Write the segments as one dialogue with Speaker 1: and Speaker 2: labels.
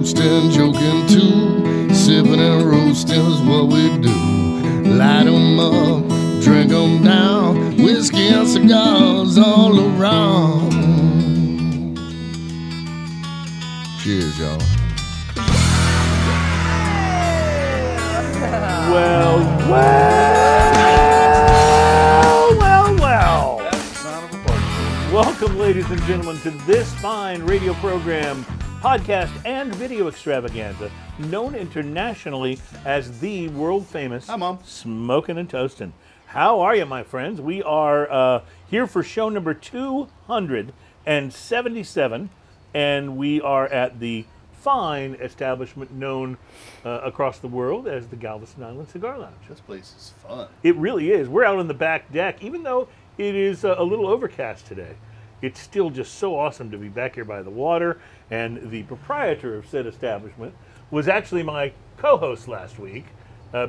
Speaker 1: toasting, joking too. Sipping and roasting is what we do. Light 'em up, drink 'em down. Whiskey and cigars all around. Cheers, y'all.
Speaker 2: Well. Welcome, ladies and gentlemen, to this fine radio program, podcast, and video extravaganza, known internationally as the world-famous Smokin' and Toastin'. How are you, my friends? We are here for show number 277, and we are at the fine establishment known across the world as the Galveston Island Cigar Lounge.
Speaker 3: This place is fun.
Speaker 2: It really is. We're out on the back deck, even though it is a little overcast today. It's still just so awesome to be back here by the water, and the proprietor of said establishment was actually my co-host last week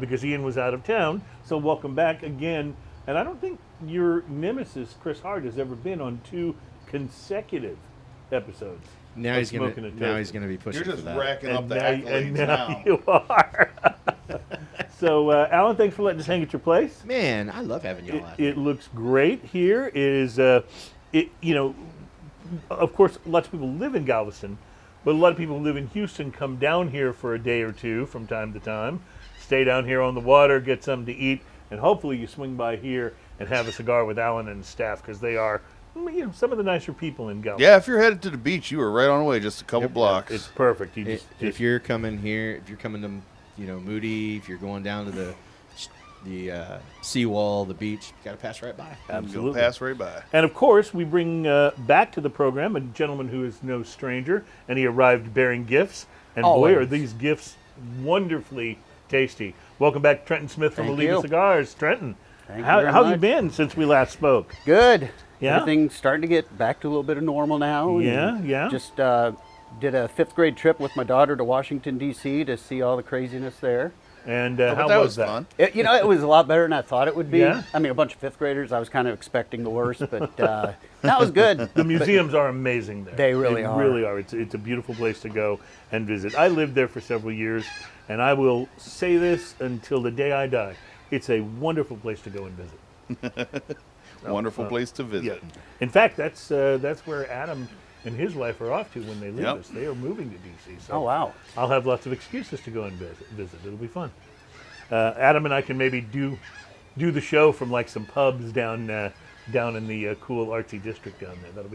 Speaker 2: because Ian was out of town. So welcome back again. And I don't think your nemesis, Chris Hart, has ever been on 2 consecutive episodes.
Speaker 4: Now he's gonna be pushing.
Speaker 3: You're just
Speaker 4: for that.
Speaker 3: racking up the
Speaker 2: and
Speaker 3: accolades
Speaker 2: now you are. So, Alan, thanks for letting us hang at your place.
Speaker 4: Man, I love having y'all out.
Speaker 2: It looks great here. It is, of course, lots of people live in Galveston, but a lot of people who live in Houston come down here for a day or two from time to time, stay down here on the water, get something to eat, and hopefully you swing by here and have a cigar with Alan and staff, because they are some of the nicer people in Galveston.
Speaker 3: Yeah, if you're headed to the beach, you are right on the way, just a couple blocks.
Speaker 2: It's perfect.
Speaker 4: If you're coming here, if you're coming to Moody, if you're going down to the seawall, the beach, you got to pass right by.
Speaker 2: Absolutely.
Speaker 3: Go pass right by.
Speaker 2: And of course, we bring back to the program a gentleman who is no stranger, and he arrived bearing gifts. And boy, are these gifts wonderfully tasty. Welcome back, Trenton Smith from Oliva Cigars. Trenton, how have you been since we last spoke?
Speaker 5: Good.
Speaker 2: Yeah?
Speaker 5: Everything's starting to get back to a little bit of normal now.
Speaker 2: Yeah.
Speaker 5: Just did a 5th grade trip with my daughter to Washington, D.C. to see all the craziness there.
Speaker 2: And how was that?
Speaker 3: Fun.
Speaker 5: It was a lot better than I thought it would be.
Speaker 2: Yeah?
Speaker 5: I mean, a bunch of 5th graders, I was kind of expecting the worst, but that was good.
Speaker 2: The museums are amazing there.
Speaker 5: They really are.
Speaker 2: Really are. It's a beautiful place to go and visit. I lived there for several years, and I will say this until the day I die. It's a wonderful place to go and visit.
Speaker 3: Wonderful place to visit.
Speaker 2: Yeah. In fact, that's where Adam and his wife are off to when they leave us. They are moving to D.C. So
Speaker 5: oh, wow.
Speaker 2: I'll have lots of excuses to go and visit. It'll be fun. Adam and I can maybe do the show from like some pubs down in the cool artsy district down there. That'll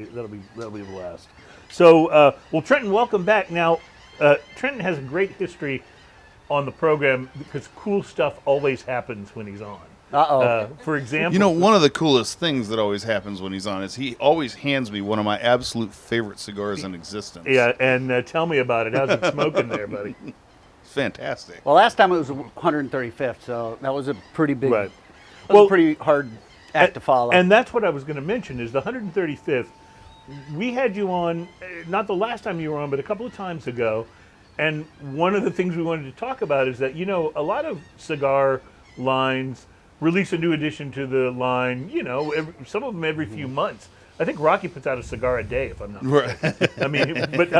Speaker 2: be a blast. So, well, Trenton, welcome back. Now, Trenton has a great history on the program because cool stuff always happens when he's on. For example,
Speaker 3: one of the coolest things that always happens when he's on is he always hands me one of my absolute favorite cigars in existence.
Speaker 2: Yeah, and tell me about it. How's it smoking there, buddy?
Speaker 3: Fantastic.
Speaker 5: Well, last time it was 135th, so that was a pretty big,
Speaker 2: right.
Speaker 5: a pretty hard act to follow.
Speaker 2: And that's what I was going to mention is the 135th. We had you on, not the last time you were on, but a couple of times ago. And one of the things we wanted to talk about is that, a lot of cigar lines release a new addition to the line, some of them every few months. I think Rocky puts out a cigar a day, if I'm not mistaken. Right.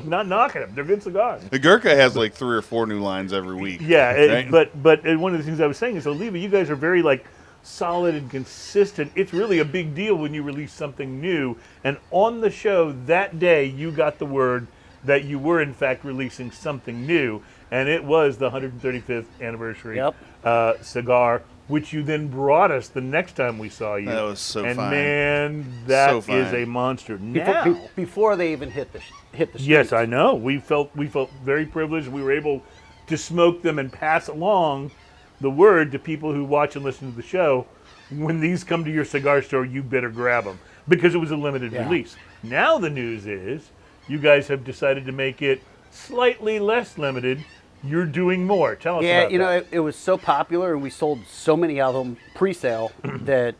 Speaker 2: Not knocking them. They're good cigars.
Speaker 3: The Gurkha has like 3 or 4 new lines every week.
Speaker 2: Yeah,
Speaker 3: right?
Speaker 2: but one of the things I was saying is, Oliva, you guys are very solid and consistent. It's really a big deal when you release something new. And on the show that day, you got the word that you were in fact releasing something new, and it was the 135th anniversary cigar, which you then brought us the next time we saw you.
Speaker 3: That was so fun.
Speaker 2: And man, that is a monster. Now,
Speaker 5: before they even hit the streets.
Speaker 2: Yes, I know. We felt very privileged. We were able to smoke them and pass along the word to people who watch and listen to the show. When these come to your cigar store, you better grab them because it was a limited release. Now the news is you guys have decided to make it slightly less limited. You're doing more. Tell us about that.
Speaker 5: It was so popular and we sold so many of them pre-sale that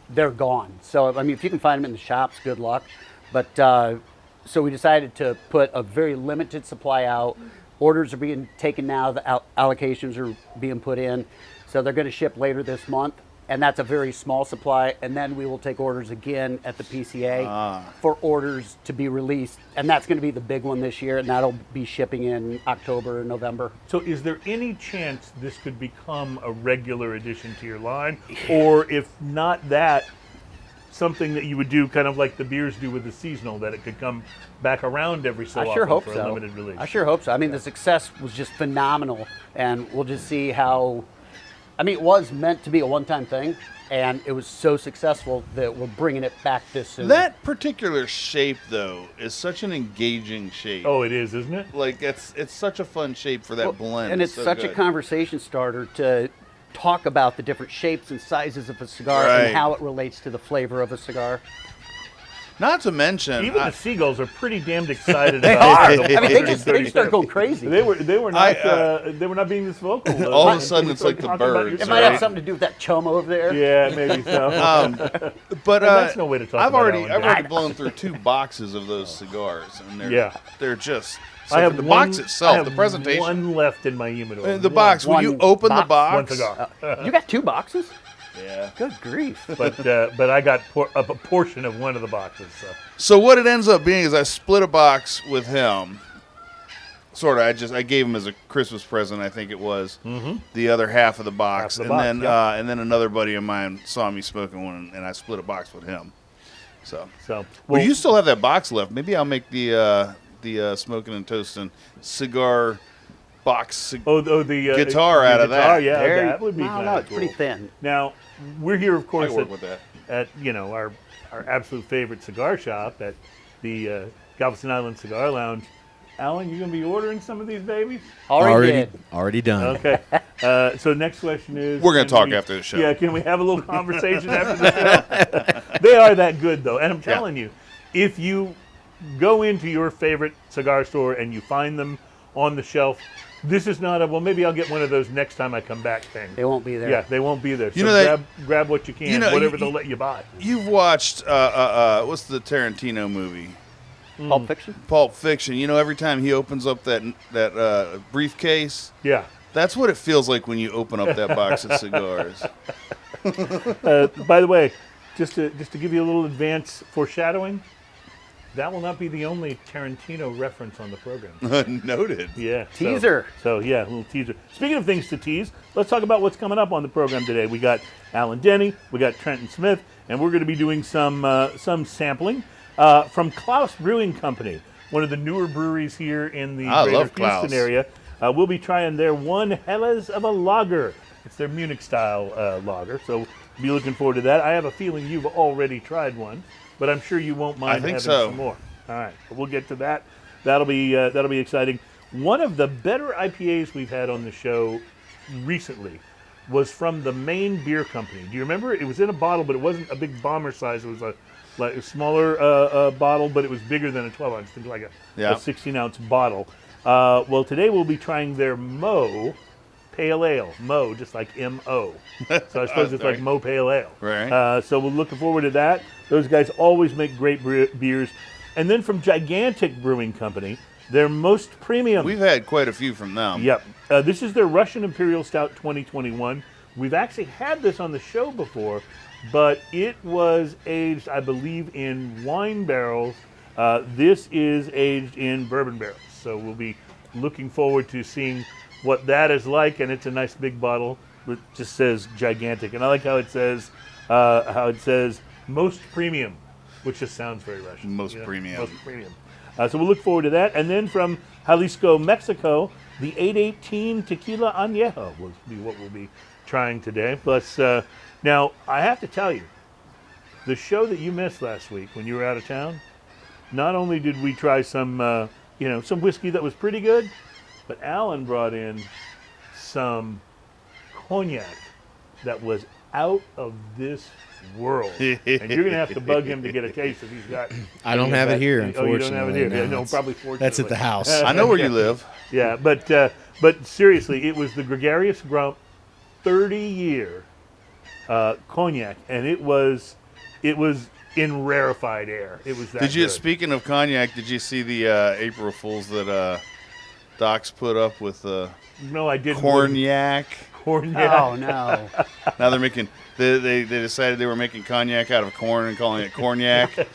Speaker 5: they're gone. So, if you can find them in the shops, good luck. But so we decided to put a very limited supply out. Orders are being taken now. The allocations are being put in. So they're going to ship later this month. and that's a very small supply. And then we will take orders again at the PCA for orders to be released, and that's going to be the big one this year, and that'll be shipping in October or November.
Speaker 2: So is there any chance this could become a regular addition to your line? Or if not that, something that you would do kind of like the beers do with the seasonal, that it could come back around every so often
Speaker 5: I sure hope
Speaker 2: for a
Speaker 5: so.
Speaker 2: limited release?
Speaker 5: I sure hope so. I mean, the success was just phenomenal, and we'll just see how. I mean, it was meant to be a one-time thing, and it was so successful that we're bringing it back this soon.
Speaker 3: That particular shape, though, is such an engaging shape.
Speaker 2: Oh, it is, isn't it?
Speaker 3: Like, it's such a fun shape for that blend.
Speaker 5: And it's
Speaker 3: so
Speaker 5: such a
Speaker 3: good.
Speaker 5: conversation starter to talk about the different shapes and sizes of a cigar
Speaker 3: Right.
Speaker 5: and how it relates to the flavor of a cigar.
Speaker 3: Not to mention,
Speaker 2: Even the seagulls are pretty damned excited
Speaker 5: They
Speaker 2: about
Speaker 5: are.
Speaker 2: it.
Speaker 5: I mean, they start going crazy.
Speaker 2: They were not being this vocal.
Speaker 3: all of a
Speaker 2: until
Speaker 3: sudden
Speaker 2: we
Speaker 3: it's like
Speaker 2: started
Speaker 3: the
Speaker 2: talking about
Speaker 3: birds,
Speaker 2: your
Speaker 5: It might have
Speaker 3: right?
Speaker 5: something to do with that chum over there.
Speaker 2: Yeah, maybe so.
Speaker 3: but
Speaker 2: that's no way to talk
Speaker 3: I've
Speaker 2: about
Speaker 3: already
Speaker 2: Alan
Speaker 3: I've already
Speaker 2: Denney.
Speaker 3: blown through 2 boxes of those cigars, and
Speaker 2: Yeah.
Speaker 3: they're just. So
Speaker 2: I have
Speaker 3: for the
Speaker 2: one,
Speaker 3: box itself,
Speaker 2: I have
Speaker 3: the presentation,
Speaker 2: one left in my humidor.
Speaker 3: the box. When you
Speaker 5: One
Speaker 3: open the
Speaker 5: box,
Speaker 3: box,
Speaker 2: One cigar.
Speaker 5: You got 2 boxes?
Speaker 3: yeah.
Speaker 5: Good grief.
Speaker 2: But I got a portion of one of the boxes. So.
Speaker 3: So what it ends up being is I split a box with him. Sort of. I gave him as a Christmas present. I think it was the other half of the box,
Speaker 2: Half of the box,
Speaker 3: and then
Speaker 2: yep.
Speaker 3: and then another buddy of mine saw me smoking one, and I split a box with him. So,
Speaker 2: Well,
Speaker 3: well, you still have that box left. Maybe I'll make the smoking and toasting cigar box
Speaker 2: the
Speaker 3: guitar out of
Speaker 2: guitar,
Speaker 3: that.
Speaker 2: Yeah,
Speaker 5: Very-
Speaker 2: that would be
Speaker 5: no,
Speaker 2: kind
Speaker 5: no,
Speaker 2: of
Speaker 5: it's
Speaker 2: cool.
Speaker 5: pretty thin.
Speaker 2: Now, we're here, of
Speaker 3: I
Speaker 2: course,
Speaker 3: work with that.
Speaker 2: at our absolute favorite cigar shop at the Galveston Island Cigar Lounge. Alan, you gonna be ordering some of these babies?
Speaker 4: Already done.
Speaker 2: Okay. So next question is,
Speaker 3: We're gonna
Speaker 2: can
Speaker 3: talk
Speaker 2: we-
Speaker 3: after the show.
Speaker 2: Yeah, can we have a little conversation after the show? They are that good, though, and I'm telling you, if you go into your favorite cigar store and you find them on the shelf, this is not a well. Maybe I'll get one of those next time I come back thing.
Speaker 5: They won't be there.
Speaker 2: Yeah, they won't be there. So
Speaker 3: You know that-
Speaker 2: grab what you can,
Speaker 3: you know,
Speaker 2: whatever
Speaker 3: you-
Speaker 2: they'll let you buy.
Speaker 3: You've watched what's the Tarantino movie?
Speaker 5: Pulp Fiction?
Speaker 3: Pulp Fiction. You know, every time he opens up that briefcase,
Speaker 2: Yeah.
Speaker 3: that's what it feels like when you open up that box of cigars.
Speaker 2: By the way, just to give you a little advance foreshadowing, that will not be the only Tarantino reference on the program.
Speaker 3: Noted.
Speaker 2: Yeah.
Speaker 5: Teaser.
Speaker 2: So yeah, a little teaser. Speaking of things to tease, let's talk about what's coming up on the program today. We got Alan Denney, we got Trenton Smith, and we're going to be doing some sampling from Klaus Brewing Company, one of the newer breweries here in the
Speaker 3: I
Speaker 2: greater
Speaker 3: love
Speaker 2: Houston
Speaker 3: Klaus.
Speaker 2: area. We'll be trying their one hellas of a lager. It's their Munich-Style lager, so be looking forward to that. I have a feeling you've already tried one, but I'm sure you won't mind
Speaker 3: think
Speaker 2: having
Speaker 3: so.
Speaker 2: some more. All right, but we'll get to that. That'll be exciting. One of the better IPAs we've had on the show recently was from the Maine Beer Company. Do you remember? It was in a bottle, but it wasn't a big bomber size. It was a smaller bottle, but it was bigger than a 12-ounce. Think like a
Speaker 3: Yeah.
Speaker 2: 16-ounce bottle. Well, today we'll be trying their Mo Pale Ale. Mo, just like M-O. So I suppose it's like Mo Pale Ale.
Speaker 3: Right.
Speaker 2: So we're looking forward to that. Those guys always make great beers. And then from Gigantic Brewing Company, their most premium.
Speaker 3: We've had quite a few from them.
Speaker 2: Yep. This is their Russian Imperial Stout 2021. We've actually had this on the show before, but it was aged, I believe, in wine barrels. This is aged in bourbon barrels. So we'll be looking forward to seeing what that is like. And it's a nice big bottle. It just says Gigantic. And I like how it says most premium, which just sounds very Russian.
Speaker 3: Most premium.
Speaker 2: Most premium. So we'll look forward to that. And then from Jalisco, Mexico, the 818 Tequila Anejo will be what we'll be trying today. Plus, now, I have to tell you, the show that you missed last week when you were out of town, not only did we try some, some whiskey that was pretty good, but Alan brought in some cognac that was out of this world. And you're going to have to bug him to get a taste if he's got.
Speaker 4: I don't have it here,
Speaker 2: Oh, you don't have it here.
Speaker 4: unfortunately.
Speaker 2: Yeah,
Speaker 4: No,
Speaker 2: no,
Speaker 4: it's-
Speaker 2: probably fortunately.
Speaker 4: That's at the house.
Speaker 3: I know where you live.
Speaker 2: Yeah, but seriously, it was the Gregarious Grump 30-year cognac, and it was in rarefied air. It was that
Speaker 3: Did you?
Speaker 2: good.
Speaker 3: Speaking of cognac, did you see the April Fools that Doc's put up with
Speaker 2: No, I didn't.
Speaker 3: cognac.
Speaker 2: Cognac.
Speaker 5: Oh no.
Speaker 3: Now they're making. They decided they were making cognac out of corn and calling it cognac.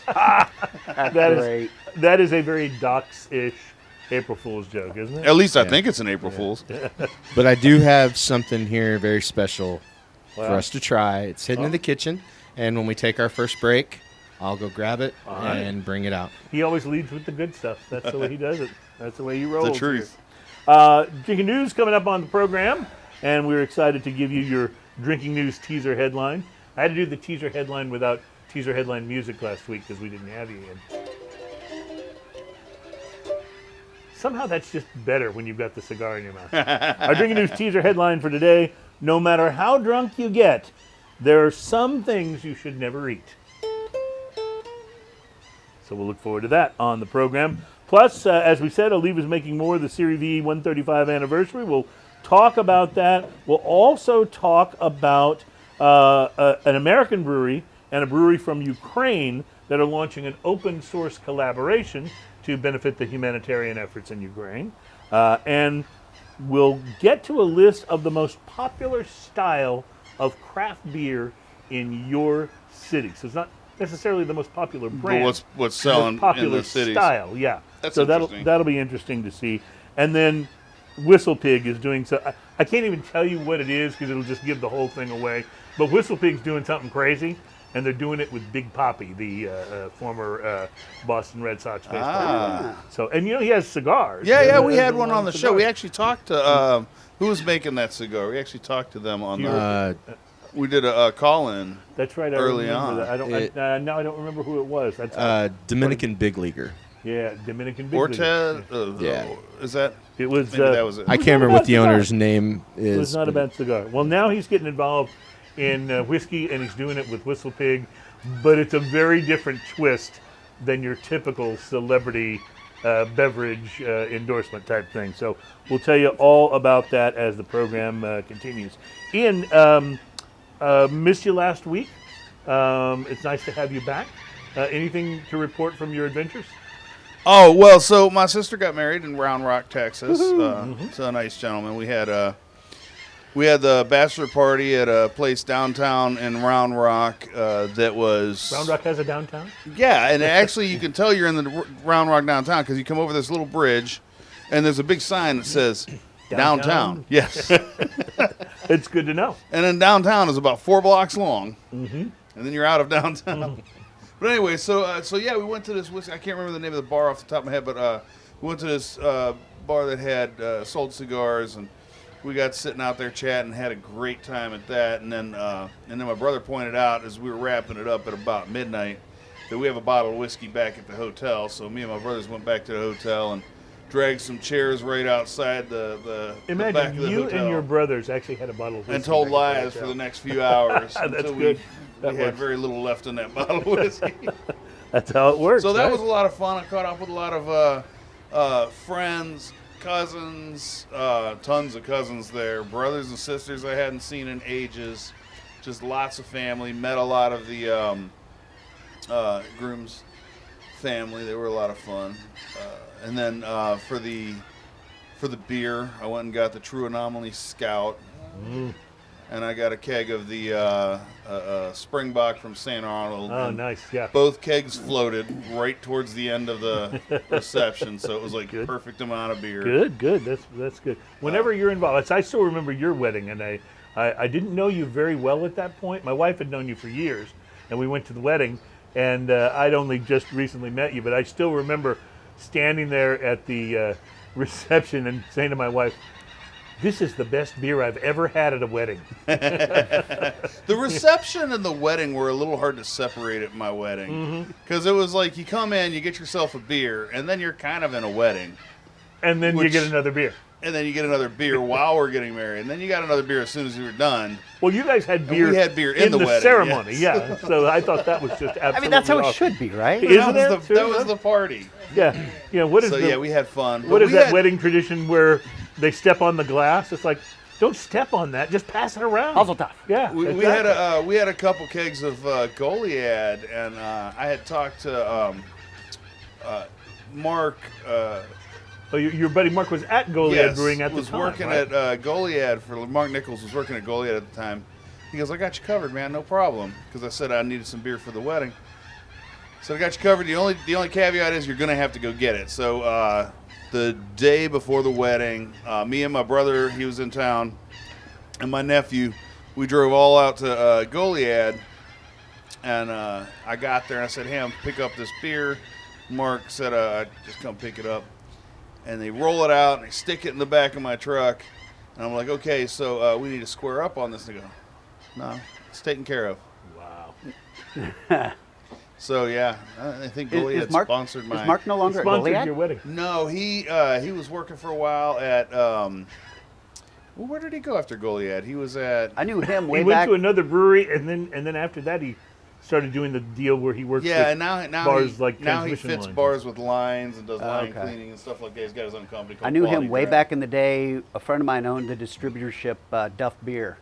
Speaker 5: That's great.
Speaker 2: That is a very Docs-ish April Fool's joke, isn't it?
Speaker 3: At least I think it's an April Fool's.
Speaker 4: But I do have something here very special for us to try. It's hidden in the kitchen, and when we take our first break, I'll go grab it and bring it out.
Speaker 2: He always leads with the good stuff. That's the way he does it. That's the way he rolls.
Speaker 3: The truth.
Speaker 2: Drinking news coming up on the program, and we're excited to give you your drinking news teaser headline. I had to do the teaser headline without teaser headline music last week because we didn't have you in. Somehow that's just better when you've got the cigar in your mouth. Our drinking news teaser headline for today: no matter how drunk you get, there are some things you should never eat. So we'll look forward to that on the program. Plus, as we said, Oliva's making more of the Series V 135 anniversary. We'll talk about that. We'll also talk about an American brewery and a brewery from Ukraine that are launching an open source collaboration to benefit the humanitarian efforts in Ukraine. And we'll get to a list of the most popular style of craft beer in your city. So it's not necessarily the most popular brand.
Speaker 3: But what's selling
Speaker 2: most popular
Speaker 3: in the cities?
Speaker 2: style, yeah.
Speaker 3: That's
Speaker 2: so
Speaker 3: interesting.
Speaker 2: that'll be interesting to see. And then Whistle Pig is doing so. I can't even tell you what it is because it'll just give the whole thing away. But Whistle Pig's doing something crazy, and they're doing it with Big Papi, the former Boston Red Sox baseball player. So, and he has cigars.
Speaker 3: Yeah, we had one on the show.
Speaker 2: cigars.
Speaker 3: We actually talked to who was making that cigar. We actually talked to them on we did a call-in.
Speaker 2: That's right.
Speaker 3: early
Speaker 2: I
Speaker 3: on.
Speaker 2: remember that. Now I don't remember who it was. That's
Speaker 4: Dominican Big Leaguer.
Speaker 2: yeah, Dominican Big League.
Speaker 3: Ortez.
Speaker 4: Yeah.
Speaker 3: Is that?
Speaker 2: It was.
Speaker 3: Maybe that was it.
Speaker 4: I can't remember what the owner's name is.
Speaker 2: It was not a bad cigar. Well, now he's getting involved in whiskey, and he's doing it with Whistle Pig, but it's a very different twist than your typical celebrity beverage endorsement type thing. So we'll tell you all about that as the program continues. Ian, missed you last week. It's nice to have you back. Anything to report from your adventures?
Speaker 3: Oh, well, so my sister got married in Round Rock, Texas, to a nice gentleman. We had the bachelor party at a place downtown in Round Rock that was...
Speaker 2: Round Rock has a downtown?
Speaker 3: Yeah, and actually you can tell you're in the Round Rock downtown because you come over this little bridge, and there's a big sign that says downtown. Yes.
Speaker 2: It's good to know.
Speaker 3: And then downtown is about 4 blocks long, and then you're out of downtown. But anyway, so yeah, we went to this whiskey. I can't remember the name of the bar off the top of my head, but we went to this bar that had sold cigars, and we got sitting out there chatting, had a great time at that. And then my brother pointed out as we were wrapping it up at about midnight that we have a bottle of whiskey back at the hotel. So me and my brothers went back to the hotel and dragged some chairs right outside the
Speaker 2: Imagine
Speaker 3: back of the
Speaker 2: you
Speaker 3: hotel
Speaker 2: and your brothers actually had a bottle of whiskey
Speaker 3: and told
Speaker 2: back at the
Speaker 3: lies for
Speaker 2: hotel.
Speaker 3: the next few hours
Speaker 2: That's
Speaker 3: until
Speaker 2: good.
Speaker 3: we
Speaker 2: That
Speaker 3: had
Speaker 2: works.
Speaker 3: very little left in that bottle of whiskey.
Speaker 2: That's how it works.
Speaker 3: So that
Speaker 2: right?
Speaker 3: was a lot of fun. I caught up with a lot of friends, cousins, tons of cousins there, brothers and sisters I hadn't seen in ages, just lots of family. Met a lot of the groom's family. They were a lot of fun. And then for the beer, I went and got the True Anomaly Scout. And I got a keg of the Springbok from St. Arnold.
Speaker 2: Oh,
Speaker 3: and
Speaker 2: nice. Yeah.
Speaker 3: both kegs floated right towards the end of the reception, so it was like
Speaker 2: Good.
Speaker 3: perfect amount of beer.
Speaker 2: Good. That's good. Whenever you're involved, I still remember your wedding, and I didn't know you very well at that point. My wife had known you for years, and we went to the wedding, and I'd only just recently met you, but I still remember standing there at the reception and saying to my wife, "This is the best beer I've ever had at a wedding."
Speaker 3: The reception and the wedding were a little hard to separate at my wedding because it was like you come in, you get yourself a beer, and then you're kind of in a wedding.
Speaker 2: And then you
Speaker 3: Which-
Speaker 2: get another beer.
Speaker 3: And then you get another beer while we're getting married. And then you got another beer as soon as we were done.
Speaker 2: Well, you guys had beer.
Speaker 3: we had beer in the wedding,
Speaker 2: ceremony,
Speaker 3: yes.
Speaker 2: yeah. So I thought that was just absolutely
Speaker 5: I mean, that's how it
Speaker 2: awesome.
Speaker 5: should be, right?
Speaker 2: Isn't
Speaker 3: that
Speaker 2: it?
Speaker 3: was that was the party.
Speaker 2: Yeah. Yeah. What is
Speaker 3: So
Speaker 2: the,
Speaker 3: yeah, we had fun.
Speaker 2: what
Speaker 3: But
Speaker 2: is
Speaker 3: we
Speaker 2: that
Speaker 3: had-
Speaker 2: wedding tradition where they step on the glass? It's like, don't step on that. Just pass it around.
Speaker 5: Mazel tov.
Speaker 2: Yeah.
Speaker 3: We had a couple kegs of Goliad, and I had talked to Mark
Speaker 2: Oh, your buddy Mark was at Goliad Brewing at the time.
Speaker 3: Was working
Speaker 2: right?
Speaker 3: at Goliad for Mark Nichols was working at Goliad at the time. He goes, I got you covered, man, no problem. Because I said I needed some beer for the wedding. So I got you covered. The only caveat is you're gonna have to go get it. So the day before the wedding, me and my brother, he was in town, and my nephew, we drove all out to Goliad, and I got there and I said, hey, I'm pick up this beer. Mark said, just come pick it up. And they roll it out and they stick it in the back of my truck. And I'm like, okay, so we need to square up on this. And they go, no, it's taken care of.
Speaker 2: Wow.
Speaker 3: So yeah, I think Goliad sponsored my.
Speaker 5: Is Mark no longer at
Speaker 2: Sponsored
Speaker 5: Goliad?
Speaker 2: your wedding.
Speaker 3: No, he was working for a while at. Well, where did he go after Goliad? He was at.
Speaker 5: I knew him
Speaker 2: He
Speaker 5: way
Speaker 2: went
Speaker 5: back.
Speaker 2: to another brewery, and then after that he started doing the deal where he works
Speaker 3: Yeah,
Speaker 2: with
Speaker 3: and now
Speaker 2: bars
Speaker 3: he,
Speaker 2: like
Speaker 3: now he
Speaker 2: transmission
Speaker 3: fits
Speaker 2: lines.
Speaker 3: bars with lines and does line
Speaker 5: okay.
Speaker 3: cleaning and stuff like that. He's got his own company called
Speaker 5: I knew
Speaker 3: Quality
Speaker 5: him way
Speaker 3: Draft.
Speaker 5: back in the day. A friend of mine owned the distributorship Duff Beer,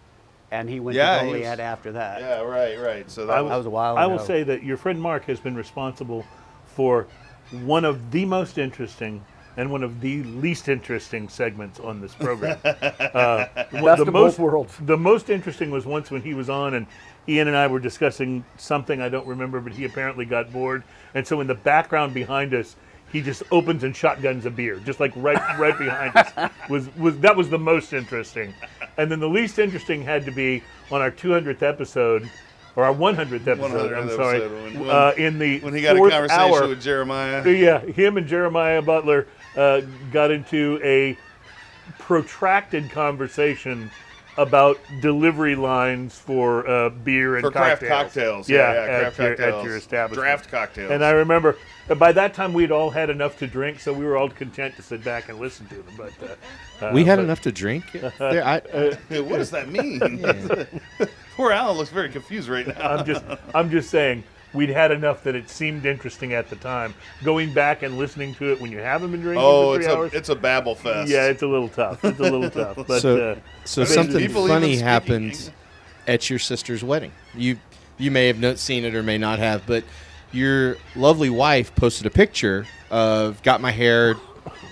Speaker 5: and he went
Speaker 3: Yeah,
Speaker 5: to
Speaker 3: he
Speaker 5: Goliad
Speaker 3: was-
Speaker 5: after that.
Speaker 3: Yeah, right. So
Speaker 2: I
Speaker 3: that
Speaker 5: That was a while
Speaker 2: I
Speaker 5: ago.
Speaker 2: will say that your friend Mark has been responsible for one of the most interesting and one of the least interesting segments on this program.
Speaker 5: Best of both worlds.
Speaker 2: The most interesting was once when he was on and Ian and I were discussing something I don't remember, but he apparently got bored. And so in the background behind us, he just opens and shotguns a beer, just like right behind us. That was the most interesting. And then the least interesting had to be on our 200th episode, or our 100th episode,
Speaker 3: 100th
Speaker 2: I'm sorry,
Speaker 3: episode,
Speaker 2: in the
Speaker 3: when he got a
Speaker 2: fourth
Speaker 3: conversation
Speaker 2: hour,
Speaker 3: with Jeremiah.
Speaker 2: yeah, him and Jeremiah Butler got into a protracted conversation about delivery lines for beer and
Speaker 3: For craft
Speaker 2: cocktails.
Speaker 3: cocktails.
Speaker 2: Yeah,
Speaker 3: craft
Speaker 2: at
Speaker 3: cocktails.
Speaker 2: your establishment.
Speaker 3: Draft cocktails.
Speaker 2: And I remember by that time we'd all had enough to drink, so we were all content to sit back and listen to them. But
Speaker 4: We had enough to drink. There,
Speaker 3: What does that mean? Poor Alan looks very confused right now.
Speaker 2: I'm just saying we'd had enough that it seemed interesting at the time. Going back and listening to it when you haven't been drinking for 3 hours.
Speaker 3: it's a babble fest.
Speaker 2: Yeah, it's a little tough. But
Speaker 4: so something
Speaker 3: people
Speaker 4: funny
Speaker 3: even
Speaker 4: happened
Speaker 3: speaking.
Speaker 4: at your sister's wedding. You may have seen it or may not have, but your lovely wife posted a picture of got my hair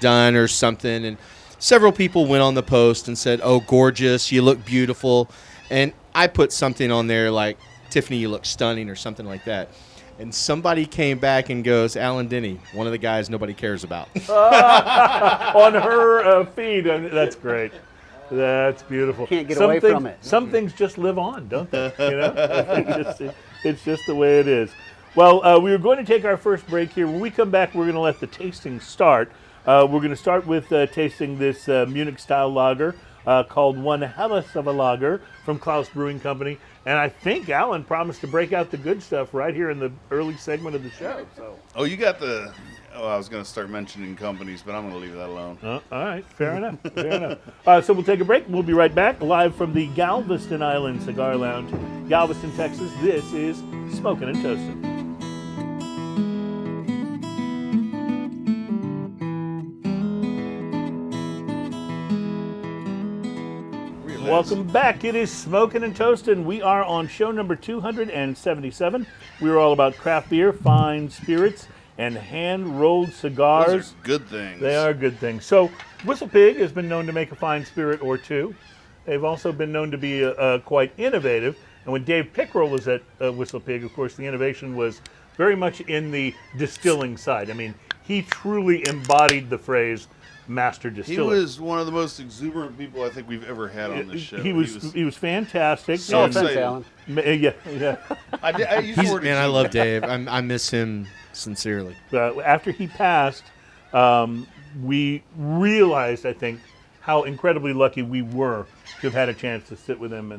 Speaker 4: done or something, and several people went on the post and said, "Oh, gorgeous! You look beautiful," and I put something on there like, "Tiffany, you look stunning," or something like that. And somebody came back and goes, "Alan Denney, one of the guys nobody cares about."
Speaker 2: on her feed, and that's great. That's beautiful.
Speaker 5: Can't get away from it.
Speaker 2: Some things just live on, don't they? You know, it's just the way it is. Well, we were going to take our first break here. When we come back, we're going to let the tasting start. We're going to start with tasting this Munich-Style lager called One Hellas of a Lager from Klaus Brewing Company. And I think Alan promised to break out the good stuff right here in the early segment of the show. So.
Speaker 3: Oh, you got the. Oh, I was going to start mentioning companies, but I'm going to leave that alone.
Speaker 2: All right, fair enough. Fair enough. So we'll take a break. We'll be right back, live from the Galveston Island Cigar Lounge, Galveston, Texas. This is Smokin' and Toastin'. Welcome back. It is Smokin' and Toastin'. We are on show number 277. We're all about craft beer, fine spirits, and hand-rolled cigars.
Speaker 3: Those are good things.
Speaker 2: They are good things. So, Whistle Pig has been known to make a fine spirit or two. They've also been known to be quite innovative. And when Dave Pickrell was at Whistle Pig, of course, the innovation was very much in the distilling side. I mean, he truly embodied the phrase master
Speaker 3: He
Speaker 2: distiller.
Speaker 3: was one of the most exuberant people I think we've ever had on this show.
Speaker 2: He was fantastic.
Speaker 3: So
Speaker 2: And-
Speaker 5: offense,
Speaker 3: excited.
Speaker 5: Alan.
Speaker 2: Yeah.
Speaker 3: I used the word
Speaker 4: Man, I
Speaker 3: exuberant.
Speaker 4: love Dave. I miss him sincerely.
Speaker 2: After he passed, we realized, I think, how incredibly lucky we were to have had a chance to sit with him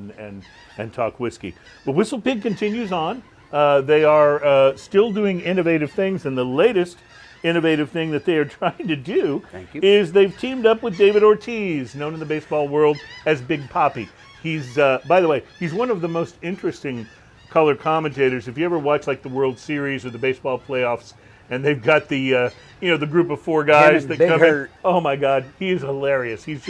Speaker 2: and talk whiskey. But Whistle Pig continues on. They are still doing innovative things, and the latest innovative thing that they are trying to do is they've teamed up with David Ortiz, known in the baseball world as Big Papi. He's, by the way, he's one of the most interesting color commentators. If you ever watch like the World Series or the baseball playoffs, and they've got the the group of four guys that
Speaker 5: Big
Speaker 2: come
Speaker 5: Hurt.
Speaker 2: in. Oh my God, he is hilarious. He's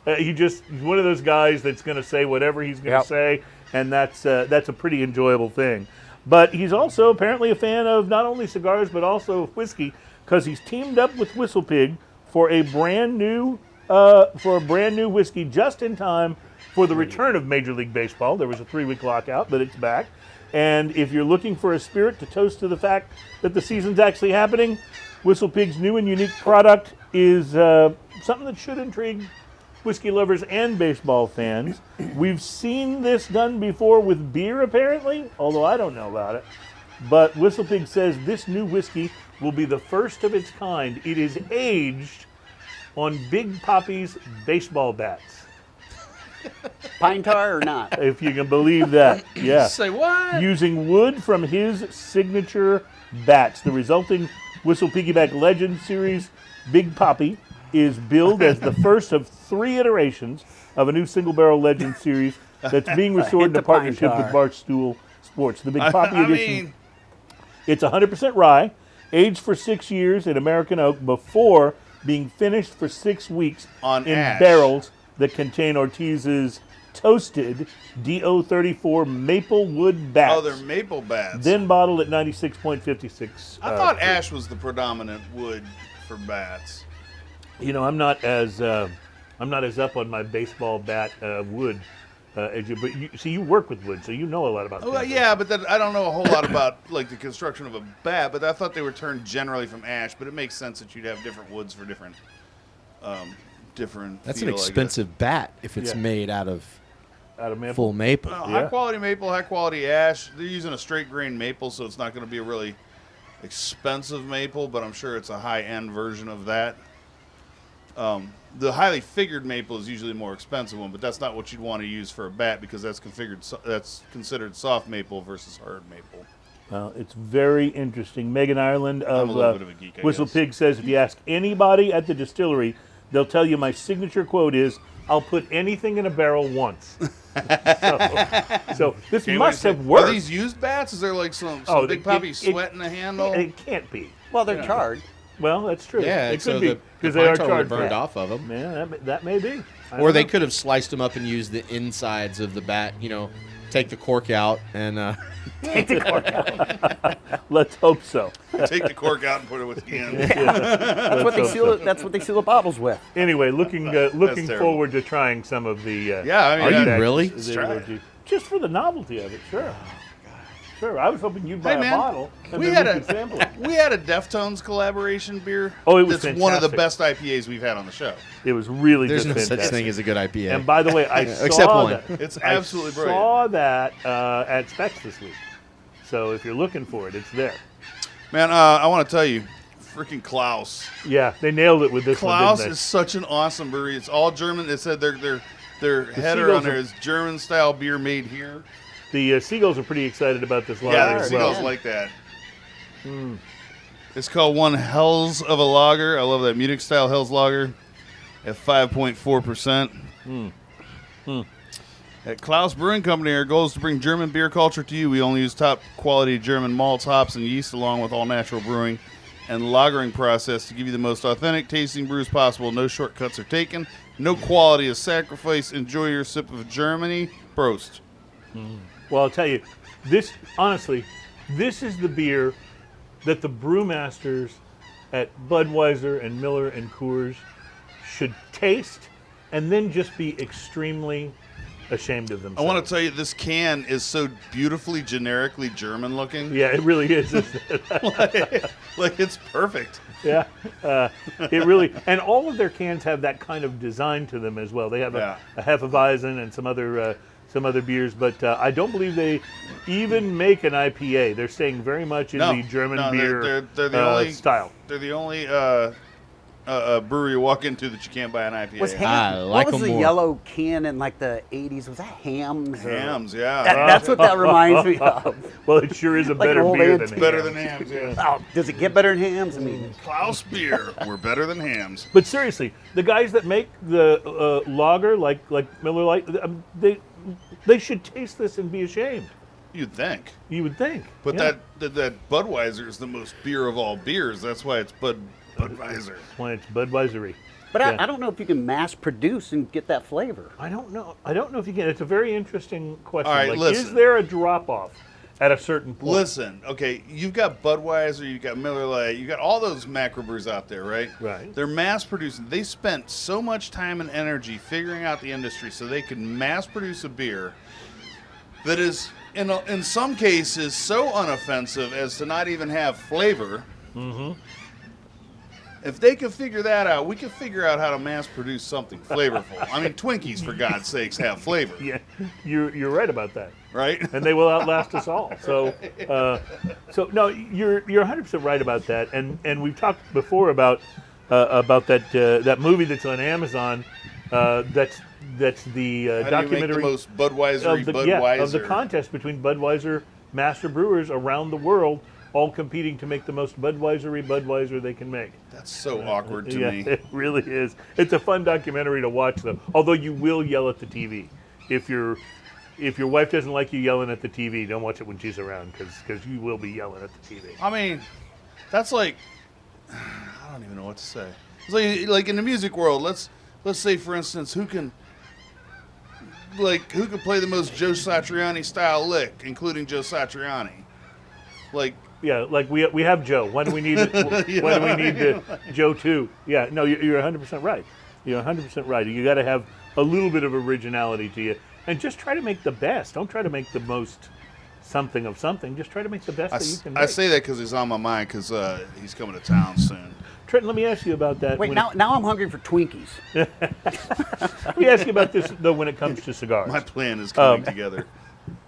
Speaker 2: one of those guys that's going to say whatever he's going to say, and that's a pretty enjoyable thing. But he's also apparently a fan of not only cigars but also whiskey, because he's teamed up with Whistle Pig for a brand new whiskey just in time for the return of Major League Baseball. There was a 3-week lockout, but it's back. And if you're looking for a spirit to toast to the fact that the season's actually happening, Whistle Pig's new and unique product is something that should intrigue whiskey lovers and baseball fans. We've seen this done before with beer, apparently, although I don't know about it. But Whistle Pig says this new whiskey will be the first of its kind. It is aged on Big Papi's baseball bats.
Speaker 5: Pine tar or not?
Speaker 2: If you can believe that, yeah.
Speaker 3: Say what?
Speaker 2: Using wood from his signature bats. The resulting Whistle Piggyback Legend Series Big Papi is billed as the first of 3 iterations of a new single barrel Legend Series that's being restored in
Speaker 5: Hit
Speaker 2: a
Speaker 5: the pine
Speaker 2: partnership
Speaker 5: tar.
Speaker 2: with Barstool Sports. The Big Papi
Speaker 3: I
Speaker 2: edition.
Speaker 3: mean,
Speaker 2: It's 100% rye, aged for 6 years in American oak before being finished for 6 weeks
Speaker 3: On
Speaker 2: in
Speaker 3: ash.
Speaker 2: barrels that contain Ortiz's toasted DO34 maple wood bats.
Speaker 3: oh, they're maple bats.
Speaker 2: Then bottled at 96.56.
Speaker 3: I thought ash was the predominant wood for bats.
Speaker 2: You know, I'm not as up on my baseball bat wood as you. But you work with wood, so you know a lot about.
Speaker 3: Well,
Speaker 2: things.
Speaker 3: yeah, but I don't know a whole lot about like the construction of a bat. But I thought they were turned generally from ash. But it makes sense that you'd have different woods for different. Different.
Speaker 4: That's
Speaker 3: feel,
Speaker 4: an
Speaker 3: I guess.
Speaker 4: expensive bat if it's
Speaker 2: Yeah.
Speaker 4: made out of
Speaker 2: Out of maple.
Speaker 4: full maple.
Speaker 3: High quality maple, high quality ash. They're using a straight grain maple, so it's not going to be a really expensive maple, but I'm sure it's a high end version of that. The highly figured maple is usually a more expensive one, but that's not what you'd want to use for a bat because that's considered soft maple versus hard maple.
Speaker 2: Well, it's very interesting. Megan Ireland
Speaker 3: I'm
Speaker 2: of
Speaker 3: a little bit of a geek, I
Speaker 2: Whistle
Speaker 3: guess.
Speaker 2: Pig says, if you ask anybody at the distillery, they'll tell you my signature quote is, "I'll put anything in a barrel once." so this
Speaker 3: Can't
Speaker 2: must
Speaker 3: wait to
Speaker 2: have
Speaker 3: see-
Speaker 2: worked.
Speaker 3: Are these used bats? Is there like some
Speaker 2: Oh,
Speaker 3: Big
Speaker 2: it-
Speaker 3: Papi
Speaker 2: it-
Speaker 3: sweat in the handle?
Speaker 2: It can't be.
Speaker 5: Well, they're charred.
Speaker 2: Well, that's true.
Speaker 4: Yeah,
Speaker 2: it
Speaker 4: so
Speaker 2: could be
Speaker 4: the
Speaker 2: because
Speaker 4: pine
Speaker 2: they are
Speaker 4: tar
Speaker 2: charred.
Speaker 4: burned
Speaker 2: fat.
Speaker 4: off of them.
Speaker 2: Yeah, that may be. I
Speaker 4: Or
Speaker 2: don't
Speaker 4: they
Speaker 2: know.
Speaker 4: could have sliced them up and used the insides of the bat, take the cork out and
Speaker 2: Let's hope so.
Speaker 3: Take the cork out and put it with the end.
Speaker 5: That's what they seal. That's what they seal the bottles with.
Speaker 2: Anyway, looking
Speaker 3: terrible.
Speaker 2: forward to trying some of the.
Speaker 3: Yeah, I mean,
Speaker 4: Are you
Speaker 3: yeah,
Speaker 4: really?
Speaker 2: the-
Speaker 3: try it.
Speaker 2: just for the novelty of it, sure. Sure, I was hoping you'd buy
Speaker 3: Hey, man,
Speaker 2: a bottle and
Speaker 3: we
Speaker 2: then
Speaker 3: had
Speaker 2: we
Speaker 3: a
Speaker 2: could sample it.
Speaker 3: we had a Deftones collaboration beer.
Speaker 2: Oh, it was
Speaker 3: that's one of the
Speaker 2: fantastic.
Speaker 3: best IPAs we've had on the show.
Speaker 2: It was really
Speaker 4: there's
Speaker 2: just
Speaker 4: no such
Speaker 2: fantastic.
Speaker 4: thing as a good IPA.
Speaker 2: And by the way, I saw
Speaker 4: Except one.
Speaker 2: that.
Speaker 3: It's absolutely
Speaker 2: I
Speaker 3: brilliant.
Speaker 2: saw that at Specs this week. So if you're looking for it, it's there.
Speaker 3: Man, I want to tell you, freaking Klaus.
Speaker 2: Yeah, they nailed it with this
Speaker 3: Klaus
Speaker 2: one, didn't
Speaker 3: is such an awesome brewery. It's all German. It said their header
Speaker 2: Seagulls
Speaker 3: on there
Speaker 2: are-
Speaker 3: is German style beer made here.
Speaker 2: The Seagulls are pretty excited about this lager
Speaker 3: Yeah, the
Speaker 2: as well.
Speaker 3: Seagulls like that. It's called One Hells of a Lager. I love that Munich-Style Hells Lager at 5.4%. At Klaus Brewing Company, our goal is to bring German beer culture to you. We only use top quality German malts, hops, and yeast along with all natural brewing and lagering process to give you the most authentic tasting brews possible. No shortcuts are taken. No quality is sacrificed. Enjoy your sip of Germany. Prost.
Speaker 2: Well, I'll tell you, this is the beer that the brewmasters at Budweiser and Miller and Coors should taste and then just be extremely ashamed of
Speaker 3: I
Speaker 2: themselves.
Speaker 3: want to tell you, this can is so beautifully generically German looking.
Speaker 2: Yeah, it really is. Isn't it?
Speaker 3: Like, it's perfect.
Speaker 2: Yeah, it really, and all of their cans have that kind of design to them as well. They have
Speaker 3: Yeah.
Speaker 2: a Hefeweizen and some other beers, but I don't believe they even make an IPA. They're staying very much in the German beer
Speaker 3: they're the only
Speaker 2: style.
Speaker 3: They're the only brewery you walk into that you can't buy an IPA.
Speaker 5: Was
Speaker 3: at.
Speaker 5: ham?
Speaker 4: I like
Speaker 5: what was
Speaker 4: 'em
Speaker 5: the
Speaker 4: more.
Speaker 5: yellow can in like the '80s? Was that Hams? or-
Speaker 3: Hams, yeah.
Speaker 5: That's what that reminds me of.
Speaker 2: Well, it sure is a
Speaker 5: Like an
Speaker 2: better
Speaker 5: old
Speaker 2: beer than
Speaker 5: antique.
Speaker 3: Better
Speaker 2: Hams.
Speaker 3: than Hams, yeah.
Speaker 5: Oh, does it get better than Hams? I mean,
Speaker 3: Klaus beer, we're better than Hams.
Speaker 2: But seriously, the guys that make the lager, like Miller Lite, they should taste this and be ashamed.
Speaker 3: You'd think.
Speaker 2: You would think.
Speaker 3: But
Speaker 2: Yeah.
Speaker 3: that Budweiser is the most beer of all beers. That's why it's Budweiser.
Speaker 2: That's why it's Budweisery.
Speaker 5: but
Speaker 2: Yeah.
Speaker 5: I don't know if you can mass produce and get that flavor.
Speaker 2: I don't know. I don't know if you can. It's a very interesting question.
Speaker 3: All right,
Speaker 2: like,
Speaker 3: listen.
Speaker 2: is there a drop off at a certain point.
Speaker 3: Listen, okay, you've got Budweiser, you've got Miller Lite, you've got all those macrobrews out there, right?
Speaker 2: Right.
Speaker 3: They're mass producing. They spent so much time and energy figuring out the industry so they could mass produce a beer that is, in some cases, so unoffensive as to not even have flavor.
Speaker 2: Mm-hmm.
Speaker 3: If they could figure that out, we could figure out how to mass produce something flavorful. I mean, Twinkies, for God's sakes, have flavor.
Speaker 2: Yeah, you're right about that.
Speaker 3: Right?
Speaker 2: And they will outlast us all. So, no, you're 100% right about that. And we've talked before about that movie that's on Amazon. That's the
Speaker 3: How do you
Speaker 2: documentary
Speaker 3: make the most Budweiser
Speaker 2: of the contest between Budweiser master brewers around the world, all competing to make the most Budweiser they can make.
Speaker 3: That's so awkward to me.
Speaker 2: It really is. It's a fun documentary to watch, though. Although you will yell at the TV. If your wife doesn't like you yelling at the TV, don't watch it when she's around, because you will be yelling at the TV.
Speaker 3: I mean, that's like, I don't even know what to say. It's like in the music world, let's say, for instance, who can play the most Joe Satriani style lick, including Joe Satriani?
Speaker 2: Yeah, like we have Joe. When do we need it? When do we need Joe too? Yeah, no, you're 100% right. You're 100% right. You got to have a little bit of originality to you, and just try to make the best. Don't try to make the most something of something. Just try to make the best that you can make.
Speaker 3: I say that because he's on my mind because he's coming to town soon.
Speaker 2: Trenton, let me ask you about that.
Speaker 5: Wait, now I'm hungry for Twinkies.
Speaker 2: Let me ask you about this, though, when it comes to cigars.
Speaker 3: My plan is coming together.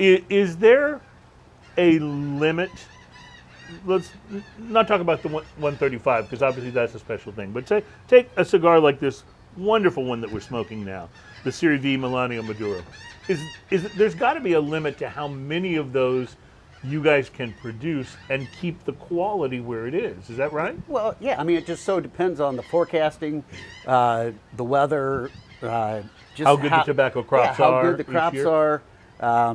Speaker 2: Is there a limit? Let's not talk about the 135, because obviously that's a special thing. But take a cigar like this wonderful one that we're smoking now, the Serie V Melanio Maduro. There's got to be a limit to how many of those you guys can produce and keep the quality where it is. Is that right?
Speaker 5: Well, yeah. I mean, it just so depends on the forecasting, the weather, just
Speaker 2: how good the tobacco crops
Speaker 5: how
Speaker 2: are.
Speaker 5: How good the crops are. I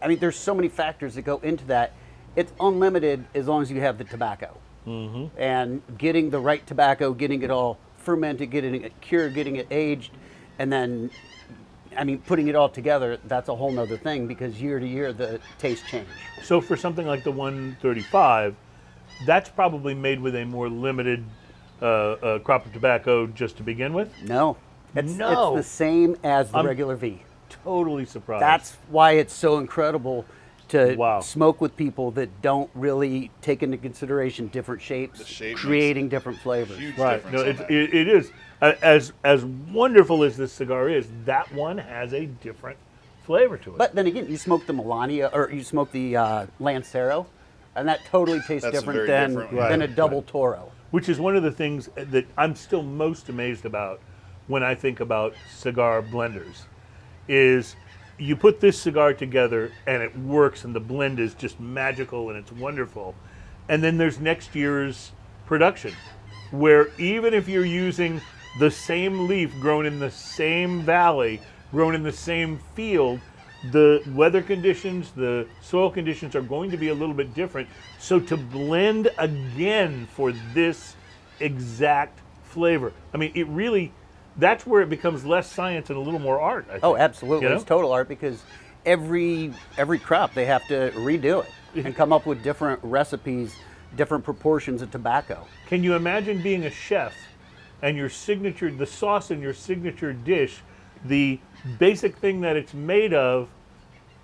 Speaker 5: mean, there's so many factors that go into that. It's unlimited as long as you have the tobacco. Mm-hmm. And getting the right tobacco, getting it all fermented, getting it cured, getting it aged, and then, I mean, putting it all together, that's a whole nother thing, because year to year the tastes change.
Speaker 2: So for something like the 135, that's probably made with a more limited crop of tobacco just to begin with?
Speaker 5: No. It's the same as the regular V.
Speaker 2: Totally surprised.
Speaker 5: That's why it's so incredible to smoke with people that don't really take into consideration different shapes, creating different flavors.
Speaker 3: Huge
Speaker 2: right.
Speaker 3: difference.
Speaker 2: No, it is. As wonderful as this cigar is, that one has a different flavor to it.
Speaker 5: But then again, you smoke the Melania, or you smoke the Lancero, and that totally tastes different than a double Toro.
Speaker 2: Which is one of the things that I'm still most amazed about when I think about cigar blenders, is you put this cigar together and it works and the blend is just magical and it's wonderful. And then there's next year's production, where even if you're using the same leaf grown in the same valley, grown in the same field, the weather conditions, the soil conditions are going to be a little bit different. So to blend again for this exact flavor, I mean, it really, that's where it becomes less science and a little more art, I think.
Speaker 5: Oh, absolutely.
Speaker 2: You know?
Speaker 5: It's total art, because every crop they have to redo it and come up with different recipes, different proportions of tobacco.
Speaker 2: Can you imagine being a chef and the sauce in your signature dish, the basic thing that it's made of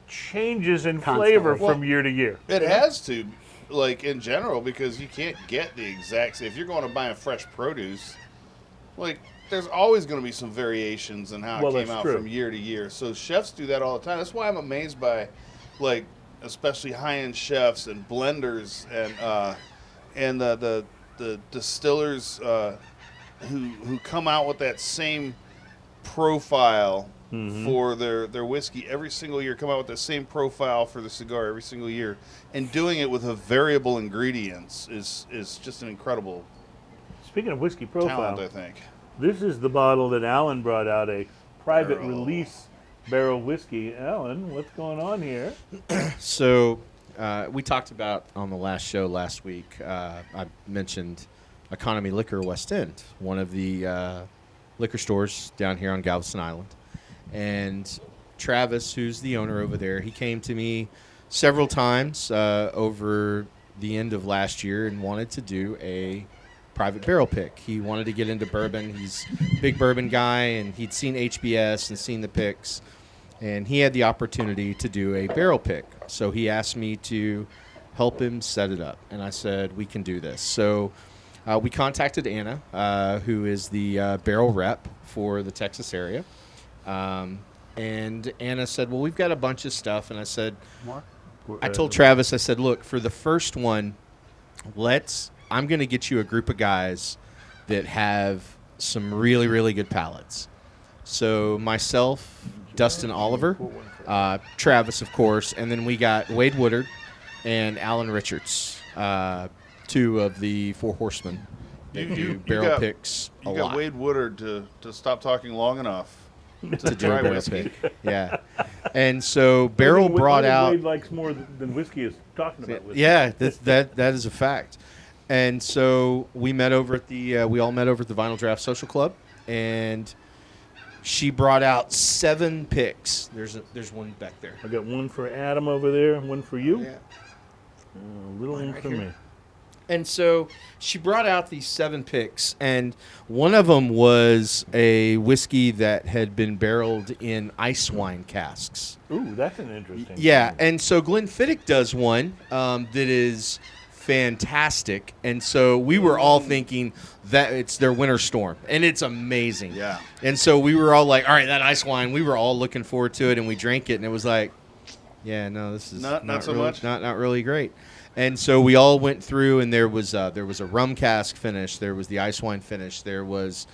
Speaker 2: changes in flavor from year to year?
Speaker 3: It has to, like, in general, because you can't get the exact same. If you're going to buy fresh produce, like, there's always going to be some variations in how it came out from year to year. So chefs do that all the time. That's why I'm amazed by, like, especially high-end chefs and blenders and the distillers who come out with that same profile for their whiskey every single year, come out with the same profile for the cigar every single year, and doing it with a variable ingredients is just an incredible
Speaker 2: Speaking of whiskey profile,
Speaker 3: talent, I think.
Speaker 2: This is the bottle that Alan brought out, a private release barrel whiskey. Alan, what's going on here?
Speaker 4: So we talked about on the last show last week, I mentioned Economy Liquor West End, one of the liquor stores down here on Galveston Island. And Travis, who's the owner over there, he came to me several times over the end of last year and wanted to do a private barrel pick. He wanted to get into bourbon. He's a big bourbon guy, and he'd seen HBS and seen the picks, and he had the opportunity to do a barrel pick. So he asked me to help him set it up, and I said, we can do this. So we contacted Anna, who is the barrel rep for the Texas area. And Anna said, well, we've got a bunch of stuff. And I said, I told Travis, I said, look, for the first one, I'm going to get you a group of guys that have some really, really good palates. So myself, Dustin Oliver, Travis, of course, and then we got Wade Woodard and Alan Richards, two of the Four Horsemen that do barrel picks a lot.
Speaker 3: You got Wade Woodard to stop talking long enough
Speaker 4: to do a barrel pick. Yeah. And so Barrel brought out...
Speaker 2: Wade likes more than whiskey is talking about whiskey.
Speaker 4: Yeah, that is a fact. And so we met over at the we all met over at the Vinyl Draft Social Club, and she brought out 7 picks. There's one back there.
Speaker 2: I got one for Adam over there, and one for you.
Speaker 4: Yeah.
Speaker 2: A little one
Speaker 4: right
Speaker 2: for
Speaker 4: here.
Speaker 2: me.
Speaker 4: And so she brought out these 7 picks, and one of them was a whiskey that had been barreled in ice wine casks.
Speaker 2: Ooh, that's an interesting
Speaker 4: Yeah,
Speaker 2: thing.
Speaker 4: and so Glenfiddich does one that is fantastic, and so we were all thinking that it's their winter storm, and it's amazing.
Speaker 3: Yeah.
Speaker 4: And so we were all like, all right, that ice wine, we were all looking forward to it, and we drank it, and it was like, yeah, no, this is
Speaker 3: Not so
Speaker 4: really,
Speaker 3: much?
Speaker 4: not really great. And so we all went through, and there was a rum cask finish, there was the ice wine finish, there was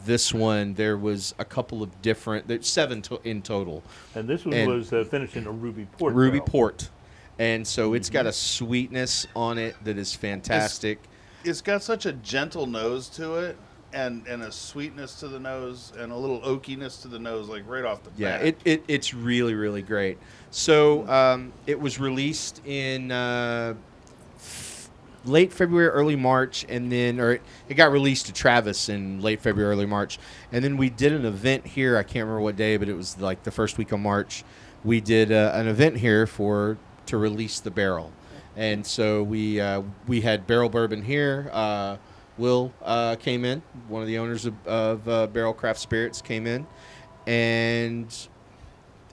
Speaker 4: this one, there was a couple of different, there's 7 in total.
Speaker 2: And this one was finished in a ruby port.
Speaker 4: Ruby
Speaker 2: barrel.
Speaker 4: port. And so it's got a sweetness on it that is fantastic.
Speaker 3: It's got such a gentle nose to it, and a sweetness to the nose, and a little oakiness to the nose, like right off the bat.
Speaker 4: Yeah, it's really, really great. So it was released in late February, early March, and then it got released to Travis in late February, early March. And then we did an event here. I can't remember what day, but it was like the first week of March. We did an event here to release the barrel. And so we had Barrel Bourbon here. Will came in, one of the owners of Barrel Craft Spirits came in, and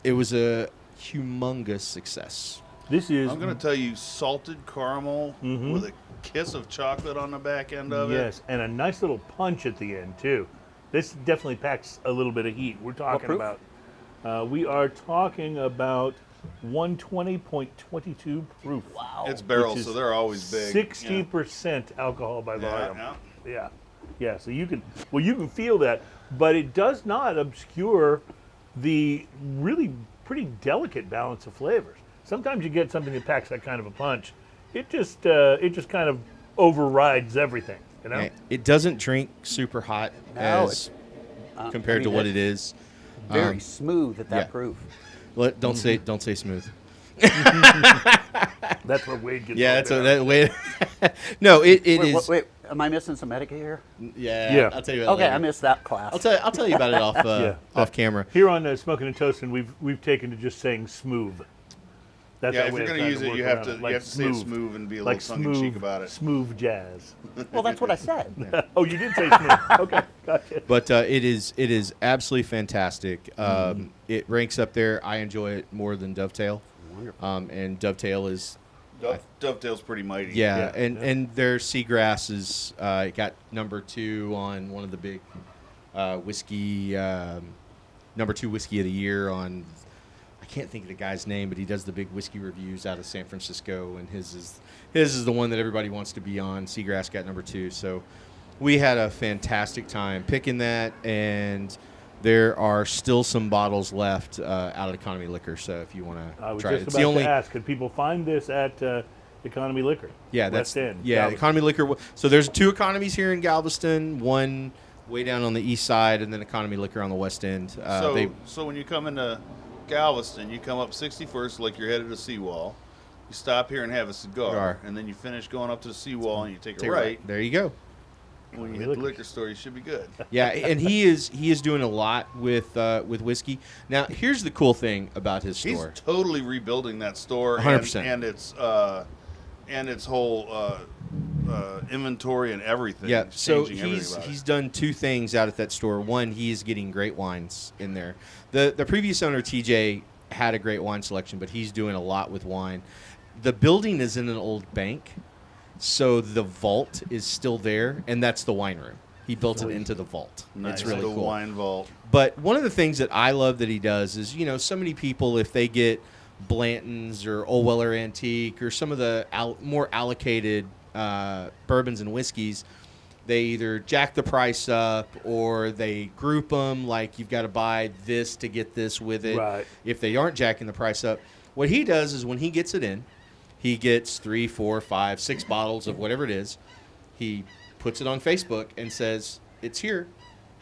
Speaker 4: it was a humongous success.
Speaker 2: This is
Speaker 3: I'm going to tell you, salted caramel with a kiss of chocolate on the back end of it.
Speaker 2: Yes, and a nice little punch at the end too. This definitely packs a little bit of heat. We're talking
Speaker 5: proof?
Speaker 2: about. We are talking about 120.22 proof.
Speaker 5: Wow.
Speaker 3: It's barrels,
Speaker 2: Which is
Speaker 3: so they're always big.
Speaker 2: 60% alcohol by volume.
Speaker 3: Yeah.
Speaker 2: Yeah. So you can feel that, but it does not obscure the really pretty delicate balance of flavors. Sometimes you get something that packs that kind of a punch. It just kind of overrides everything. You know.
Speaker 4: It doesn't drink super hot as compared to what it is.
Speaker 5: Very smooth at that proof.
Speaker 4: Don't say smooth.
Speaker 2: That's where Wade gets.
Speaker 4: Yeah,
Speaker 2: all
Speaker 4: that's
Speaker 2: down.
Speaker 4: that way. No, it is.
Speaker 5: Wait, am I missing some etiquette here?
Speaker 4: Yeah, I'll tell you about it
Speaker 5: Okay,
Speaker 4: later.
Speaker 5: I missed that class.
Speaker 4: I'll tell you about it off camera.
Speaker 2: Here on Smokin' and Toastin', we've taken to just saying smooth. That's
Speaker 3: Yeah,
Speaker 2: our
Speaker 3: if
Speaker 2: way
Speaker 3: you're
Speaker 2: of
Speaker 3: going to
Speaker 2: trying
Speaker 3: use it,
Speaker 2: work
Speaker 3: you have
Speaker 2: around
Speaker 3: to
Speaker 2: it.
Speaker 3: you have to say it smooth and be a little tongue-in-cheek about it.
Speaker 2: Smooth jazz.
Speaker 5: Well, that's what I said.
Speaker 2: Oh, you did say smooth. Okay, gotcha.
Speaker 4: But it is absolutely fantastic. It ranks up there. I enjoy it more than Dovetail.
Speaker 5: Wonderful.
Speaker 4: And Dovetail is
Speaker 3: Dovetail's pretty mighty.
Speaker 4: yeah. And their Seagrass is got number 2 on one of the big whiskey number 2 whiskey of the year on. I can't think of the guy's name, but he does the big whiskey reviews out of San Francisco, and his is the one that everybody wants to be on. Seagrass got number 2, so we had a fantastic time picking that, and there are still some bottles left out of Economy Liquor. So if you want
Speaker 2: I
Speaker 4: to
Speaker 2: was
Speaker 4: try it,
Speaker 2: just
Speaker 4: it's
Speaker 2: about
Speaker 4: the only
Speaker 2: to ask, could people find this at Economy Liquor?
Speaker 4: yeah
Speaker 2: West
Speaker 4: that's
Speaker 2: End,
Speaker 4: yeah
Speaker 2: Galveston.
Speaker 4: Economy Liquor. So there's 2 economies here in Galveston, one way down on the east side, and then Economy Liquor on the west end.
Speaker 3: So when you come into Galveston, you come up 61st like you're headed to Seawall. You stop here and have a cigar,
Speaker 4: Cigar.
Speaker 3: and then you finish going up to the Seawall and you take a
Speaker 4: Take it
Speaker 3: right.
Speaker 4: There you go.
Speaker 3: when you hit the liquor store, you should be good.
Speaker 4: Yeah, and he is doing a lot with whiskey. Now, here's the cool thing about his store.
Speaker 3: He's totally rebuilding that store
Speaker 4: 100%.
Speaker 3: and its whole inventory and everything.
Speaker 4: Yeah, so
Speaker 3: changing everything about it.
Speaker 4: he's done two things out at that store. One, he is getting great wines in there. The previous owner, TJ, had a great wine selection, but he's doing a lot with wine. The building is in an old bank, so the vault is still there, and that's the wine room. He built it into the vault.
Speaker 3: Nice.
Speaker 4: It's really
Speaker 3: the
Speaker 4: cool.
Speaker 3: wine vault.
Speaker 4: But one of the things that I love that he does is, so many people, if they get Blanton's or Old Weller Antique or some of the more allocated bourbons and whiskeys, they either jack the price up or they group them, like you've got to buy this to get this with it.
Speaker 2: Right.
Speaker 4: If they aren't jacking the price up, what he does is when he gets it in, he gets 3, 4, 5, 6 bottles of whatever it is. He puts it on Facebook and says, it's here.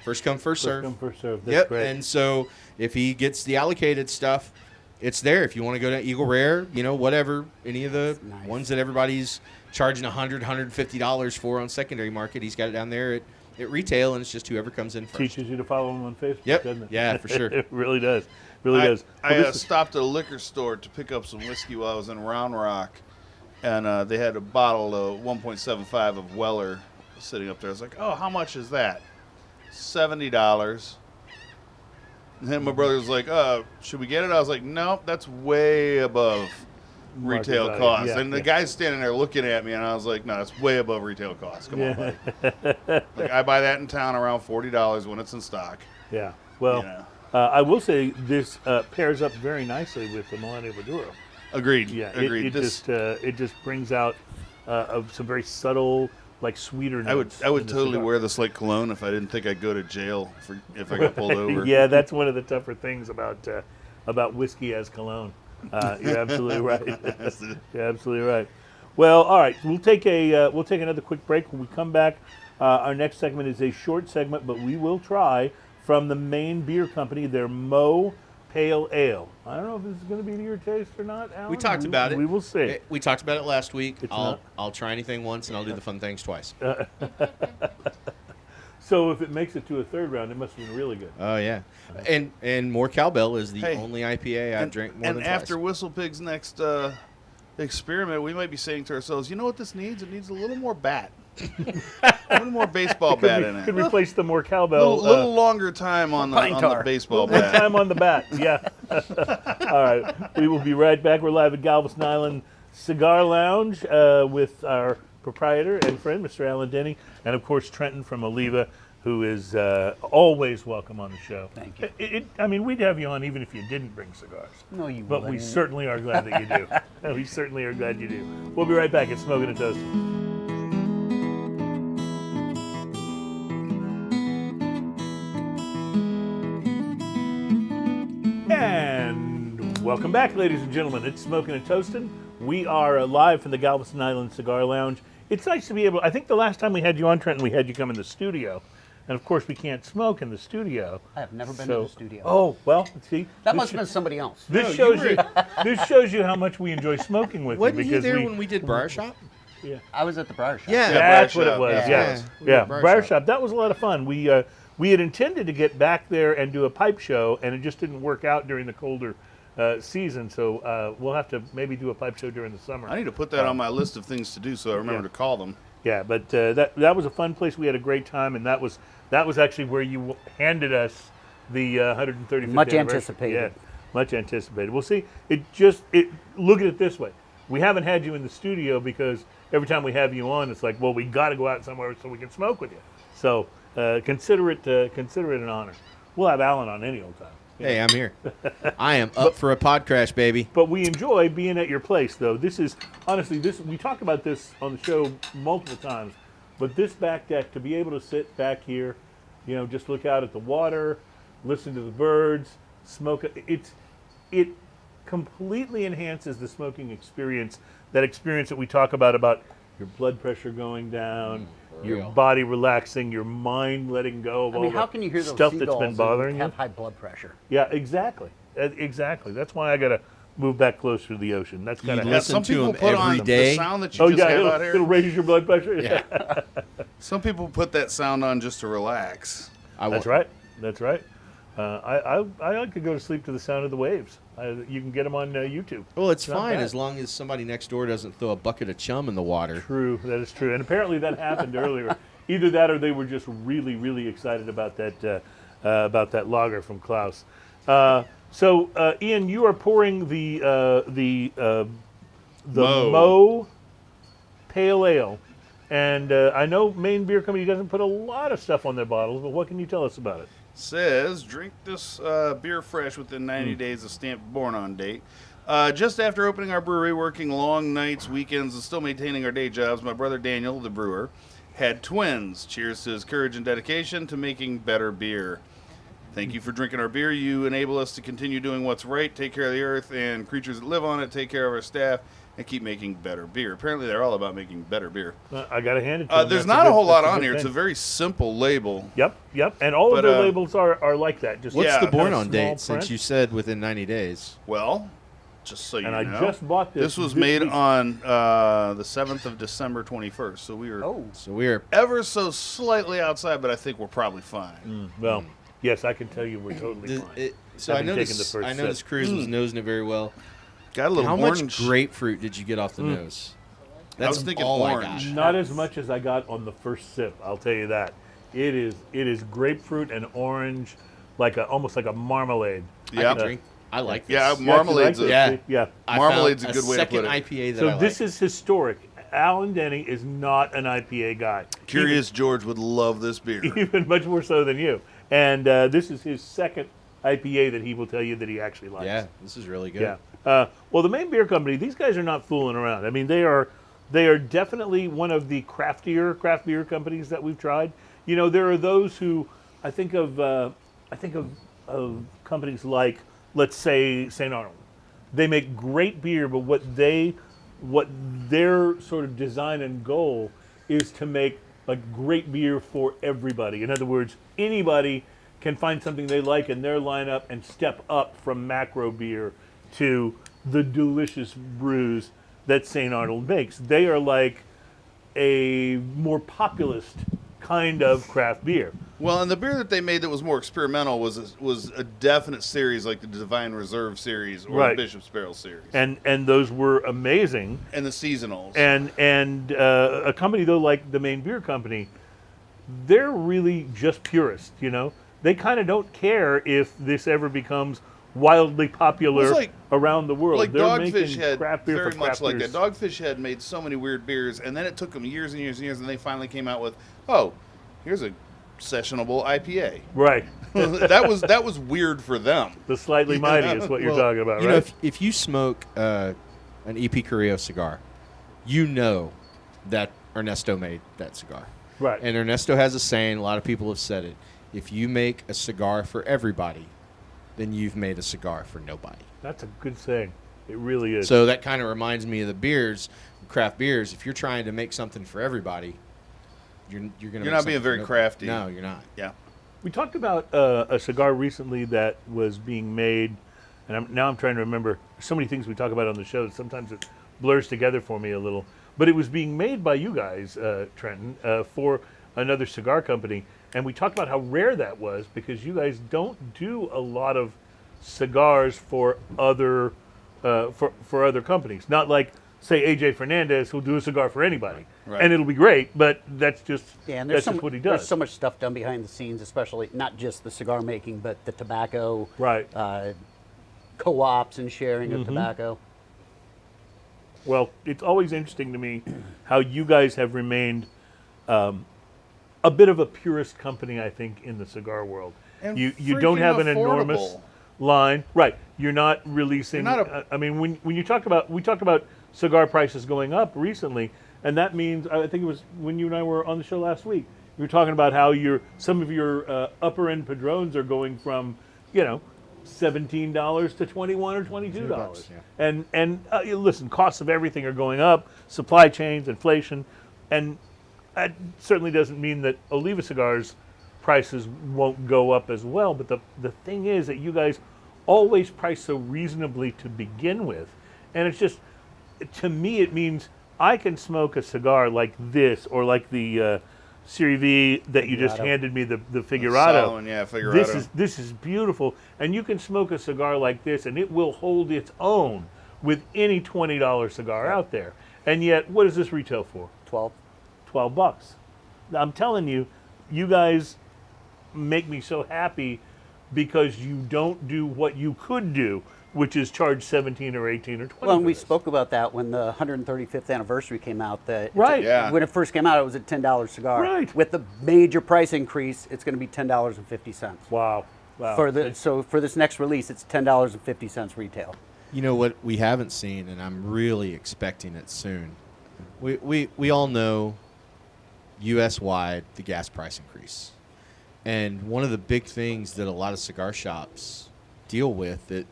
Speaker 4: First come, first serve.
Speaker 2: First come, first serve. That's great.
Speaker 4: And so if he gets the allocated stuff, it's there. If you want to go to Eagle Rare, whatever, any of the ones that everybody's charging $100, $150 for on secondary market, he's got it down there at retail, and it's just whoever comes in first.
Speaker 2: Teaches you to follow him on Facebook,
Speaker 4: Yep.
Speaker 2: doesn't it?
Speaker 4: Yeah, for sure.
Speaker 2: It really does. Really does.
Speaker 3: I stopped at a liquor store to pick up some whiskey while I was in Round Rock, and they had a bottle of 1.75 of Weller sitting up there. I was like, oh, how much is that? $70. And then my brother was like, should we get it? I was like, nope, that's way above retail
Speaker 2: value.
Speaker 3: cost.
Speaker 2: Yeah,
Speaker 3: and the guy's standing there looking at me, and I was like, no, that's way above retail cost. Come on, buddy. Like, I buy that in town around $40 when it's in stock.
Speaker 2: Yeah. Well, I will say this pairs up very nicely with the Millennium Maduro.
Speaker 3: Agreed.
Speaker 2: Yeah.
Speaker 3: Agreed.
Speaker 2: It just brings out some very subtle, like sweeter notes.
Speaker 3: I would
Speaker 2: in the
Speaker 3: totally
Speaker 2: cigar.
Speaker 3: wear this like cologne if I didn't think I'd go to jail if I got pulled over.
Speaker 2: Yeah, that's one of the tougher things about whiskey as cologne. You're absolutely right. You're absolutely right. Well, all right. We'll take another quick break. When we come back, our next segment is a short segment, but we will try from the Maine Beer Company their Mo Pale Ale. I don't know if this is going to be to your taste or not, Alan.
Speaker 4: We talked about it.
Speaker 2: We will see.
Speaker 4: We talked about it last week.
Speaker 2: It's
Speaker 4: I'll try anything once, and I'll do the fun things twice.
Speaker 2: So if it makes it to a third round, it must have been really good.
Speaker 4: Oh, yeah. And more Cowbell is the only IPA I've drank more than twice.
Speaker 3: And after Whistle Pig's next experiment, we might be saying to ourselves, you know what this needs? It needs a little more bat. A little more baseball bat in it.
Speaker 2: Could replace the more
Speaker 3: A
Speaker 2: cowbell.
Speaker 3: little longer time on the baseball
Speaker 2: More
Speaker 3: bat.
Speaker 2: time on the bat. Yeah. All right. We will be right back. We're live at Galveston Island Cigar Lounge with our proprietor and friend, Mr. Alan Denney, and of course Trenton from Oliva, who is always welcome on the show.
Speaker 5: Thank you.
Speaker 2: I mean, we'd have you on even if you didn't bring cigars.
Speaker 5: No, you
Speaker 2: But we
Speaker 5: wouldn't.
Speaker 2: certainly are glad that you do. We certainly are glad you do. We'll be right back at Smokin' and Toastin'. And welcome back, ladies and gentlemen. It's Smokin' and Toastin'. We are live from the Galveston Island Cigar Lounge. It's nice to be able. I think the last time we had you on, Trenton, we had you come in the studio, and of course we can't smoke in the studio.
Speaker 5: I have never been to the studio.
Speaker 2: Oh well, see,
Speaker 5: That must have been somebody else.
Speaker 2: this shows you. This shows you how much we enjoy smoking with
Speaker 4: Wasn't
Speaker 2: you.
Speaker 4: he
Speaker 2: Because
Speaker 4: there when we did Briar Shop?
Speaker 5: I was at the Briar Shop.
Speaker 4: Yeah.
Speaker 2: That's
Speaker 3: Briar
Speaker 2: what it
Speaker 3: Shop,
Speaker 2: was.
Speaker 3: yeah.
Speaker 2: Yeah,
Speaker 4: Briar
Speaker 2: Briar
Speaker 4: Shop.
Speaker 2: Shop. That was a lot of fun. We had intended to get back there and do a pipe show, and it just didn't work out during the colder season. So we'll have to maybe do a pipe show during the summer.
Speaker 3: I need to put that on my list of things to do so I remember to call them.
Speaker 2: Yeah, but that was a fun place. We had a great time, and that was actually where you handed us the 135th
Speaker 5: Much
Speaker 2: anniversary.
Speaker 5: anticipated.
Speaker 2: Yeah, much anticipated. Well, see, look at it this way. We haven't had you in the studio because every time we have you on, it's like, well, we got to go out somewhere so we can smoke with you. So consider it an honor. We'll have Alan on any old time.
Speaker 4: Hey, I'm here. I am up for a pod crash, baby.
Speaker 2: But we enjoy being at your place, though. This is, honestly, we talk about this on the show multiple times, but this back deck, to be able to sit back here, just look out at the water, listen to the birds, smoke, it completely enhances the smoking experience, that experience that we talk about your blood pressure going down, your
Speaker 4: real.
Speaker 2: body relaxing, your mind letting go of
Speaker 5: I
Speaker 2: all
Speaker 5: mean,
Speaker 2: the
Speaker 5: how can you hear those
Speaker 2: stuff that's
Speaker 5: seagulls
Speaker 2: been bothering
Speaker 5: and
Speaker 2: you.
Speaker 5: have high blood pressure?
Speaker 2: Yeah, exactly. Exactly. That's why I got to move back closer to the ocean. That's kind of
Speaker 4: listen
Speaker 3: Some
Speaker 4: to
Speaker 3: people
Speaker 4: them
Speaker 3: put on
Speaker 4: every day.
Speaker 3: the sound that you
Speaker 2: Oh
Speaker 3: just
Speaker 2: yeah,
Speaker 3: have
Speaker 2: it'll,
Speaker 3: out here.
Speaker 2: it'll raise your blood pressure.
Speaker 4: Yeah.
Speaker 3: Some people put that sound on just to relax.
Speaker 2: That's right. That's right. I like to go to sleep to the sound of the waves. You can get them on YouTube.
Speaker 4: Well, it's
Speaker 2: Not
Speaker 4: fine
Speaker 2: bad.
Speaker 4: as long as somebody next door doesn't throw a bucket of chum in the water.
Speaker 2: True, that is true. And apparently that happened earlier. Either that or they were just really, really excited about that lager from Klaus. So, Ian, you are pouring the Mo Pale Ale. And I know Maine Beer Company doesn't put a lot of stuff on their bottles, but what can you tell us about it?
Speaker 3: Says, drink this beer fresh within 90 days of stamped born on date. Just after opening our brewery, working long nights, weekends, and still maintaining our day jobs, my brother Daniel, the brewer, had twins. Cheers to his courage and dedication to making better beer. Thank you for drinking our beer. You enable us to continue doing what's right, take care of the earth and creatures that live on it, take care of our staff, and keep making better beer. Apparently, they're all about making better beer.
Speaker 2: I got to hand it to them.
Speaker 3: There's
Speaker 2: That's
Speaker 3: not a whole lot
Speaker 2: that's
Speaker 3: on
Speaker 2: good
Speaker 3: here. It's a
Speaker 2: thing.
Speaker 3: very simple label.
Speaker 2: Yep. And all
Speaker 3: But,
Speaker 2: of their labels are like that. Just
Speaker 4: What's
Speaker 3: Yeah,
Speaker 4: the
Speaker 3: kinda
Speaker 4: born
Speaker 2: small
Speaker 4: on date
Speaker 2: print.
Speaker 4: since you said within 90 days?
Speaker 3: Well, just so you
Speaker 2: And
Speaker 3: know.
Speaker 2: I just bought this.
Speaker 3: This was
Speaker 2: this
Speaker 3: made
Speaker 2: week.
Speaker 3: on the 7th of December 21st. So we were
Speaker 4: So we're
Speaker 3: ever so slightly outside, but I think we're probably fine.
Speaker 2: Well, yes, I can tell you we're totally fine.
Speaker 4: so I
Speaker 2: Having
Speaker 4: know
Speaker 2: taken the
Speaker 4: this.
Speaker 2: first
Speaker 4: I know
Speaker 2: sip.
Speaker 4: this cruise was nosing it very well.
Speaker 3: Got a little
Speaker 4: How
Speaker 3: orange.
Speaker 4: much grapefruit did you get off the nose? That's
Speaker 3: was thinking
Speaker 4: all
Speaker 3: orange.
Speaker 4: I got.
Speaker 2: Not as much as I got on the first sip. I'll tell you that. It is grapefruit and orange, almost like a marmalade.
Speaker 4: I
Speaker 3: Yeah.
Speaker 4: can drink. I like this.
Speaker 3: Yeah, marmalade's
Speaker 2: You
Speaker 3: a,
Speaker 2: like this?
Speaker 4: Yeah.
Speaker 2: Yeah.
Speaker 4: I
Speaker 3: Marmalade's
Speaker 4: found
Speaker 3: a good way to
Speaker 4: second
Speaker 3: put it.
Speaker 4: IPA that
Speaker 2: So
Speaker 4: I
Speaker 2: this
Speaker 4: like.
Speaker 2: is historic. Alan Denney is not an IPA guy.
Speaker 3: Curious George would love this beer.
Speaker 2: Even much more so than you. And this is his second IPA that he will tell you that he actually likes.
Speaker 4: Yeah, this is really good.
Speaker 2: Yeah. Well, the Maine Beer Company, these guys are not fooling around. I mean, they are definitely one of the craftier craft beer companies that we've tried. You know, there are those who I think of companies like, let's say, St. Arnold. They make great beer, but what their sort of design and goal is to make like great beer for everybody. In other words, anybody can find something they like in their lineup and step up from macro beer to the delicious brews that St. Arnold makes. They are like a more populist kind of craft beer.
Speaker 3: Well, and the beer that they made that was more experimental was a definite series like the Divine Reserve series or
Speaker 2: Right.
Speaker 3: the Bishop's Barrel series.
Speaker 2: And those were amazing.
Speaker 3: And the seasonals.
Speaker 2: And a company though like the Maine Beer Company, they're really just purists, you know. They kind of don't care if this ever becomes wildly popular
Speaker 3: It's like-
Speaker 2: around the world.
Speaker 3: like
Speaker 2: They're
Speaker 3: Dogfish
Speaker 2: making
Speaker 3: Head,
Speaker 2: craft beer
Speaker 3: very
Speaker 2: for
Speaker 3: much
Speaker 2: craft
Speaker 3: like
Speaker 2: beers.
Speaker 3: that. Dogfish Head made so many weird beers, and then it took them years and years and years, and they finally came out with, oh, here's a sessionable IPA.
Speaker 2: Right.
Speaker 3: that was weird for them.
Speaker 2: The slightly mighty is what you're
Speaker 4: Well,
Speaker 2: talking about,
Speaker 4: you
Speaker 2: right?
Speaker 4: know, if you smoke an EP Carrillo cigar, you know that Ernesto made that cigar.
Speaker 2: Right.
Speaker 4: And Ernesto has a saying, a lot of people have said it, if you make a cigar for everybody, then you've made a cigar for nobody.
Speaker 2: That's a good saying. It really is.
Speaker 4: So that kind of reminds me of the beers, craft beers. If you're trying to make something for everybody, you're going to.
Speaker 3: You're not being very crafty.
Speaker 4: No, you're not.
Speaker 3: Yeah.
Speaker 2: We talked about a cigar recently that was being made, and now I'm trying to remember. So many things we talk about on the show, sometimes it blurs together for me a little. But it was being made by you guys, Trenton, for another cigar company. And we talked about how rare that was because you guys don't do a lot of cigars for other for other companies. Not like, say, AJ Fernandez, who'll do a cigar for anybody.
Speaker 3: Right.
Speaker 2: And it'll be great, but that's just,
Speaker 5: Yeah, and
Speaker 2: that's just what he does.
Speaker 5: There's so much stuff done behind the scenes, especially not just the cigar making, but the tobacco,
Speaker 2: Right.
Speaker 5: Co-ops and sharing
Speaker 2: Mm-hmm.
Speaker 5: of tobacco.
Speaker 2: Well, it's always interesting to me how you guys have remained a bit of a purist company, I think, in the cigar world.
Speaker 3: And
Speaker 2: You don't have an
Speaker 3: freaking
Speaker 2: enormous
Speaker 3: affordable.
Speaker 2: line, right? You're not releasing.
Speaker 3: You're not a-
Speaker 2: I mean, when we talked about cigar prices going up recently, and that means I think it was when you and I were on the show last week. You were talking about how some of your upper end padrones are going from, $17 to $21 or $22.
Speaker 4: yeah.
Speaker 2: And listen, costs of everything are going up, supply chains, inflation, and that certainly doesn't mean that Oliva Cigars prices won't go up as well. But the thing is that you guys always price so reasonably to begin with, and it's just, to me, it means I can smoke a cigar like this or like the Serie V that you just
Speaker 5: Figurado.
Speaker 2: handed me, the Figurado.
Speaker 3: Solomon, yeah, Figurado.
Speaker 2: This is beautiful, and you can smoke a cigar like this, and it will hold its own with any $20 cigar out there. And yet, what does this retail for?
Speaker 5: 12.
Speaker 2: $12. I'm telling you, you guys make me so happy because you don't do what you could do, which is charge 17 or 18 or 20.
Speaker 5: Well, and
Speaker 2: for
Speaker 5: we
Speaker 2: this.
Speaker 5: spoke about that when the 135th anniversary came out.
Speaker 2: Right.
Speaker 3: Yeah.
Speaker 5: When it first came out, it was a $10 cigar.
Speaker 2: Right.
Speaker 5: With the major price increase, it's going to be $10.50.
Speaker 2: Wow. Wow.
Speaker 5: So for this next release, it's $10.50 retail.
Speaker 4: You know what we haven't seen, and I'm really expecting it soon. We all know U.S. wide the gas price increase, and one of the big things that a lot of cigar shops deal with, that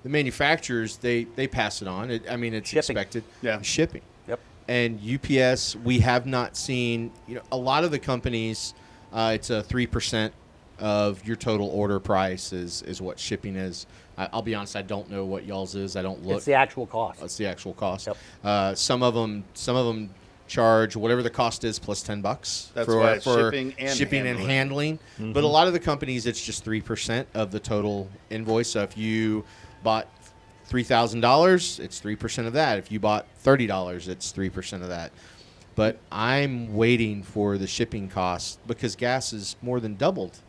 Speaker 4: the manufacturers they pass it on. It's
Speaker 5: Shipping.
Speaker 4: expected.
Speaker 3: Yeah.
Speaker 4: Shipping.
Speaker 5: Yep.
Speaker 4: And UPS, we have not seen. A lot of the companies, it's a 3% of your total order price is what shipping is. I'll be honest, I don't know what y'all's is. I don't look.
Speaker 5: It's the actual cost.
Speaker 4: It's the actual cost.
Speaker 5: Yep.
Speaker 4: Some of them charge whatever the cost is plus $10
Speaker 3: That's
Speaker 4: for,
Speaker 3: why it's
Speaker 4: for
Speaker 3: shipping and
Speaker 4: handling. But a lot of the companies, it's just 3% of the total invoice. So if you bought $3,000, it's 3% of that. If you bought $30, it's 3% of that. But I'm waiting for the shipping cost because gas has more than doubled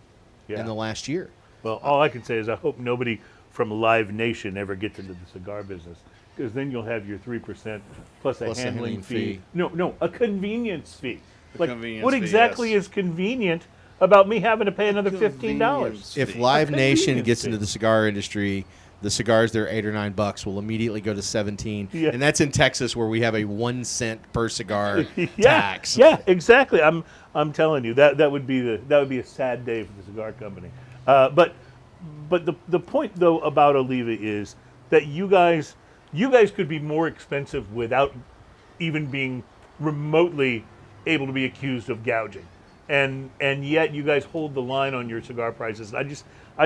Speaker 4: in the last year.
Speaker 2: Well, all I can say is I hope nobody from Live Nation ever gets into the cigar business, because then you'll have your 3% plus a handling fee. No, a convenience fee. Like,
Speaker 3: convenience
Speaker 2: what
Speaker 3: fee,
Speaker 2: exactly
Speaker 3: yes.
Speaker 2: is convenient about me having to pay another $15?
Speaker 3: Convenience
Speaker 4: If
Speaker 3: fee.
Speaker 4: Live Nation
Speaker 2: convenience
Speaker 4: gets
Speaker 2: fee.
Speaker 4: into the cigar industry, the cigars that are $8 or $9 will immediately go to 17,
Speaker 2: Yeah.
Speaker 4: and that's in Texas where we have a 1 cent per cigar
Speaker 2: Yeah,
Speaker 4: tax.
Speaker 2: yeah, exactly. I'm telling you that would be a sad day for the cigar company. But the point though about Oliva is that you guys could be more expensive without even being remotely able to be accused of gouging, and yet you guys hold the line on your cigar prices. I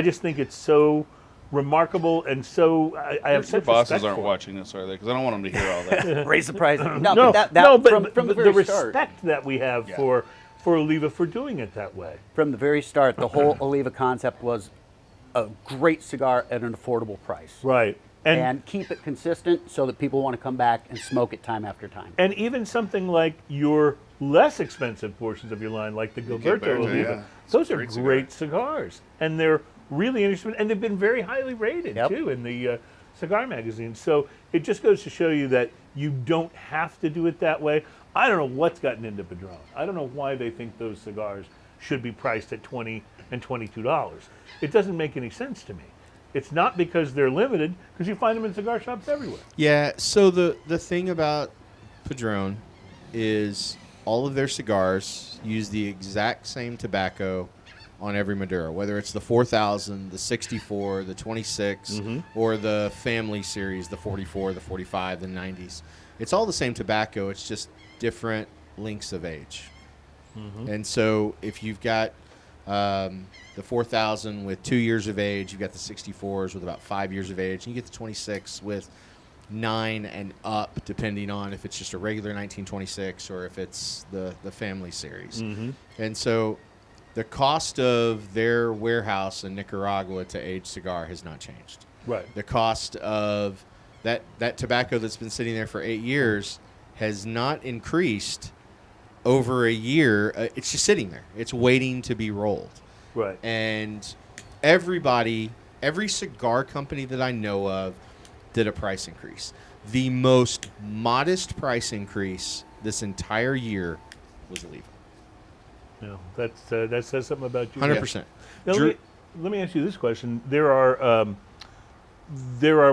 Speaker 2: just think it's so remarkable, and so I have
Speaker 3: Your
Speaker 2: such
Speaker 3: bosses
Speaker 2: respect
Speaker 3: aren't
Speaker 2: for it.
Speaker 3: watching this, are they? Because I don't want them to hear all that.
Speaker 5: Raise the price.
Speaker 2: No,
Speaker 5: but from the
Speaker 2: the
Speaker 5: very start.
Speaker 2: respect that we have
Speaker 3: Yeah.
Speaker 2: for Oliva for doing it that way.
Speaker 5: From the very start, the whole Oliva concept was a great cigar at an affordable price.
Speaker 2: Right.
Speaker 5: And keep it consistent so that people want to come back and smoke it time after time.
Speaker 2: And even something like your less expensive portions of your line, like the Gilberto
Speaker 3: Gilberto,
Speaker 2: Oliva,
Speaker 3: yeah.
Speaker 2: those are
Speaker 3: Great cigar.
Speaker 2: great cigars. And they're really interesting, and they've been very highly rated,
Speaker 5: Yep.
Speaker 2: too, in the cigar magazine. So it just goes to show you that you don't have to do it that way. I don't know what's gotten into Padron. I don't know why they think those cigars should be priced at $20 and $22. It doesn't make any sense to me. It's not because they're limited, because you find them in cigar shops everywhere.
Speaker 4: Yeah, so the thing about Padron is all of their cigars use the exact same tobacco on every Maduro, whether it's the 4000, the 64, the 26, or the family series, the 44, the 45, the 90s. It's all the same tobacco, it's just different lengths of age. And so if you've got the 4000 with 2 years of age, you've got the 64s with about 5 years of age, and you get the 26 with 9 and up, depending on if it's just a regular 1926 or if it's the family series. And so the cost of their warehouse in Nicaragua to age cigar has not changed.
Speaker 2: Right.
Speaker 4: The cost of that tobacco that's been sitting there for 8 years has not increased over a year. It's just sitting there. It's waiting to be rolled.
Speaker 2: Right.
Speaker 4: And every cigar company that I know of did a price increase. The most modest price increase this entire year was Oliva.
Speaker 2: No, that says something about you.
Speaker 4: 100%.
Speaker 2: Now,
Speaker 4: Drew-
Speaker 2: let me ask you this question: there are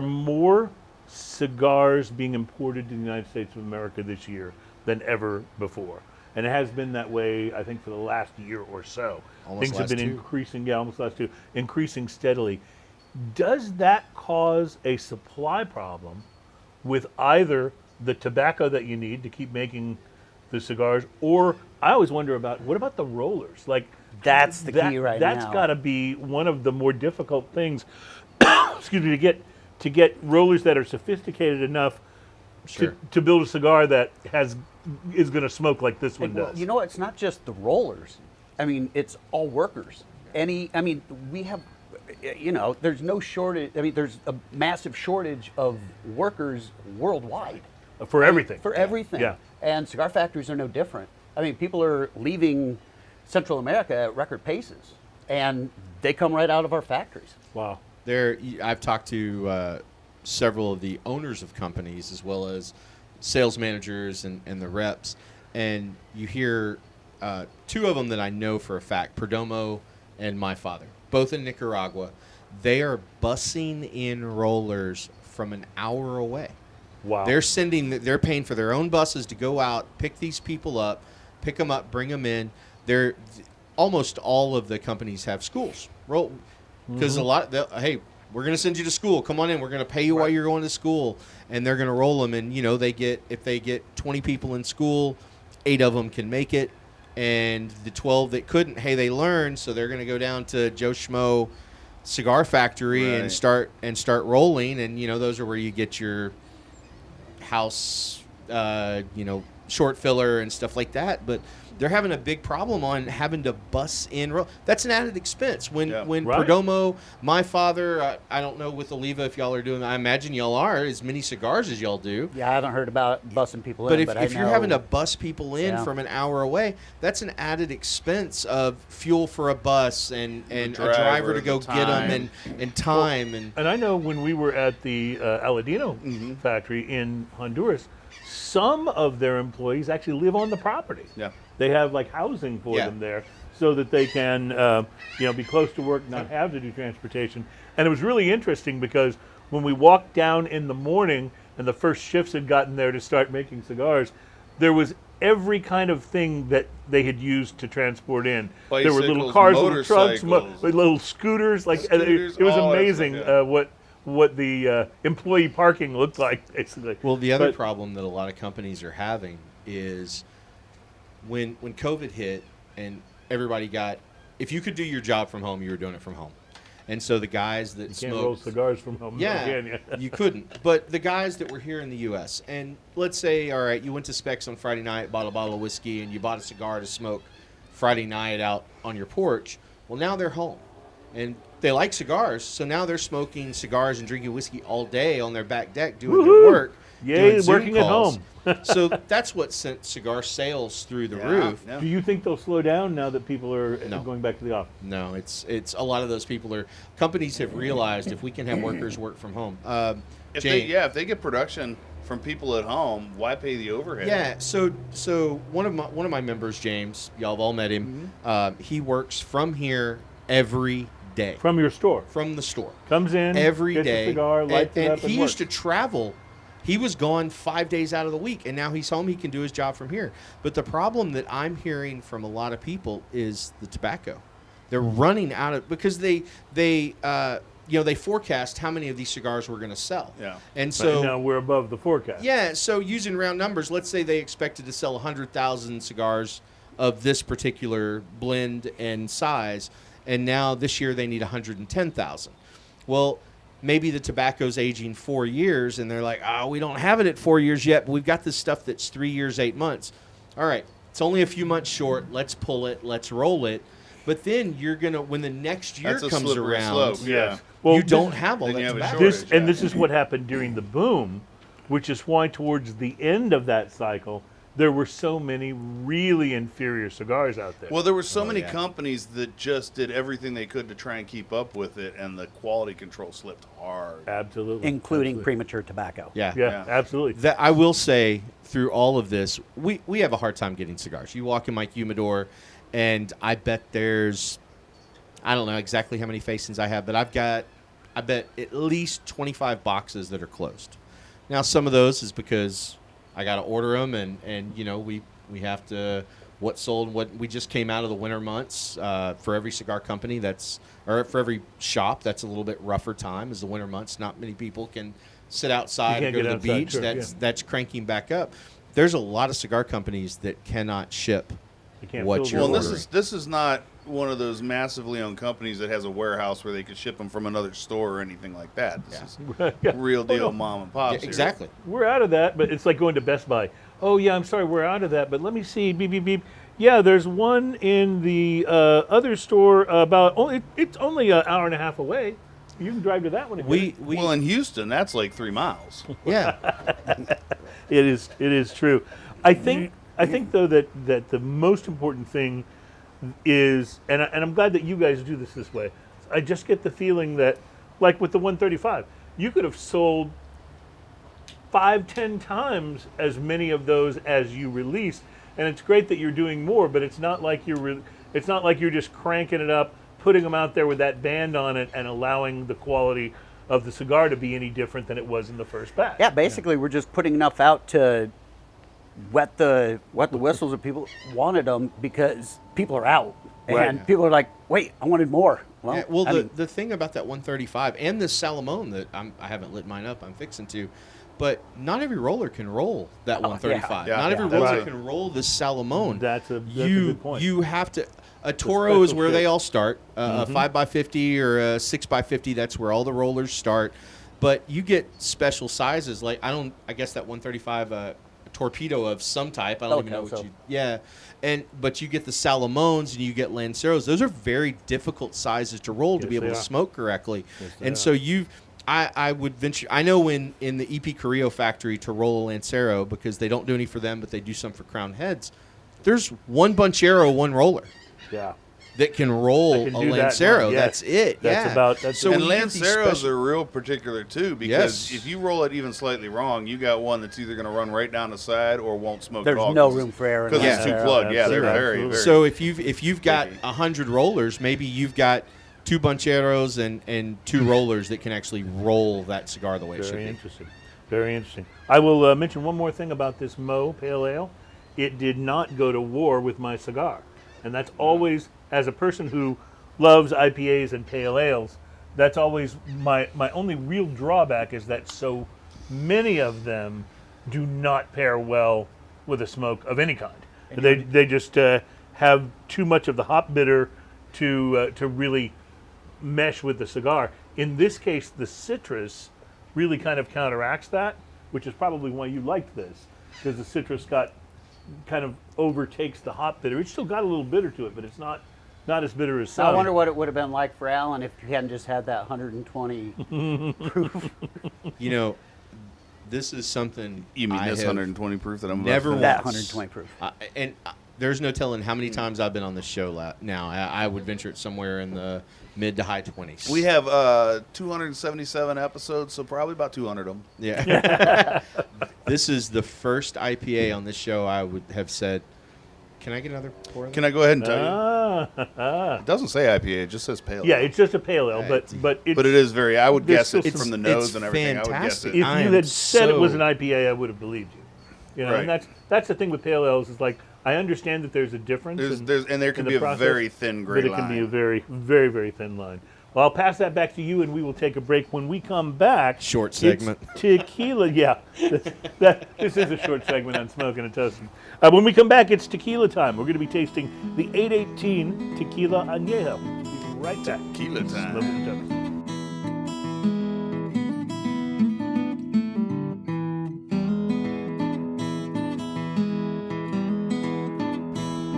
Speaker 2: more cigars being imported to the United States of America this year than ever before, and it has been that way, I think, for the last year or so.
Speaker 4: Almost
Speaker 2: Things have been
Speaker 4: last two.
Speaker 2: increasing, almost last two, increasing steadily. Does that cause a supply problem with either the tobacco that you need to keep making the cigars, or I always wonder what about the rollers? Like,
Speaker 5: That's the key right
Speaker 2: That's
Speaker 5: now.
Speaker 2: got to be one of the more difficult things. Excuse me, to get rollers that are sophisticated enough
Speaker 4: Sure.
Speaker 2: to build a cigar that has is going to smoke like this one
Speaker 5: Well,
Speaker 2: does.
Speaker 5: you know, it's not just the rollers. I mean, it's all workers. We have, there's no shortage. I mean, there's a massive shortage of workers worldwide.
Speaker 2: For everything.
Speaker 5: For everything.
Speaker 2: Yeah.
Speaker 5: And cigar factories are no different. I mean, people are leaving Central America at record paces, and they come right out of our factories.
Speaker 2: Wow.
Speaker 4: I've talked to several of the owners of companies as well as sales managers and the reps, and you hear two of them that I know for a fact, Perdomo and my father, both in Nicaragua. They are bussing in rollers from an hour away.
Speaker 2: Wow.
Speaker 4: They're paying for their own buses to go out, pick these people up, pick them up, bring them in. Almost all of the companies have schools. Because hey, we're going to send you to school. Come on in. We're going to pay you while you're going to school. And they're going to roll them. And, if they get 20 people in school, 8 of them can make it. And the 12 that couldn't, hey, they learned. So they're going to go down to Joe Schmo Cigar Factory and start rolling. And, those are where you get your house, short filler and stuff like that. But they're having a big problem on having to bus in. That's an added expense. When Perdomo, my father, I don't know with Oliva if y'all are doing. I imagine y'all are as many cigars as y'all do.
Speaker 5: Yeah, I haven't heard about bussing people
Speaker 4: But
Speaker 5: in.
Speaker 4: if you're having to bus people in from an hour away, that's an added expense of fuel for a bus and a driver to go get them and time.
Speaker 2: And I know when we were at the Aladino factory in Honduras, some of their employees actually live on the property.
Speaker 3: Yeah.
Speaker 2: They have like housing for them there so that they can, be close to work, not have to do transportation. And it was really interesting because when we walked down in the morning and the first shifts had gotten there to start making cigars, there was every kind of thing that they had used to transport in. There were little
Speaker 3: Bicycles,
Speaker 2: cars, little trucks,
Speaker 3: motorcycles.
Speaker 2: little scooters. It was
Speaker 3: all that
Speaker 2: amazing
Speaker 3: stuff,
Speaker 2: what the employee parking looked like, basically.
Speaker 4: Well, the other problem that a lot of companies are having is when COVID hit and everybody if you could do your job from home, you were doing it from home. And so the guys that
Speaker 2: you can't roll cigars from home.
Speaker 4: you couldn't. But the guys that were here in the U.S., and let's say, all right, you went to Specs on Friday night, bought a bottle of whiskey, and you bought a cigar to smoke Friday night out on your porch. Well, now they're home. And they like cigars, so now they're smoking cigars and drinking whiskey all day on their back deck doing their work.
Speaker 2: Yay,
Speaker 4: doing Zoom
Speaker 2: working at
Speaker 4: calls.
Speaker 2: home.
Speaker 4: So that's what sent cigar sales through the roof.
Speaker 3: Yeah.
Speaker 2: Do you think they'll slow down now that people are going back to the office?
Speaker 4: No, it's a lot of those people companies have realized if we can have workers work from home.
Speaker 3: If they get production from people at home, why pay the overhead?
Speaker 4: Yeah, so one of my members, James, y'all have all met him. He works from here every day.
Speaker 2: From your store?
Speaker 4: From the store.
Speaker 2: Comes in,
Speaker 4: every
Speaker 2: gets
Speaker 4: day.
Speaker 2: a cigar, lights it up,
Speaker 4: he
Speaker 2: and
Speaker 4: used to
Speaker 2: works.
Speaker 4: travel. He was gone 5 days out of the week, and now he's home. He can do his job from here. But the problem that I'm hearing from a lot of people is the tobacco. They're running out of because they forecast how many of these cigars we're going to sell.
Speaker 3: Yeah.
Speaker 4: And so
Speaker 2: But now we're above the forecast.
Speaker 4: yeah, so using round numbers, let's say they expected to sell 100,000 cigars of this particular blend and size, and now this year they need 110,000. Well, maybe the tobacco's aging 4 years, and they're like, we don't have it at 4 years yet, but we've got this stuff that's 3 years, 8 months. All right, it's only a few months short. Let's pull it. Let's roll it. But then you're going to, when the next year
Speaker 3: That's a
Speaker 4: comes
Speaker 3: slippery
Speaker 4: around,
Speaker 3: slope.
Speaker 2: Yes.
Speaker 3: Yeah.
Speaker 2: Well,
Speaker 4: you don't have all
Speaker 3: then
Speaker 4: that
Speaker 3: you have a
Speaker 4: tobacco.
Speaker 3: shortage.
Speaker 2: This is what happened during the boom, which is why towards the end of that cycle, there were so many really inferior cigars out there.
Speaker 3: Well, there were so many companies that just did everything they could to try and keep up with it, and the quality control slipped hard.
Speaker 2: Absolutely.
Speaker 5: including
Speaker 2: Absolutely.
Speaker 5: premature tobacco.
Speaker 2: Yeah,
Speaker 3: Yeah.
Speaker 2: absolutely.
Speaker 4: That I will say, through all of this, we have a hard time getting cigars. You walk in my humidor, and I bet there's, I don't know exactly how many facings I have, but I bet at least 25 boxes that are closed. Now, some of those is because I got to order them, and we have to, what sold, what we just came out of the winter months for every cigar company or for every shop, that's a little bit rougher time as the winter months. Not many people can sit outside and go to the beach.
Speaker 2: Sure,
Speaker 4: that's cranking back up. There's a lot of cigar companies that cannot ship
Speaker 2: You can't
Speaker 4: what
Speaker 2: fill
Speaker 4: you're
Speaker 3: Well,
Speaker 4: ordering.
Speaker 3: this is not one of those massively owned companies that has a warehouse where they could ship them from another store or anything like that. This is real deal mom and pops.
Speaker 4: Yeah, exactly.
Speaker 2: We're out of that, but it's like going to Best Buy. Oh yeah, I'm sorry, we're out of that. But let me see. Beep beep beep. Yeah, there's one in the other store about. It's only an hour and a half away. You can drive to that one.
Speaker 3: Well, in Houston, that's like 3 miles.
Speaker 4: Yeah.
Speaker 2: It is true. I think though that the most important thing is, and I'm glad that you guys do this way. I just get the feeling that, like with the 135, you could have sold 5-10 times as many of those as you release, and it's great that you're doing more. But it's not like you're just cranking it up, putting them out there with that band on it, and allowing the quality of the cigar to be any different than it was in the first batch.
Speaker 5: Yeah, basically we're just putting enough out to wet the whistles if people wanted them, because people are out.
Speaker 2: Right.
Speaker 5: And people are like, wait, I wanted more. Well,
Speaker 4: Yeah, well,
Speaker 5: I mean,
Speaker 4: the thing about that 135 and the Salamone that I haven't lit mine up, I'm fixing to, but not every roller can roll that 135.
Speaker 3: Yeah.
Speaker 4: Not every
Speaker 3: That's
Speaker 4: roller
Speaker 3: a-
Speaker 4: can roll this Salamone.
Speaker 2: That's a good point.
Speaker 4: You have to. A Toro is
Speaker 2: special
Speaker 4: where
Speaker 2: shit.
Speaker 4: they all start. A 5x50 or a 6x50, that's where all the rollers start. But you get special sizes. Like I guess that 135 a torpedo of some type. I don't even know what
Speaker 5: so.
Speaker 4: you. Yeah, but you get the Salamones and you get Lanceros. Those are very difficult sizes to roll to
Speaker 2: Yes,
Speaker 4: be able
Speaker 2: they
Speaker 4: to
Speaker 2: are.
Speaker 4: smoke correctly.
Speaker 2: Yes, they
Speaker 4: And
Speaker 2: are.
Speaker 4: so I would venture. I know in the EP Carrillo factory to roll a Lancero, because they don't do any for them, but they do some for Crown Heads. There's one Bunchero, one roller
Speaker 2: Yeah.
Speaker 4: that can roll
Speaker 2: That can
Speaker 4: a
Speaker 2: do that
Speaker 4: Lancero.
Speaker 2: one, yeah.
Speaker 4: That's it.
Speaker 2: That's
Speaker 4: yeah.
Speaker 2: about- that's
Speaker 4: so
Speaker 2: it.
Speaker 3: And
Speaker 4: when you get these
Speaker 3: Lanceros
Speaker 4: special-
Speaker 3: are real particular too, because
Speaker 4: Yes.
Speaker 3: if you roll it even slightly wrong, you got one that's either going to run right down the side or won't smoke
Speaker 5: there's
Speaker 3: at all.
Speaker 5: no room for error. in
Speaker 3: because
Speaker 5: that.
Speaker 3: it's too
Speaker 4: Yeah.
Speaker 3: plugged. Yeah, they're
Speaker 2: Absolutely.
Speaker 3: very, very.
Speaker 4: So if you've got
Speaker 3: Tricky.
Speaker 4: 100 rollers, maybe you've got 2 Buncheros and 2 rollers that can actually roll that cigar the way it should
Speaker 2: Very
Speaker 4: be.
Speaker 2: interesting. Very interesting. I will mention one more thing about this Mo Pale Ale. It did not go to war with my cigar. And that's always, as a person who loves IPAs and pale ales, that's always my only real drawback, is that so many of them do not pair well with a smoke of any kind. They just have too much of the hop bitter to really mesh with the cigar. In this case, the citrus really kind of counteracts that, which is probably why you liked this, because the citrus kind of overtakes the hop bitter. It's still got a little bitter to it, but it's not as bitter as
Speaker 5: So
Speaker 2: some.
Speaker 5: I wonder what it would have been like for Alan if you hadn't just had that 120.
Speaker 4: You know, this is something
Speaker 3: You mean
Speaker 4: I
Speaker 3: this
Speaker 4: have
Speaker 3: 120 proof that I'm about
Speaker 4: never
Speaker 3: to finish?
Speaker 5: That
Speaker 4: once-
Speaker 5: 120 proof.
Speaker 4: There's no telling how many times I've been on this show now. I would venture it somewhere in the mid to high 20s.
Speaker 3: We have 277 episodes, so probably about 200 of them.
Speaker 4: Yeah. This is the first IPA on this show I would have said, can I get another pour? of
Speaker 3: Can
Speaker 4: that?"
Speaker 3: I go ahead and tell you? It doesn't say IPA; it just says pale.
Speaker 2: Yeah,
Speaker 3: ale.
Speaker 2: it's just a pale ale, but it's,
Speaker 3: But it is very. I would
Speaker 2: There's
Speaker 3: guess it
Speaker 2: still
Speaker 3: from the
Speaker 2: some-
Speaker 3: nose
Speaker 4: it's
Speaker 3: and everything. I would guess
Speaker 4: fantastic.
Speaker 3: it.
Speaker 2: if
Speaker 4: I
Speaker 2: you
Speaker 4: am
Speaker 2: had said it was
Speaker 4: so-
Speaker 2: an IPA, I would have believed you. You know, and
Speaker 3: Right.
Speaker 2: that's the thing with pale ales, is like, I understand that there's a difference.
Speaker 3: And there can
Speaker 2: in the
Speaker 3: be a
Speaker 2: process,
Speaker 3: very thin gray
Speaker 2: but it
Speaker 3: line.
Speaker 2: can be a very, very, very thin line. Well, I'll pass that back to you, and we will take a break. When we come back,
Speaker 4: Short
Speaker 2: it's
Speaker 4: segment.
Speaker 2: tequila. Yeah, this is a short segment on Smoking and Toasting. When we come back, it's tequila time. We're going to be tasting the 818 Tequila Anejo. We'll be right back.
Speaker 3: Tequila time.
Speaker 2: Smoking and Toasting.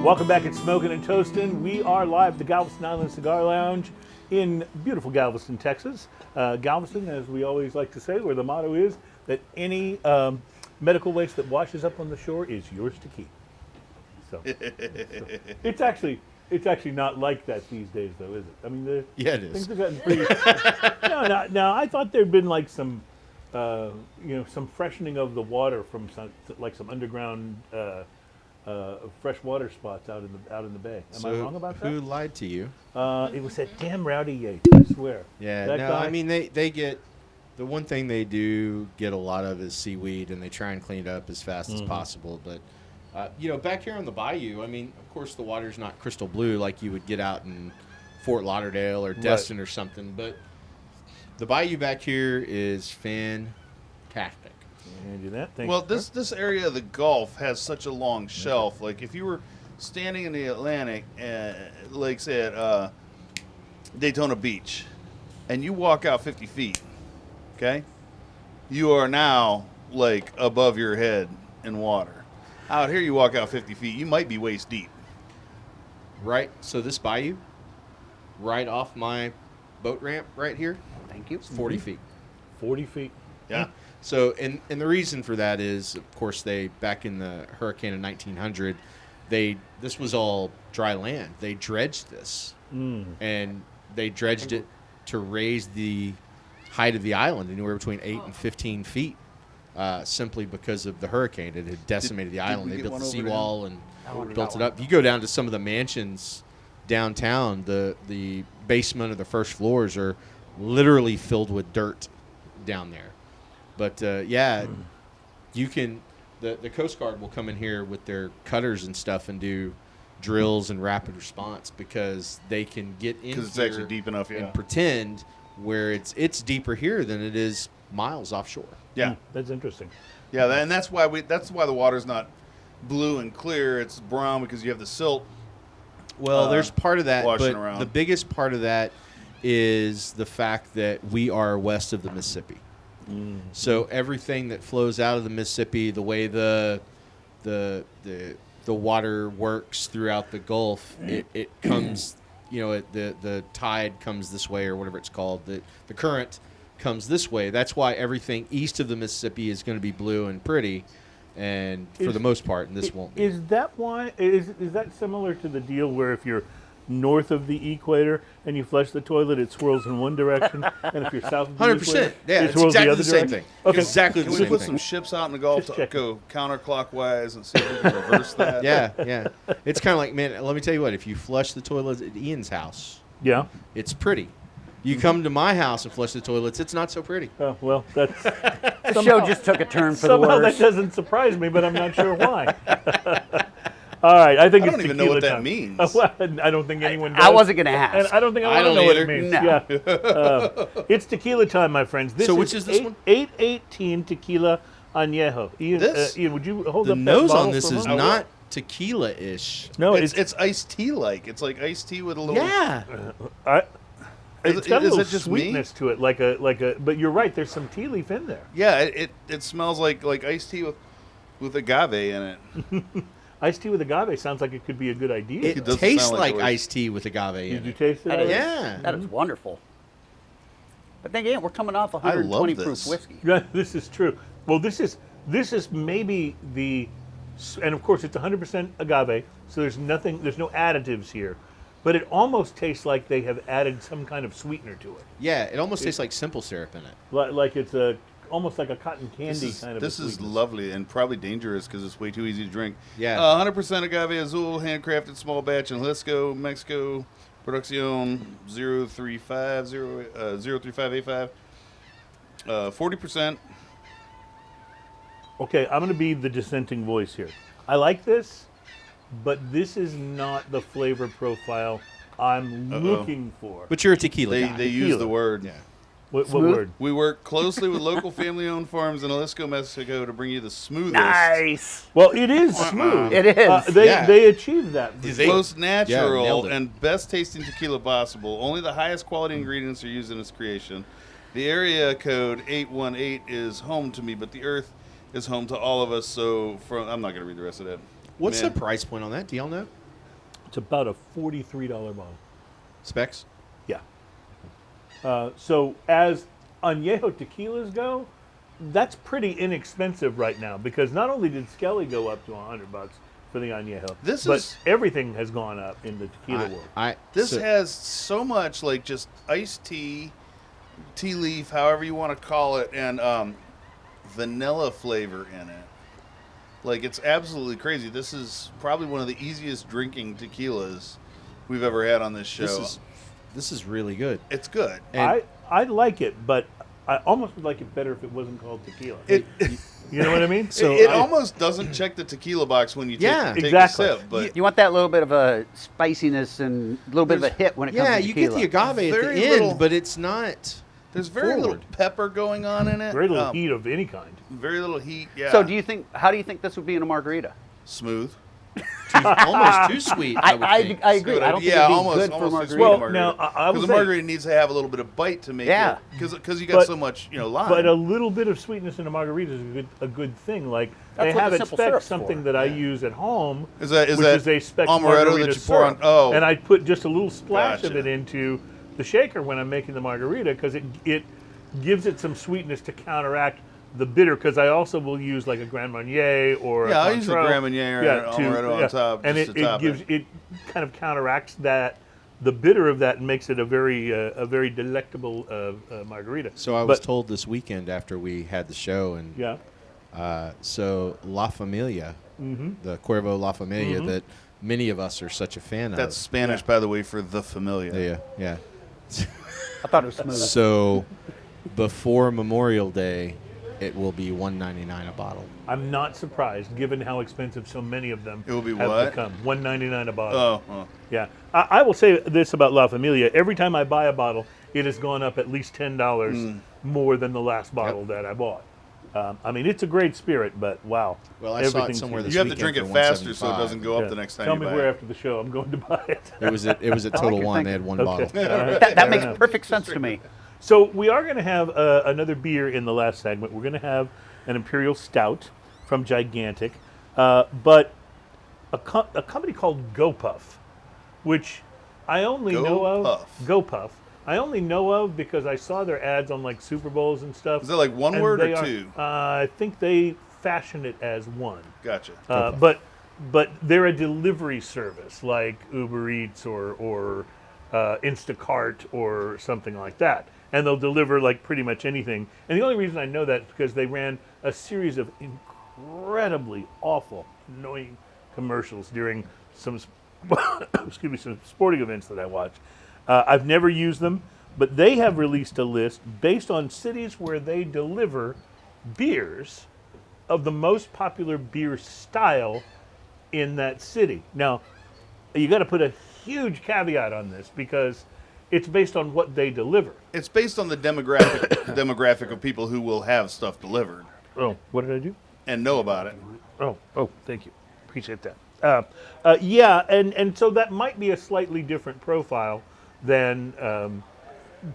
Speaker 2: Welcome back at Smokin' and Toastin'. We are live at the Galveston Island Cigar Lounge in beautiful Galveston, Texas. Galveston, as we always like to say, where the motto is that any medical waste that washes up on the shore is yours to keep. So it's actually not like that these days, though, is it? I mean,
Speaker 4: Yeah, it
Speaker 2: things
Speaker 4: is.
Speaker 2: have gotten pretty. No, I thought there'd been like some, some freshening of the water from some underground. Freshwater spots out in the bay. Am I wrong about that?
Speaker 4: Who lied to you?
Speaker 2: It was that damn Rowdy Yates, I swear.
Speaker 4: Yeah,
Speaker 2: That
Speaker 4: no,
Speaker 2: guy-
Speaker 4: I mean, they get, the one thing they do get a lot of is seaweed, and they try and clean it up as fast as possible. But, back here on the bayou, I mean, of course the water's not crystal blue like you would get out in Fort Lauderdale or Destin or something, but the bayou back here is fantastic.
Speaker 2: And do that. Thank
Speaker 3: Well,
Speaker 2: you, sir.
Speaker 3: this area of the Gulf has such a long shelf. Like if you were standing in the Atlantic, like say at Daytona Beach, and you walk out 50 feet, okay, you are now like above your head in water. Out here, you walk out 50 feet, you might be waist deep.
Speaker 4: Right. So this bayou, right off my boat ramp right here,
Speaker 5: Thank you.
Speaker 4: it's 40 feet.
Speaker 2: 40 feet.
Speaker 3: Yeah.
Speaker 4: So, and the reason for that is, of course, they back in the hurricane of 1900, this was all dry land. They dredged this, and they dredged it to raise the height of the island anywhere between 8 and 15 feet, simply because of the hurricane. It had decimated the island.
Speaker 3: we
Speaker 4: They
Speaker 3: get
Speaker 4: built the
Speaker 3: one over
Speaker 4: seawall and built it up. You go down to some of the mansions downtown, the basement or the first floors are literally filled with dirt down there. But you can. The Coast Guard will come in here with their cutters and stuff and do drills and rapid response because they can get in
Speaker 3: Because it's
Speaker 4: here
Speaker 3: actually deep enough, yeah.
Speaker 4: and pretend where it's deeper here than it is miles offshore.
Speaker 3: Yeah.
Speaker 2: That's interesting.
Speaker 3: Yeah, and that's why the water's not blue and clear. It's brown because you have the silt.
Speaker 4: Well, there's part of that,
Speaker 3: washing
Speaker 4: but
Speaker 3: around.
Speaker 4: the biggest part of that is the fact that we are west of the Mississippi. So everything that flows out of the Mississippi, the way the water works throughout the Gulf, it comes, the tide comes this way or whatever it's called. The current comes this way. That's why everything east of the Mississippi is going to be blue and pretty, and for the most part, and this won't be.
Speaker 2: Is that why? Is that similar to the deal where if you're north of the equator and you flush the toilet, it swirls in one direction, and if you're south of the
Speaker 4: 100%.
Speaker 2: equator,
Speaker 4: Yeah,
Speaker 2: it
Speaker 4: it's
Speaker 2: swirls
Speaker 4: exactly
Speaker 2: the other
Speaker 4: the same
Speaker 2: direction?
Speaker 4: thing.
Speaker 2: Okay.
Speaker 4: Exactly
Speaker 3: Can
Speaker 4: the
Speaker 3: we
Speaker 4: same
Speaker 3: put
Speaker 4: thing.
Speaker 3: some ships out in the Gulf
Speaker 2: Just
Speaker 3: to
Speaker 2: checking.
Speaker 3: go counterclockwise and see if we can reverse that?
Speaker 4: Yeah. It's kind of like, man, let me tell you what, if you flush the toilet at Ian's house,
Speaker 2: Yeah.
Speaker 4: it's pretty. You come to my house and flush the toilets, it's not so pretty.
Speaker 2: Oh, well, that's
Speaker 5: The show just took a turn for the
Speaker 2: somehow
Speaker 5: worse.
Speaker 2: that doesn't surprise me, but I'm not sure why. All right, I think
Speaker 3: I
Speaker 2: it's
Speaker 3: don't even know
Speaker 2: tequila
Speaker 3: what that
Speaker 2: time.
Speaker 3: means.
Speaker 2: Well, I don't think anyone does.
Speaker 5: I wasn't going to ask.
Speaker 2: And I don't think I,
Speaker 4: I
Speaker 2: want to
Speaker 4: don't
Speaker 2: know what it
Speaker 4: either.
Speaker 2: means.
Speaker 5: No.
Speaker 2: Yeah. It's tequila time, my friends.
Speaker 4: So which is this one?
Speaker 2: 818 Tequila Anejo. Ian,
Speaker 3: This?
Speaker 2: Ian, would you hold
Speaker 4: The
Speaker 2: up that
Speaker 4: nose
Speaker 2: bottle
Speaker 4: on this
Speaker 2: for a
Speaker 4: is
Speaker 2: moment?
Speaker 4: not tequila-ish.
Speaker 2: No,
Speaker 3: It's iced tea like. It's like iced tea with a little.
Speaker 4: Yeah.
Speaker 2: It's got a
Speaker 3: is
Speaker 2: little
Speaker 3: it just me?
Speaker 2: sweetness to it, like a. But you're right. There's some tea leaf in there.
Speaker 3: Yeah, it smells like iced tea with agave in it.
Speaker 2: Iced tea with agave sounds like it could be a good idea.
Speaker 4: It
Speaker 3: doesn't
Speaker 4: tastes
Speaker 3: sound
Speaker 4: like
Speaker 3: like
Speaker 4: iced tea with agave
Speaker 2: Did
Speaker 4: in
Speaker 2: you
Speaker 4: it.
Speaker 2: taste it?
Speaker 5: That
Speaker 2: already?
Speaker 5: is,
Speaker 4: Yeah.
Speaker 5: that is wonderful. But then again, we're coming off
Speaker 3: I love
Speaker 5: 120 proof
Speaker 3: this.
Speaker 5: whiskey.
Speaker 2: Yeah, this is true. Well, this is maybe and of course it's 100% agave, so there's no additives here, but it almost tastes like they have added some kind of sweetener to it,
Speaker 4: Yeah, it almost tastes like simple syrup in it.
Speaker 2: like it's almost like a cotton candy kind of.
Speaker 3: This is lovely and probably dangerous because it's way too easy to drink.
Speaker 4: Yeah.
Speaker 3: 100% agave azul, handcrafted small batch in Jalisco, Mexico. Producción 03585. 40%.
Speaker 2: Okay, I'm going to be the dissenting voice here. I like this, but this is not the flavor profile I'm looking for.
Speaker 4: But you're a tequila guy.
Speaker 3: They use the word.
Speaker 4: Yeah.
Speaker 2: What
Speaker 5: Smooth?
Speaker 2: word?
Speaker 3: We work closely with local family-owned farms in Jalisco, Mexico to bring you the smoothest,
Speaker 5: Nice.
Speaker 2: Well, it is smooth.
Speaker 5: It is.
Speaker 2: They achieved that.
Speaker 3: most
Speaker 4: nailed
Speaker 3: natural,
Speaker 4: it.
Speaker 3: and best-tasting tequila possible. Only the highest quality ingredients are used in its creation. The area code 818 is home to me, but the earth is home to all of us. So I'm not going to read the rest of that.
Speaker 4: What's
Speaker 3: Man.
Speaker 4: the price point on that? Do y'all know?
Speaker 2: It's about a $43 bottle.
Speaker 4: Specs?
Speaker 2: Yeah. So as añejo tequilas go, that's pretty inexpensive right now because not only did Skelly go up to $100 for the añejo, but everything has gone up in the tequila world.
Speaker 3: This has so much like just iced tea, tea leaf, however you want to call it, and vanilla flavor in it. Like, it's absolutely crazy. This is probably one of the easiest drinking tequilas we've ever had on this show.
Speaker 4: This is really good.
Speaker 3: It's good.
Speaker 4: And
Speaker 2: I like it, but I almost would like it better if it wasn't called tequila.
Speaker 3: It
Speaker 2: You know what I mean?
Speaker 4: So
Speaker 3: it almost doesn't check the tequila box when you take
Speaker 2: exactly.
Speaker 3: a sip. But
Speaker 5: You want that little bit of a spiciness and a little bit of a hit when it comes
Speaker 4: yeah,
Speaker 5: to
Speaker 4: you
Speaker 5: tequila.
Speaker 4: get the agave at the
Speaker 3: Very
Speaker 4: end,
Speaker 3: little-
Speaker 4: but it's not.
Speaker 3: there's very little
Speaker 4: forward.
Speaker 3: pepper going on in it.
Speaker 2: Very little heat of any kind.
Speaker 3: Very little heat. Yeah.
Speaker 5: So how do you think this would be in a margarita?
Speaker 3: Smooth.
Speaker 4: Almost too sweet. I would think.
Speaker 5: I agree. I don't think
Speaker 3: Yeah,
Speaker 5: it'd be
Speaker 3: almost-
Speaker 5: good
Speaker 3: almost
Speaker 5: for
Speaker 3: too sweet.
Speaker 5: margarita.
Speaker 2: Well, now I will
Speaker 3: Because the
Speaker 2: say,
Speaker 3: margarita needs to have a little bit of bite to make
Speaker 5: Yeah.
Speaker 3: it. Because you got
Speaker 2: But-
Speaker 3: so much, lime.
Speaker 2: but a little bit of sweetness in a margarita is a good thing. Like
Speaker 5: That's
Speaker 2: they
Speaker 5: what
Speaker 2: have
Speaker 5: the
Speaker 2: at
Speaker 5: simple
Speaker 2: spec
Speaker 5: syrup's
Speaker 2: something
Speaker 5: for.
Speaker 2: that I use at home,
Speaker 3: Is that
Speaker 2: which is a spec
Speaker 3: amaretto
Speaker 2: margarita
Speaker 3: that you pour on?
Speaker 2: syrup.
Speaker 3: Oh,
Speaker 2: and I put just a little splash of
Speaker 3: Gotcha.
Speaker 2: it into the shaker when I'm making the margarita because it gives it some sweetness to counteract the bitter. Because I also will use like a Grand Marnier or
Speaker 3: Yeah,
Speaker 2: a
Speaker 3: I use a
Speaker 2: Cointreau,
Speaker 3: Grand Marnier or an amaretto on top
Speaker 2: and
Speaker 3: just
Speaker 2: it
Speaker 3: to top
Speaker 2: gives
Speaker 3: it.
Speaker 2: it kind of counteracts the bitter of that and makes it a very delectable margarita.
Speaker 4: So I was
Speaker 2: But-
Speaker 4: told this weekend after we had the show, and
Speaker 2: Yeah.
Speaker 4: so La Familia, the Cuervo La Familia, that many of us are such a fan of.
Speaker 3: That's Spanish, by the way, for the familiar.
Speaker 4: yeah.
Speaker 5: I thought it was smooth.
Speaker 4: So before Memorial Day, it will be $1.99 a bottle.
Speaker 2: I'm not surprised, given how expensive so many of them
Speaker 3: It will be
Speaker 2: have
Speaker 3: what?
Speaker 2: become. $1.99 a bottle.
Speaker 3: Oh,
Speaker 2: Yeah, I will say this about La Familia: every time I buy a bottle, it has gone up at least $10 more than the last bottle that I bought. I mean, it's a great spirit, but wow.
Speaker 4: Well, I saw it
Speaker 2: everything's
Speaker 4: somewhere
Speaker 2: huge.
Speaker 4: this
Speaker 3: you have to
Speaker 4: weekend
Speaker 3: drink it
Speaker 4: for
Speaker 3: faster so it
Speaker 4: $1.75.
Speaker 3: doesn't go up
Speaker 2: Yeah.
Speaker 3: the next time
Speaker 2: Tell
Speaker 3: you
Speaker 2: me
Speaker 3: buy
Speaker 2: where
Speaker 3: it.
Speaker 2: after the show I'm going to buy it.
Speaker 4: It was at Total
Speaker 5: your
Speaker 4: Wine. They
Speaker 5: thinking.
Speaker 4: had one bottle.
Speaker 5: That makes perfect sense to me.
Speaker 2: So we are going to have another beer in the last segment. We're going to have an Imperial Stout from Gigantic, but a company called GoPuff, which I only know of. GoPuff. I only know of because I saw their ads on like Super Bowls and stuff.
Speaker 3: Is that like one
Speaker 2: and
Speaker 3: word
Speaker 2: they
Speaker 3: or
Speaker 2: are-
Speaker 3: two?
Speaker 2: I think they fashion it as one.
Speaker 3: Gotcha.
Speaker 2: But they're a delivery service like Uber Eats or Instacart or something like that, and they'll deliver like pretty much anything. And the only reason I know that is because they ran a series of incredibly awful, annoying commercials during some some sporting events that I watched. I've never used them, but they have released a list based on cities where they deliver beers of the most popular beer style in that city. Now, you got to put a huge caveat on this because it's based on what they deliver.
Speaker 3: It's based on the demographic of people who will have stuff delivered
Speaker 2: Oh, what did I do?
Speaker 3: and know about it.
Speaker 2: Oh, thank you. Appreciate that. Yeah, and so that might be a slightly different profile than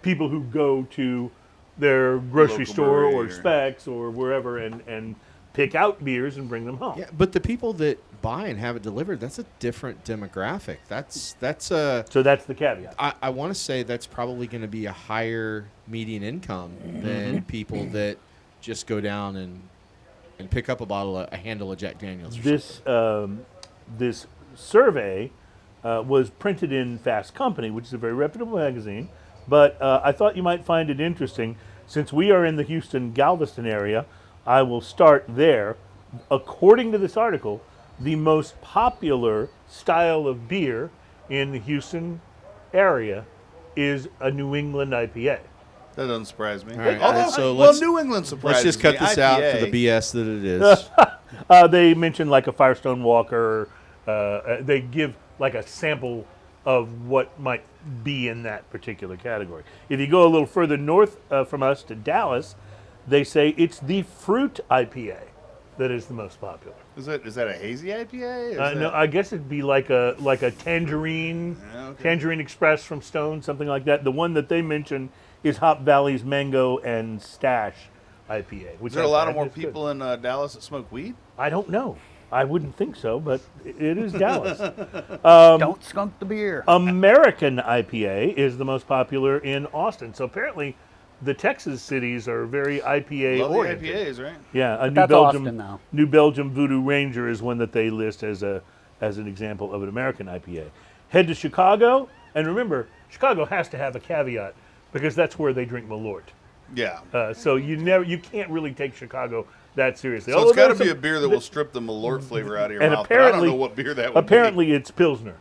Speaker 2: people who go to their grocery
Speaker 3: Local
Speaker 2: store
Speaker 3: brewery
Speaker 2: or
Speaker 3: or-
Speaker 2: Specs or wherever and pick out beers and bring them home.
Speaker 4: Yeah, but the people that buy and have it delivered, that's a different demographic. That's
Speaker 2: So that's the caveat.
Speaker 4: I want to say that's probably going to be a higher median income than people that just go down and pick up a handle of Jack Daniels. Or something.
Speaker 2: This survey was printed in Fast Company, which is a very reputable magazine. But I thought you might find it interesting. Since we are in the Houston, Galveston area, I will start there. According to this article, the most popular style of beer in the Houston area is a New England IPA.
Speaker 3: That doesn't surprise me.
Speaker 4: All right,
Speaker 3: Although,
Speaker 4: so
Speaker 3: well,
Speaker 4: let's-
Speaker 3: New England surprises
Speaker 4: Let's just cut
Speaker 3: me.
Speaker 4: this out
Speaker 3: IPA.
Speaker 4: for the BS that it is.
Speaker 2: They mention like a Firestone Walker. They give like a sample of what might be in that particular category. If you go a little further north from us to Dallas, they say it's the fruit IPA that is the most popular.
Speaker 3: Is that a hazy IPA? Is
Speaker 2: No,
Speaker 3: that-
Speaker 2: I guess it'd be like a tangerine,
Speaker 3: Yeah, okay.
Speaker 2: Tangerine Express from Stone, something like that. The one that they mention is Hop Valley's Mango and Stash IPA. Which
Speaker 3: Is there a
Speaker 2: I've
Speaker 3: lot
Speaker 2: had.
Speaker 3: of more
Speaker 2: It's good.
Speaker 3: people in Dallas that smoke weed?
Speaker 2: I don't know. I wouldn't think so, but it is Dallas.
Speaker 5: Don't skunk the beer.
Speaker 2: American IPA is the most popular in Austin. So apparently, the Texas cities are very IPA
Speaker 3: Love the
Speaker 2: oriented.
Speaker 3: IPAs, right?
Speaker 2: Yeah, a New
Speaker 5: that's
Speaker 2: Belgium,
Speaker 5: Austin now.
Speaker 2: New Belgium Voodoo Ranger is one that they list as an example of an American IPA. Head to Chicago, and remember, Chicago has to have a caveat because that's where they drink Malort.
Speaker 3: Yeah.
Speaker 2: So you can't really take Chicago that seriously.
Speaker 3: So
Speaker 2: Although
Speaker 3: it's got to
Speaker 2: there's
Speaker 3: be a
Speaker 2: some-
Speaker 3: beer that will strip the Malort flavor out of your
Speaker 2: and
Speaker 3: mouth. But I don't
Speaker 2: apparently-
Speaker 3: know what beer that would
Speaker 2: Apparently, it's Pilsner,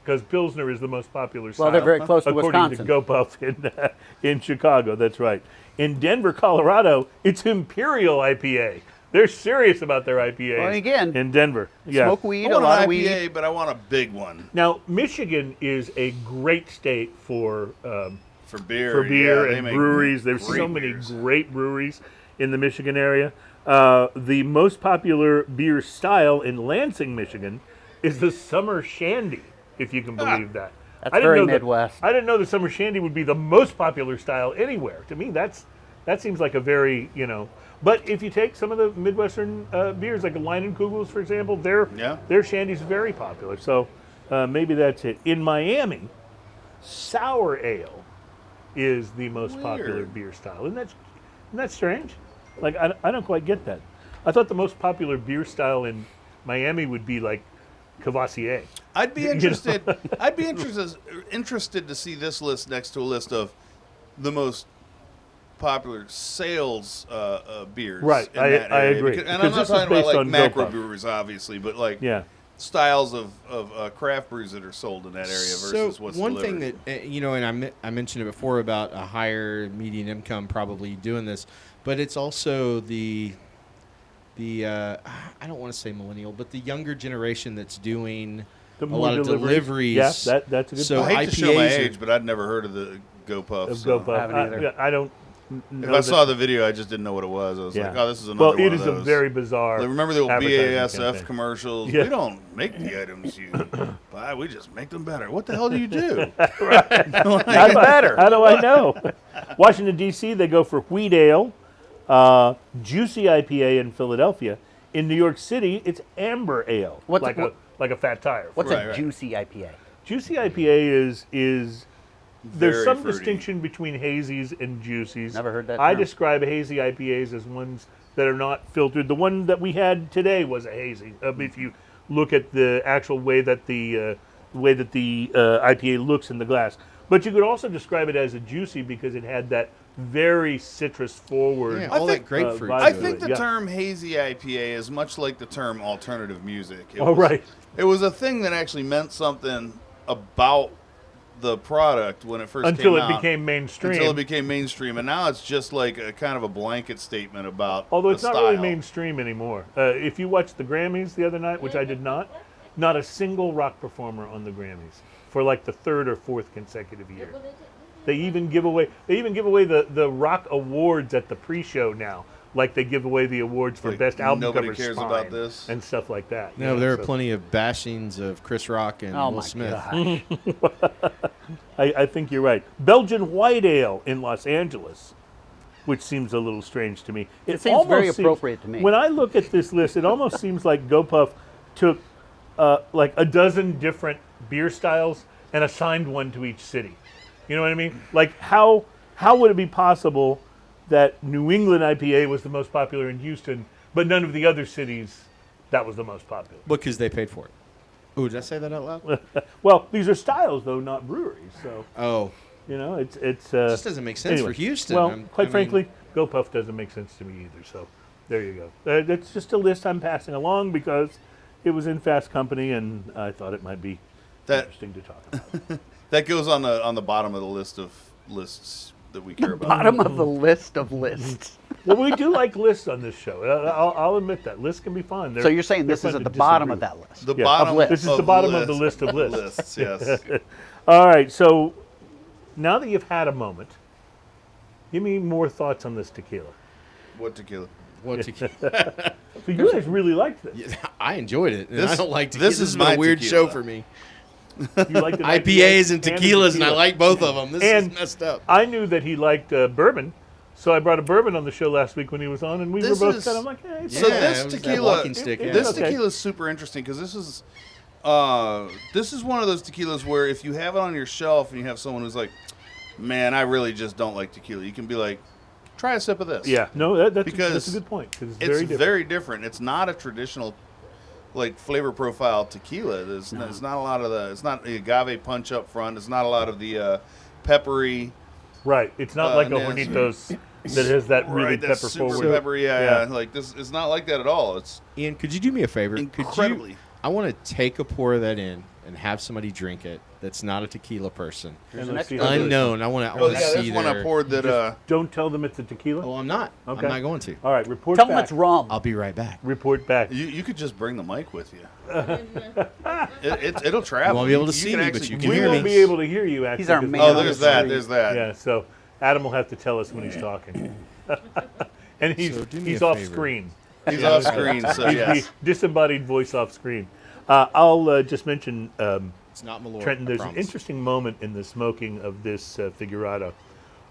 Speaker 2: because Pilsner is the most popular style.
Speaker 5: Well, they're very close to
Speaker 2: according
Speaker 5: Wisconsin.
Speaker 2: to GoPuff in Chicago. That's right. In Denver, Colorado, it's Imperial IPA. They're serious about their IPA.
Speaker 5: Well, again,
Speaker 2: in Denver, yeah.
Speaker 5: Smoke
Speaker 3: be.
Speaker 5: weed,
Speaker 3: I
Speaker 5: a
Speaker 3: want
Speaker 5: lot
Speaker 3: an
Speaker 5: of
Speaker 3: IPA,
Speaker 5: weed.
Speaker 3: but I want a big one
Speaker 2: Now, Michigan is a great state for
Speaker 3: for beer.
Speaker 2: beer
Speaker 3: Yeah, they
Speaker 2: and
Speaker 3: make
Speaker 2: breweries. There's
Speaker 3: great
Speaker 2: so many
Speaker 3: beers.
Speaker 2: great breweries in the Michigan area. The most popular beer style in Lansing, Michigan, is the summer shandy, if you can believe that.
Speaker 5: That's
Speaker 2: I didn't
Speaker 5: very
Speaker 2: know that-
Speaker 5: Midwest.
Speaker 2: I didn't know the summer shandy would be the most popular style anywhere. To me, that seems like a very, But if you take some of the Midwestern beers, like a Leinenkugels, for example, their shandy's very popular. So maybe that's it. In Miami, sour ale is the most popular beer style. Isn't that strange? Like, I don't quite get that. I thought the most popular beer style in Miami would be like Cavassier.
Speaker 3: I'd be interested. I'd be interested to see this list next to a list of the most popular sales beers.
Speaker 2: Right,
Speaker 3: in that
Speaker 2: I
Speaker 3: area.
Speaker 2: agree.
Speaker 3: And I'm
Speaker 2: Because
Speaker 3: not
Speaker 2: this is
Speaker 3: talking about
Speaker 2: based
Speaker 3: like
Speaker 2: on
Speaker 3: macro
Speaker 2: GoPuff.
Speaker 3: brewers, obviously, but like
Speaker 2: Yeah.
Speaker 3: styles of craft brews that are sold in that area versus what's
Speaker 4: one
Speaker 3: delivered.
Speaker 4: thing that and I mentioned it before about a higher median income probably doing this, but it's also the I don't want to say millennial, but the younger generation that's doing
Speaker 2: The
Speaker 4: a
Speaker 2: more
Speaker 4: lot of deliveries.
Speaker 2: Yeah, that's a good
Speaker 4: So
Speaker 2: point.
Speaker 3: I hate to show my
Speaker 4: IPAs are-
Speaker 3: age, but I'd never heard of the GoPuff.
Speaker 2: Of
Speaker 3: so.
Speaker 2: GoPuff.
Speaker 5: haven't either.
Speaker 2: I don't
Speaker 3: If
Speaker 2: know
Speaker 3: I saw the video, I just didn't know what it was. I was
Speaker 2: Yeah.
Speaker 3: like, oh, this is another
Speaker 2: Well,
Speaker 3: one
Speaker 2: it
Speaker 3: of
Speaker 2: is a
Speaker 3: those.
Speaker 2: very bizarre.
Speaker 3: Like, remember the old
Speaker 2: advertising
Speaker 3: BASF
Speaker 2: campaign.
Speaker 3: commercials?
Speaker 2: Yeah.
Speaker 3: We don't make the items you buy. We just make them better. What the hell do you do?
Speaker 2: How better. How do I know? Washington, D.C., they go for wheat ale, juicy IPA in Philadelphia. In New York City, it's amber ale,
Speaker 5: What's
Speaker 2: like a fat tire.
Speaker 5: What's
Speaker 3: Right,
Speaker 5: a
Speaker 3: right.
Speaker 5: juicy IPA?
Speaker 2: Juicy IPA is there's
Speaker 3: Very
Speaker 2: some
Speaker 3: fruity.
Speaker 2: distinction between hazies and juicies.
Speaker 5: Never heard that
Speaker 2: I
Speaker 5: term.
Speaker 2: describe hazy IPAs as ones that are not filtered. The one that we had today was a hazy. If you look at the actual way that the IPA looks in the glass, but you could also describe it as a juicy because it had that very citrus forward.
Speaker 4: Yeah, all
Speaker 3: think-
Speaker 4: that grapefruit.
Speaker 2: vibe
Speaker 3: I
Speaker 2: to
Speaker 3: think
Speaker 2: it,
Speaker 3: the
Speaker 2: yeah.
Speaker 3: term hazy IPA is much like the term alternative music. It
Speaker 2: Oh,
Speaker 3: was,
Speaker 2: right.
Speaker 3: It was a thing that actually meant something about the product when it first
Speaker 2: Until
Speaker 3: came
Speaker 2: it
Speaker 3: out.
Speaker 2: became mainstream.
Speaker 3: Until it became mainstream, and now it's just like a kind of a blanket statement about.
Speaker 2: Although it's
Speaker 3: the
Speaker 2: not really
Speaker 3: style.
Speaker 2: mainstream anymore. If you watched the Grammys the other night, which I did not a single rock performer on the Grammys for like the third or fourth consecutive year. They even give away the rock awards at the pre-show now, like they give away the awards for
Speaker 3: Like,
Speaker 2: best album
Speaker 3: nobody
Speaker 2: cover
Speaker 3: cares
Speaker 2: Spine
Speaker 3: about this?
Speaker 2: and stuff like that.
Speaker 4: No,
Speaker 2: you
Speaker 4: there
Speaker 2: know,
Speaker 4: are plenty of bashings of Chris Rock and
Speaker 5: Oh
Speaker 4: Will
Speaker 5: my
Speaker 4: Smith.
Speaker 5: gosh.
Speaker 2: I think you're right. Belgian white ale in Los Angeles, which seems a little strange to me.
Speaker 5: It seems very
Speaker 2: almost
Speaker 5: appropriate to me.
Speaker 2: When I look at this list, it almost seems like GoPuff took like a dozen different beer styles and assigned one to each city. You know what I mean? Like how would it be possible that New England IPA was the most popular in Houston, but none of the other cities that was the most popular?
Speaker 4: Because they paid for it. Ooh, did I say that out loud?
Speaker 2: Well, these are styles though, not breweries. So
Speaker 4: Oh,
Speaker 2: it's
Speaker 4: it just doesn't make sense
Speaker 2: anyway.
Speaker 4: for Houston.
Speaker 2: Well,
Speaker 4: I
Speaker 2: quite
Speaker 4: mean,
Speaker 2: frankly, GoPuff doesn't make sense to me either. So there you go. That's just a list I'm passing along because it was in Fast Company and I thought it might be
Speaker 3: That
Speaker 2: interesting to talk about.
Speaker 3: that goes on the bottom of the list of lists that we care about.
Speaker 5: Bottom of the list of lists.
Speaker 2: Well, we do like lists on this show. I'll admit that lists can be fun.
Speaker 5: So you're saying
Speaker 2: they're
Speaker 5: this is
Speaker 2: fun
Speaker 5: at
Speaker 2: to
Speaker 5: the bottom of
Speaker 2: disagree
Speaker 5: that list?
Speaker 3: The
Speaker 2: Yeah.
Speaker 3: bottom
Speaker 5: Of lists.
Speaker 2: This is the bottom of the list of lists.
Speaker 3: lists. Yes.
Speaker 2: All right. So now that you've had a moment, give me more thoughts on this tequila.
Speaker 3: What tequila?
Speaker 4: what tequila?
Speaker 2: So you guys really liked this.
Speaker 4: Yeah, I enjoyed it. And I
Speaker 3: This-
Speaker 4: don't like tequila.
Speaker 3: this
Speaker 4: This
Speaker 3: is
Speaker 4: has been
Speaker 3: my
Speaker 4: a weird
Speaker 3: tequila.
Speaker 4: show for me.
Speaker 2: You liked an
Speaker 4: IPAs and
Speaker 2: a
Speaker 4: tequilas, and I
Speaker 2: tequila.
Speaker 4: like both of them. This
Speaker 2: And
Speaker 4: is messed up.
Speaker 2: I knew that he liked bourbon, so I brought a bourbon on the show last week when he was on, and we
Speaker 3: This
Speaker 2: were both
Speaker 3: is-
Speaker 2: kind of like, hey, it's
Speaker 3: So
Speaker 4: Yeah,
Speaker 3: this
Speaker 4: it was that
Speaker 3: tequila,
Speaker 4: walking stick, yeah.
Speaker 3: this
Speaker 2: Okay.
Speaker 3: tequila is super interesting because this is one of those tequilas where if you have it on your shelf and you have someone who's like, man, I really just don't like tequila, you can be like, try a sip of this.
Speaker 2: Yeah, no, that's
Speaker 3: Because
Speaker 2: a good point because
Speaker 3: It's
Speaker 2: it's
Speaker 3: very different. It's not a traditional like flavor profile tequila. It's not a lot of the. It's not the agave punch up front. It's not a lot of the peppery.
Speaker 2: right. It's not like a
Speaker 3: yes.
Speaker 2: Hornitos that has that really
Speaker 3: Right, that's
Speaker 2: pepper
Speaker 3: super
Speaker 2: forward.
Speaker 3: peppery.
Speaker 2: Yeah.
Speaker 3: Yeah. Like this. It's not like that at all. It's
Speaker 4: Ian, could you do me a favor?
Speaker 3: incredibly.
Speaker 4: Could you, I want to take a pour of that in and have somebody drink it that's not a tequila person.
Speaker 2: And
Speaker 5: an
Speaker 2: let's see
Speaker 5: extra
Speaker 2: how good it is.
Speaker 4: Unknown. I want to
Speaker 3: Oh yeah,
Speaker 4: see
Speaker 3: there's one I
Speaker 4: their-
Speaker 3: poured that.
Speaker 2: Don't tell them it's a tequila.
Speaker 4: Oh, I'm not.
Speaker 2: Okay.
Speaker 4: I'm not going to.
Speaker 2: All right, report
Speaker 5: Tell
Speaker 2: back.
Speaker 5: them it's rum.
Speaker 4: I'll be right back.
Speaker 2: Report back.
Speaker 3: You could just bring the mic with you. It'll travel.
Speaker 4: You won't be able to see me, but
Speaker 3: actually
Speaker 4: you can
Speaker 2: We
Speaker 4: hear
Speaker 2: won't
Speaker 4: me.
Speaker 2: be able to hear you. Actually,
Speaker 5: He's our
Speaker 2: 'cause
Speaker 5: man
Speaker 3: Oh,
Speaker 5: on
Speaker 3: there's
Speaker 5: the
Speaker 3: that.
Speaker 5: street.
Speaker 3: There's that.
Speaker 2: Yeah, so Adam will have to tell us when he's talking, and
Speaker 4: So do me
Speaker 2: he's
Speaker 4: a
Speaker 2: off
Speaker 4: favor.
Speaker 2: screen.
Speaker 3: He's off screen, so
Speaker 2: He's
Speaker 3: yes.
Speaker 2: the disembodied voice off screen. I'll just mention,
Speaker 4: It's not Malort.
Speaker 2: Trenton,
Speaker 4: I
Speaker 2: there's an
Speaker 4: promise.
Speaker 2: interesting moment in the smoking of this Figurado.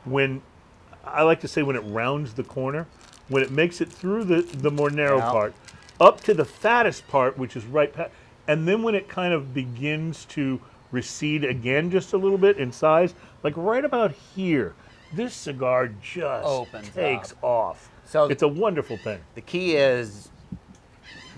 Speaker 2: When, I like to say when it rounds the corner, when it makes it through the more narrow
Speaker 5: Yeah.
Speaker 2: part, up to the fattest part, which is right past, and then when it kind of begins to recede again just a little bit in size, like right about here, this cigar just
Speaker 5: Opens
Speaker 2: takes
Speaker 5: up.
Speaker 2: off.
Speaker 5: So
Speaker 2: It's a wonderful thing.
Speaker 5: The key is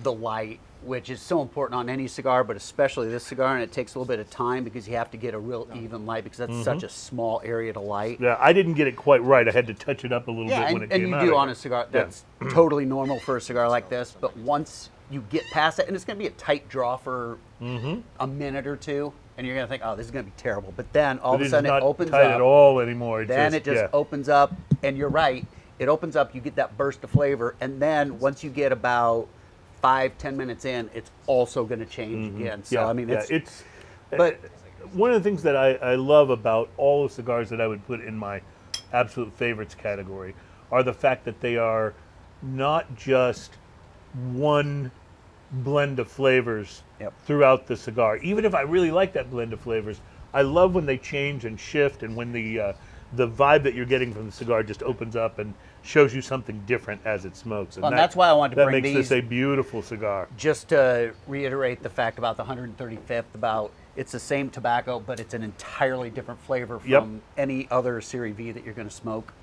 Speaker 5: the light, which is so important on any cigar, but especially this cigar, and it takes a little bit of time because you have to get a real even light because that's such a small area to light.
Speaker 2: Yeah, I didn't get it quite right. I had to touch it up a little bit when it
Speaker 5: and
Speaker 2: came
Speaker 5: you
Speaker 2: out.
Speaker 5: do on a cigar. That's totally normal for a cigar like this, but once you get past it, and it's going to be a tight draw for a minute or two, and you're going to think, oh, this is going to be terrible. But then all of a sudden
Speaker 2: not
Speaker 5: it opens
Speaker 2: tight
Speaker 5: up.
Speaker 2: at all anymore. It's
Speaker 5: Then it just
Speaker 2: yeah.
Speaker 5: opens up, and you're right. It opens up, you get that burst of flavor, and then once you get about 5-10 minutes in, it's also going to change again. So
Speaker 2: Yeah,
Speaker 5: I mean,
Speaker 2: yeah,
Speaker 5: it's but
Speaker 2: one of the things that I love about all the cigars that I would put in my absolute favorites category are the fact that they are not just one blend of flavors
Speaker 5: Yep.
Speaker 2: throughout the cigar. Even if I really like that blend of flavors, I love when they change and shift, and when the vibe that you're getting from the cigar just opens up and shows you something different as it smokes.
Speaker 5: Well, and that's why I wanted to
Speaker 2: that
Speaker 5: bring
Speaker 2: makes
Speaker 5: these.
Speaker 2: this a beautiful cigar.
Speaker 5: Just to reiterate the fact about the 135th, about it's the same tobacco, but it's an entirely different flavor from
Speaker 2: Yep.
Speaker 5: any other Series V that you're going to smoke.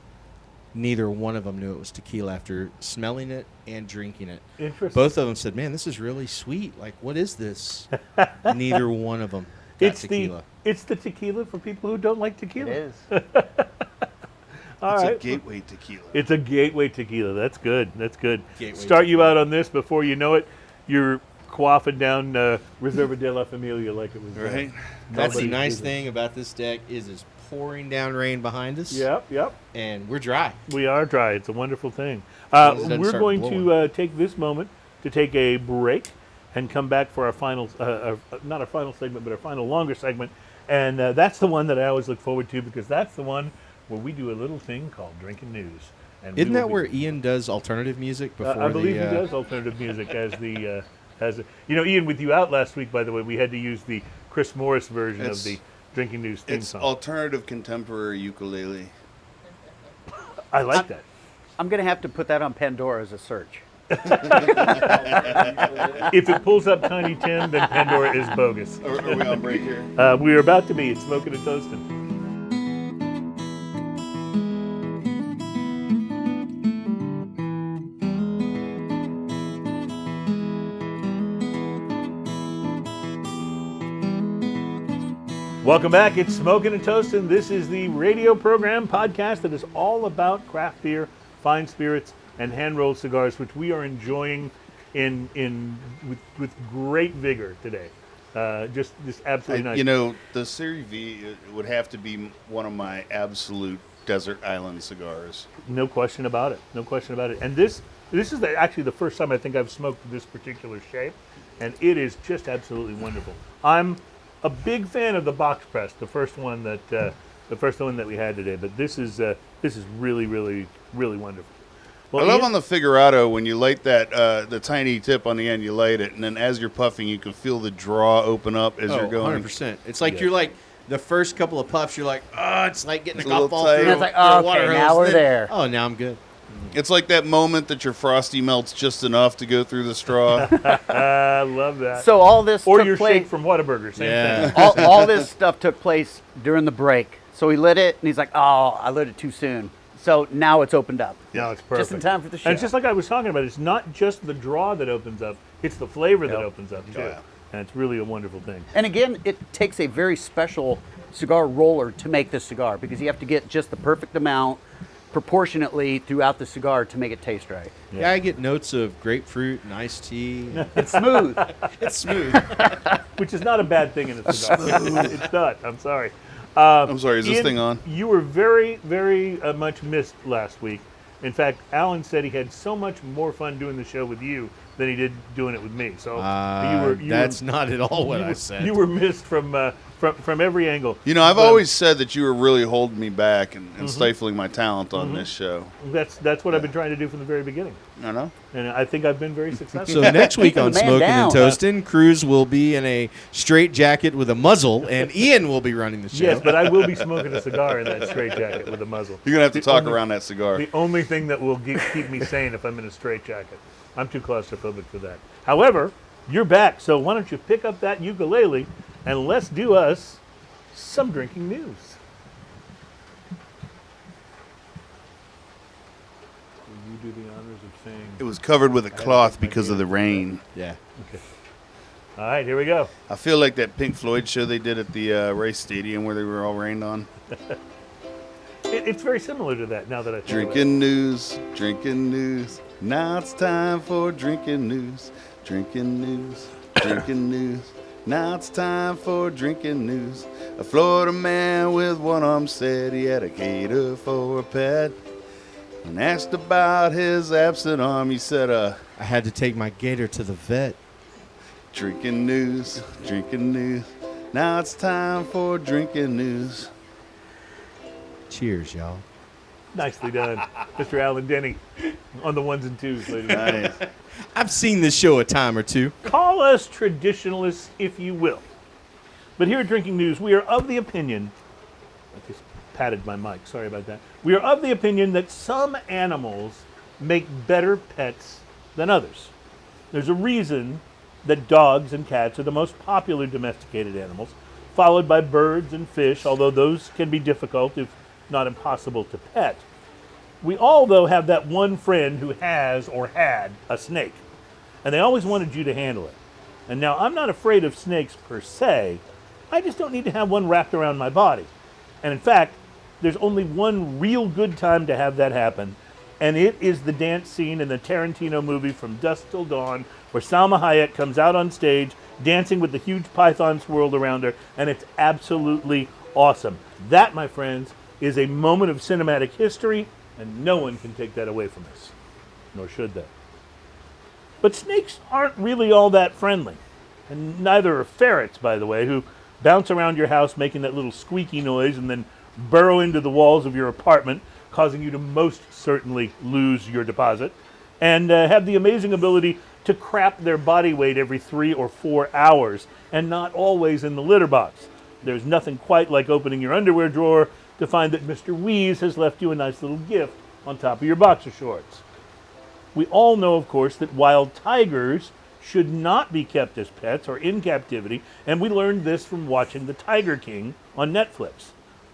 Speaker 4: Neither one of them knew it was tequila after smelling it and drinking it.
Speaker 2: Interesting.
Speaker 4: Both of them said, "Man, this is really sweet. Like, what is this?" Neither one of them got
Speaker 2: It's
Speaker 4: tequila.
Speaker 2: it's the tequila for people who don't like tequila.
Speaker 5: It is.
Speaker 2: All
Speaker 3: It's
Speaker 2: right.
Speaker 3: a gateway tequila.
Speaker 2: It's a gateway tequila. That's good. That's good.
Speaker 4: Gateway
Speaker 2: Start you out on this before you know it. You're quaffing down Reserva de la Familia like it was.
Speaker 3: Right?
Speaker 4: That's the
Speaker 2: nobody's
Speaker 4: nice
Speaker 2: business.
Speaker 4: thing about this deck is it's pouring down rain behind us.
Speaker 2: Yep.
Speaker 4: And we're dry.
Speaker 2: We are dry. It's a wonderful thing.
Speaker 4: long as it doesn't
Speaker 2: We're
Speaker 4: start
Speaker 2: going
Speaker 4: blowing.
Speaker 2: to take this moment to take a break and come back for our final, not our final segment, but our final longer segment. And that's the one that I always look forward to because that's the one where we do a little thing called Drinking News. And we
Speaker 4: Isn't
Speaker 2: will
Speaker 4: that
Speaker 2: be-
Speaker 4: where Ian does alternative music before
Speaker 2: I believe
Speaker 4: the,
Speaker 2: he does alternative music as Ian, with you out last week, by the way, we had to use the Chris Morris version
Speaker 3: It's-
Speaker 2: of the Drinking News theme
Speaker 3: It's
Speaker 2: song.
Speaker 3: alternative contemporary ukulele.
Speaker 2: I like that.
Speaker 5: I'm going to have to put that on Pandora as a search.
Speaker 2: If it pulls up Tiny Tim, then Pandora is bogus.
Speaker 3: Are we on break here?
Speaker 2: We are about to be. It's Smokin' and Toastin'. Welcome back. It's Smokin' and Toastin'. This is the radio program podcast that is all about craft beer, fine spirits, and hand-rolled cigars, which we are enjoying with great vigor today. Just absolutely nice.
Speaker 3: You know, the Series V would have to be one of my absolute desert island cigars.
Speaker 2: No question about it. No question about it. And this is actually the first time I think I've smoked this particular shape, and it is just absolutely wonderful. I'm a big fan of the box press, the first one that we had today. But this is really, really, really wonderful. Well,
Speaker 3: I love
Speaker 2: Ian-
Speaker 3: on the Figurado when you light that the tiny tip on the end, you light it, and then as you're puffing, you can feel the draw open up as you're going.
Speaker 4: 100%. It's like
Speaker 2: Yeah.
Speaker 4: you're like, the first couple of puffs, you're like, oh, it's like getting
Speaker 3: It's
Speaker 4: a
Speaker 3: a little
Speaker 4: golf ball
Speaker 3: tight.
Speaker 4: through
Speaker 3: And
Speaker 5: it's like,
Speaker 4: your
Speaker 5: oh,
Speaker 4: water
Speaker 5: okay,
Speaker 4: hose.
Speaker 5: now we're
Speaker 4: Then-
Speaker 5: there.
Speaker 4: Oh, now I'm good.
Speaker 3: It's like that moment that your Frosty melts just enough to go through the straw.
Speaker 2: I love that.
Speaker 5: So all this
Speaker 2: or
Speaker 5: took
Speaker 2: your
Speaker 5: place.
Speaker 2: shake from Whataburger, same
Speaker 4: Yeah.
Speaker 2: thing.
Speaker 5: all this stuff took place during the break. So he lit it, and he's like, "Oh, I lit it too soon." So now it's opened up.
Speaker 2: Yeah, it's perfect.
Speaker 5: Just in time for the show.
Speaker 2: And it's just like I was talking about, it's not just the draw that opens up; it's the flavor that opens up too.
Speaker 3: yeah.
Speaker 2: And it's really a wonderful thing.
Speaker 5: And again, it takes a very special cigar roller to make this cigar because you have to get just the perfect amount proportionately throughout the cigar to make it taste right.
Speaker 4: Yeah, I get notes of grapefruit and iced tea.
Speaker 5: It's smooth.
Speaker 4: It's smooth.
Speaker 2: Which is not a bad thing in a cigar. It's not. I'm sorry.
Speaker 3: I'm sorry, is this
Speaker 2: Ian,
Speaker 3: thing on?
Speaker 2: You were very, very much missed last week. In fact, Alan said he had so much more fun doing the show with you than he did doing it with me. So
Speaker 4: That's not at all what I said.
Speaker 2: You were missed from from every angle.
Speaker 3: You know, I've
Speaker 2: But
Speaker 3: always said that you were really holding me back and stifling my talent on this show.
Speaker 2: that's what I've been trying to do from the very beginning,
Speaker 3: I know.
Speaker 2: and I think I've been very successful.
Speaker 4: So next week
Speaker 5: Keeping
Speaker 4: on
Speaker 5: the man
Speaker 4: Smokin'
Speaker 5: down.
Speaker 4: and Toastin', Cruz will be in a straight jacket with a muzzle, and Ian will be running the show.
Speaker 2: Yes, but I will be smoking a cigar in that straitjacket with a muzzle.
Speaker 3: You're gonna have to talk around that cigar.
Speaker 2: The only thing that will keep me sane if I'm in a straitjacket. I'm too claustrophobic for that. However, you're back, so why don't you pick up that ukulele and let's do us some drinking news. Will you do the honors of saying?
Speaker 3: It was covered with a cloth because of the rain.
Speaker 4: Yeah.
Speaker 2: All right, here we go.
Speaker 3: I feel like that Pink Floyd show they did at the race stadium where they were all rained on.
Speaker 2: It's very similar to that now that I think about it.
Speaker 3: Drinking news, drinking news. Now it's time for drinking news, drinking news, drinking news. Now it's time for drinking news. A Florida man with one arm said he had a gator for a pet. And asked about his absent arm, he said,
Speaker 4: I had to take my gator to the vet.
Speaker 3: drinking news, drinking news. Now it's time for drinking news.
Speaker 4: Cheers, y'all.
Speaker 2: Nicely done, Mr. Alan Denney, on the ones and twos, ladies and gentlemen.
Speaker 3: Nice.
Speaker 4: I've seen this show a time or two.
Speaker 2: Call us traditionalists, if you will. But here at Drinking News, we are of the opinion, I just patted my mic, sorry about that. We are of the opinion that some animals make better pets than others. There's a reason that dogs and cats are the most popular domesticated animals, followed by birds and fish, although those can be difficult, if not impossible, to pet. We all, though, have that one friend who has or had a snake, and they always wanted you to handle it. And now, I'm not afraid of snakes per se, I just don't need to have one wrapped around my body. And in fact, there's only one real good time to have that happen, and it is the dance scene in the Tarantino movie From Dusk Till Dawn, where Salma Hayek comes out on stage dancing with the huge python swirled around her, and it's absolutely awesome. That, my friends, is a moment of cinematic history, and no one can take that away from us, nor should they. But snakes aren't really all that friendly, and neither are ferrets, by the way, who bounce around your house making that little squeaky noise and then burrow into the walls of your apartment, causing you to most certainly lose your deposit, and have the amazing ability to crap their body weight every 3 or 4 hours, and not always in the litter box. There's nothing quite like opening your underwear drawer to find that Mr. Wheeze has left you a nice little gift on top of your boxer shorts. We all know, of course, that wild tigers should not be kept as pets or in captivity, and we learned this from watching The Tiger King on Netflix.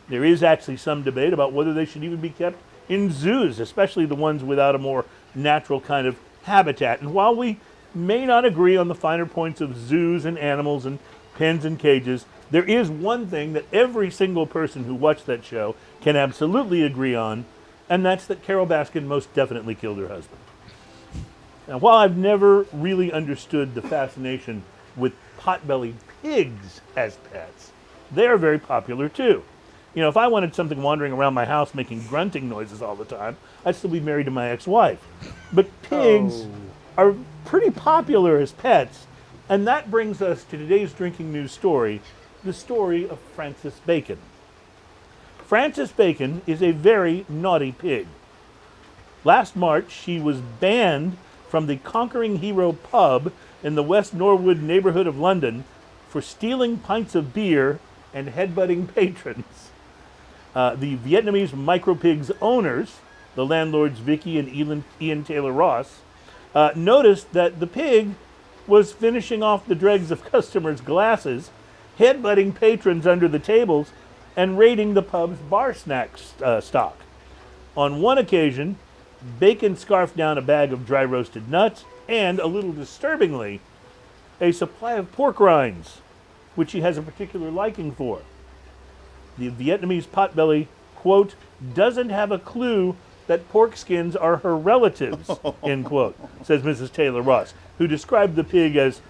Speaker 2: There is actually some debate about whether they should even be kept in zoos, especially the ones without a more natural kind of habitat. And while we may not agree on the finer points of zoos and animals and pens and cages, there is one thing that every single person who watched that show can absolutely agree on, and that's that Carol Baskin most definitely killed her husband. Now, while I've never really understood the fascination with pot-bellied pigs as pets, they are very popular too. You know, if I wanted something wandering around my house making grunting noises all the time, I'd still be married to my ex-wife. But pigs are pretty popular as pets, and that brings us to today's drinking news story, the story of Frances Bacon. Frances Bacon is a very naughty pig. Last March, she was banned from the Conquering Hero pub in the West Norwood neighborhood of London for stealing pints of beer and headbutting patrons. The Vietnamese micropigs owners, the landlords Vicky and Ian Taylor Ross, noticed that the pig was finishing off the dregs of customers' glasses, headbutting patrons under the tables, and raiding the pub's bar snack stock. On one occasion, Bacon scarfed down a bag of dry roasted nuts and, a little disturbingly, a supply of pork rinds, which he has a particular liking for. The Vietnamese potbelly, quote, doesn't have a clue that pork skins are her relatives, end quote, says Mrs. Taylor Ross, who described the pig as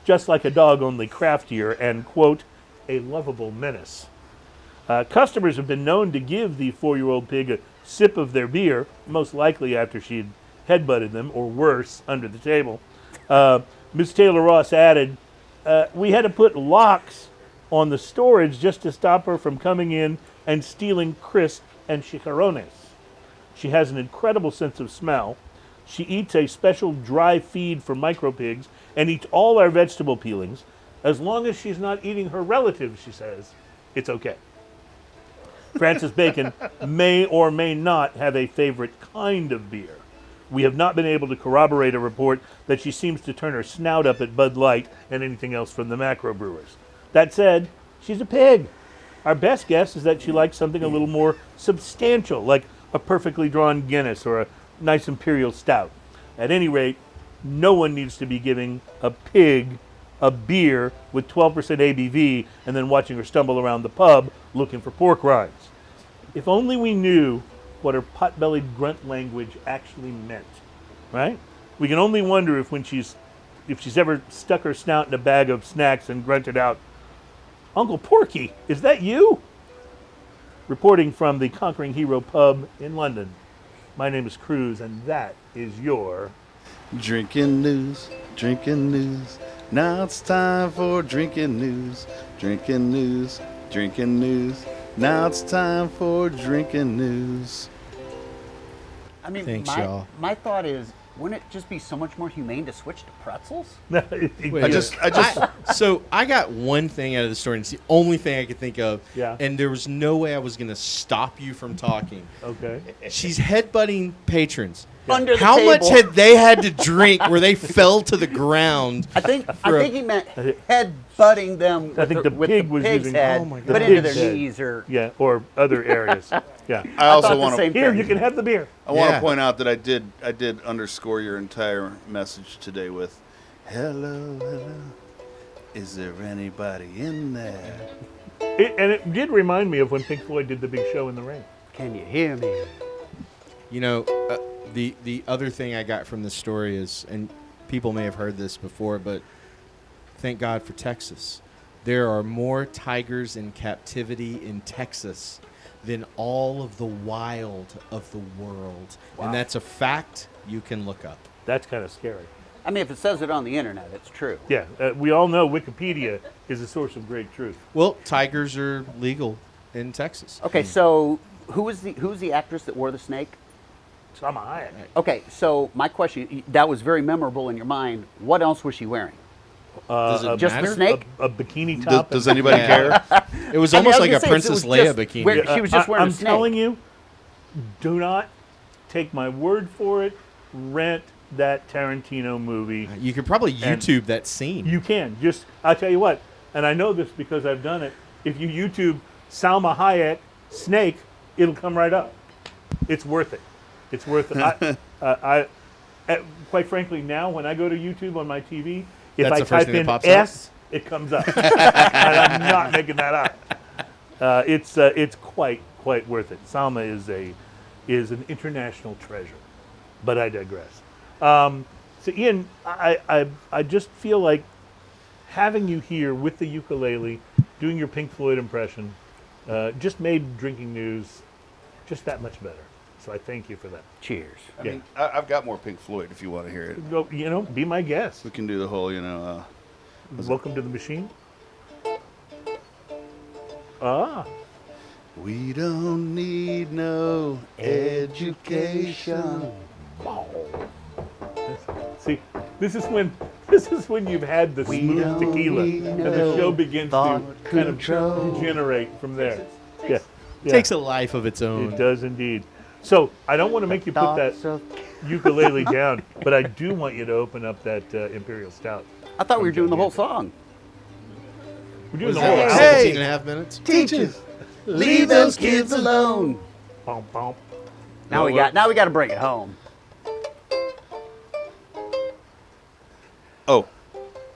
Speaker 2: just like a dog, only craftier, and, quote, a lovable menace. Customers have been known to give the 4-year-old pig a sip of their beer, most likely after she'd headbutted them, or worse, under the table. Ms. Taylor Ross added, we had to put locks on the storage just to stop her from coming in and stealing crisp and chicharrones. She has an incredible sense of smell. She eats a special dry feed for micropigs and eats all our vegetable peelings. As long as she's not eating her relatives, she says, it's okay. Francis Bacon may or may not have a favorite kind of beer. We have not been able to corroborate a report that she seems to turn her snout up at Bud Light and anything else from the macro brewers. That said, she's a pig. Our best guess is that she likes something a little more substantial, like a perfectly drawn Guinness or a nice Imperial Stout. At any rate, no one needs to be giving a pig a beer with 12% ABV and then watching her stumble around the pub looking for pork rinds. If only we knew what her pot-bellied grunt language actually meant, right? We can only wonder if she's ever stuck her snout in a bag of snacks and grunted out, "Uncle Porky, is that you?" Reporting from the Conquering Hero pub in London, my name is Cruz, and that is your...
Speaker 3: Drinking news, drinking news. Now it's time for drinking news, drinking news, drinking news. Now it's time for drinking news.
Speaker 5: I mean,
Speaker 4: Thanks, y'all.
Speaker 5: my thought is, wouldn't it just be so much more humane to switch to pretzels?
Speaker 4: So I got one thing out of the story, and it's the only thing I could think of.
Speaker 2: Yeah.
Speaker 4: And there was no way I was going to stop you from talking.
Speaker 2: Okay.
Speaker 4: She's headbutting patrons.
Speaker 5: Under the
Speaker 4: How
Speaker 5: table.
Speaker 4: much had they had to drink where they fell to the ground?
Speaker 5: I think he meant head butting them.
Speaker 2: I think the
Speaker 5: with
Speaker 2: pig
Speaker 5: the
Speaker 2: was
Speaker 5: pig's
Speaker 2: using
Speaker 5: head,
Speaker 4: Oh my God.
Speaker 5: but
Speaker 2: the
Speaker 5: into their
Speaker 2: pig's head.
Speaker 5: knees or
Speaker 2: Yeah, or other areas. Yeah.
Speaker 3: I also
Speaker 5: thought the
Speaker 3: want to
Speaker 5: same
Speaker 2: Here,
Speaker 5: thing.
Speaker 2: you can have the beer.
Speaker 3: I want
Speaker 4: Yeah.
Speaker 3: to point out that I did underscore your entire message today with hello, hello. Is there anybody in there?
Speaker 2: And it did remind me of when Pink Floyd did the big show in the rain.
Speaker 5: Can you hear me?
Speaker 4: You know, the other thing I got from this story is, and people may have heard this before, but thank God for Texas. There are more tigers in captivity in Texas than all of the wild of the world.
Speaker 2: Wow.
Speaker 4: And that's a fact you can look up.
Speaker 2: That's kind of scary.
Speaker 5: I mean, if it says it on the internet, it's true.
Speaker 2: Yeah, we all know Wikipedia is a source of great truth.
Speaker 4: Well, tigers are legal in Texas.
Speaker 5: Okay, so who was the actress that wore the snake?
Speaker 2: Salma Hayek.
Speaker 5: Okay, so my question, that was very memorable in your mind. What else was she wearing?
Speaker 4: Does it
Speaker 5: Just
Speaker 4: matter?
Speaker 5: the snake?
Speaker 2: A bikini top.
Speaker 3: Does anybody care?
Speaker 4: It was
Speaker 5: I mean,
Speaker 4: almost
Speaker 5: I was
Speaker 4: like
Speaker 5: gonna
Speaker 4: a
Speaker 5: say,
Speaker 4: Princess
Speaker 5: it was
Speaker 4: Leia
Speaker 5: just
Speaker 4: bikini.
Speaker 5: where- She was just wearing
Speaker 2: I'm
Speaker 5: a snake.
Speaker 2: telling you, do not take my word for it. Rent that Tarantino movie.
Speaker 4: You could probably
Speaker 2: And
Speaker 4: YouTube that scene.
Speaker 2: You can. I'll tell you what, and I know this because I've done it. If you YouTube Salma Hayek snake, it'll come right up. It's worth it. It's worth it. Quite frankly, now when I go to YouTube on my TV, if
Speaker 4: That's
Speaker 2: I
Speaker 4: the first
Speaker 2: type
Speaker 4: thing that
Speaker 2: in
Speaker 4: pops
Speaker 2: S, it comes up. And I'm not making that up. It's quite worth it. Salma is an international treasure, but I digress. So Ian, I just feel like having you here with the ukulele, doing your Pink Floyd impression, just made drinking news just that much better. So I thank you for that.
Speaker 5: Cheers.
Speaker 3: I mean, I've got more Pink Floyd if you want to hear it.
Speaker 2: Go, be my guest.
Speaker 3: We can do the whole,
Speaker 2: Welcome to the machine. Ah,
Speaker 3: we don't need no education.
Speaker 2: see, this is when you've had the smooth tequila, and the show begins to kind of degenerate from there. Yeah,
Speaker 4: Takes a life of its own.
Speaker 2: It does indeed. So I don't want to make you put that ukulele down, but I do want you to open up that Imperial Stout.
Speaker 5: I thought we were doing the whole song.
Speaker 2: We're doing
Speaker 4: Was
Speaker 2: the whole
Speaker 4: that
Speaker 2: album.
Speaker 4: 17 and a half minutes?
Speaker 5: Teachers, leave those kids alone.
Speaker 2: Bum, bum.
Speaker 5: Now we got to bring it home.
Speaker 3: Oh,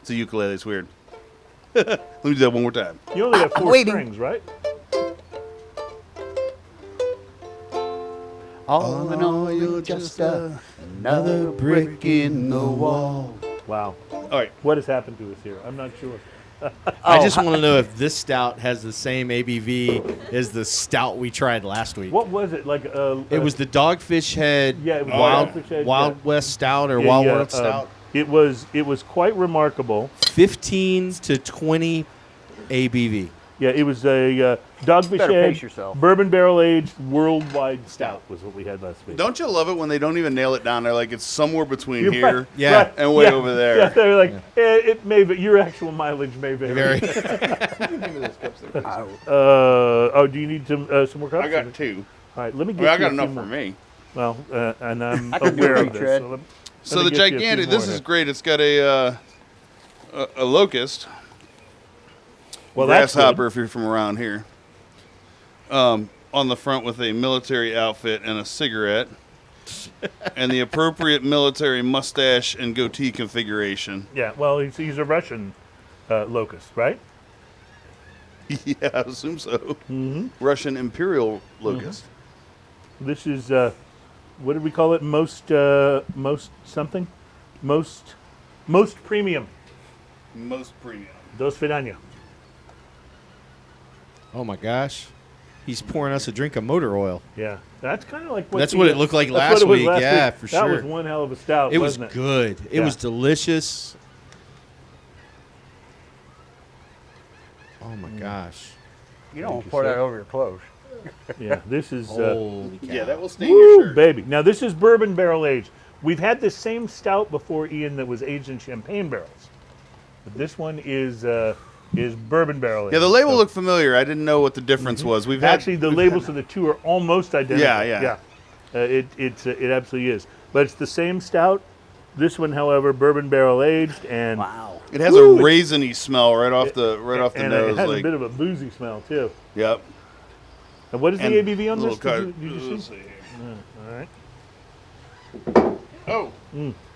Speaker 3: it's a ukulele. It's weird. Let me do that one more time.
Speaker 2: You only have 4
Speaker 5: waiting.
Speaker 2: strings, right?
Speaker 5: All in all, you're just another brick in the wall.
Speaker 2: Wow.
Speaker 3: All right.
Speaker 2: What has happened to us here? I'm not sure.
Speaker 4: I just want to know if this stout has the same ABV as the stout we tried last week.
Speaker 2: What was it? Like
Speaker 4: It was the Dogfish Head
Speaker 2: Yeah, it was
Speaker 4: Wild,
Speaker 2: Dogfish Head,
Speaker 4: Wild
Speaker 2: yeah.
Speaker 4: West Stout or Wild World Stout.
Speaker 2: It was quite remarkable.
Speaker 4: 15 to 20 ABV.
Speaker 2: Yeah, it was a Dogfish
Speaker 5: Better
Speaker 2: Head
Speaker 5: pace yourself.
Speaker 2: bourbon barrel aged worldwide stout was what we had last week.
Speaker 3: Don't you love it when they don't even nail it down? They're like, it's somewhere between
Speaker 2: You're
Speaker 3: here
Speaker 2: right,
Speaker 4: Yeah.
Speaker 2: right,
Speaker 3: and way
Speaker 2: yeah,
Speaker 3: over there.
Speaker 2: Yeah, they're like, it may, but your actual mileage may vary.
Speaker 4: Very.
Speaker 2: Oh, do you need some more cups?
Speaker 3: I got 2.
Speaker 2: All right, let me
Speaker 3: I
Speaker 2: get
Speaker 3: mean, I
Speaker 2: you
Speaker 3: got
Speaker 2: a few
Speaker 3: enough
Speaker 2: more.
Speaker 3: for me.
Speaker 2: Well, and I'm
Speaker 5: I can do
Speaker 2: aware
Speaker 5: a
Speaker 2: of this.
Speaker 5: retread.
Speaker 3: So the
Speaker 2: me get you a few
Speaker 3: gigantic,
Speaker 2: more
Speaker 3: this is
Speaker 2: here.
Speaker 3: great. It's got a locust,
Speaker 2: Well, that's
Speaker 3: grasshopper
Speaker 2: good.
Speaker 3: if you're from around here, on the front with a military outfit and a cigarette, and the appropriate military mustache and goatee configuration.
Speaker 2: Yeah, well, he's a Russian locust, right?
Speaker 3: Yeah, I assume so. Mm-hmm. Russian Imperial locust.
Speaker 2: This is what did we call it? Most premium.
Speaker 3: Most premium.
Speaker 2: Dos Vidania.
Speaker 4: Oh my gosh, he's pouring us a drink of motor oil.
Speaker 2: Yeah, that's kind of like
Speaker 4: That's what it looked like
Speaker 2: that's
Speaker 4: last
Speaker 2: what it was
Speaker 4: week.
Speaker 2: last
Speaker 4: Yeah,
Speaker 2: week.
Speaker 4: for
Speaker 2: That
Speaker 4: sure.
Speaker 2: was one hell of a stout.
Speaker 4: It was
Speaker 2: wasn't
Speaker 4: good. It
Speaker 2: Yeah.
Speaker 4: was delicious. Oh my gosh.
Speaker 5: You don't want to pour that over your clothes.
Speaker 2: Yeah, this is
Speaker 4: Holy cow.
Speaker 3: Yeah, that will stain your
Speaker 2: woo,
Speaker 3: shirt.
Speaker 2: baby. Now this is bourbon barrel aged. We've had the same stout before, Ian, that was aged in champagne barrels, but this one is bourbon barrel aged.
Speaker 3: Yeah, the label
Speaker 2: So-
Speaker 3: looked familiar. I didn't know what the difference was. We've had
Speaker 2: Actually, the labels of the two are almost identical.
Speaker 3: Yeah.
Speaker 2: It absolutely is. But it's the same stout. This one, however, bourbon barrel aged, and
Speaker 5: Wow.
Speaker 3: It has a raisiny smell right off the
Speaker 2: and
Speaker 3: nose.
Speaker 2: it has
Speaker 3: Like,
Speaker 2: a bit of a boozy smell too.
Speaker 3: yep.
Speaker 2: And what is
Speaker 3: And
Speaker 2: the ABV on
Speaker 3: little
Speaker 2: this?
Speaker 3: card-
Speaker 2: Did you
Speaker 3: let's
Speaker 2: see?
Speaker 3: see here.
Speaker 2: All right.
Speaker 3: Oh,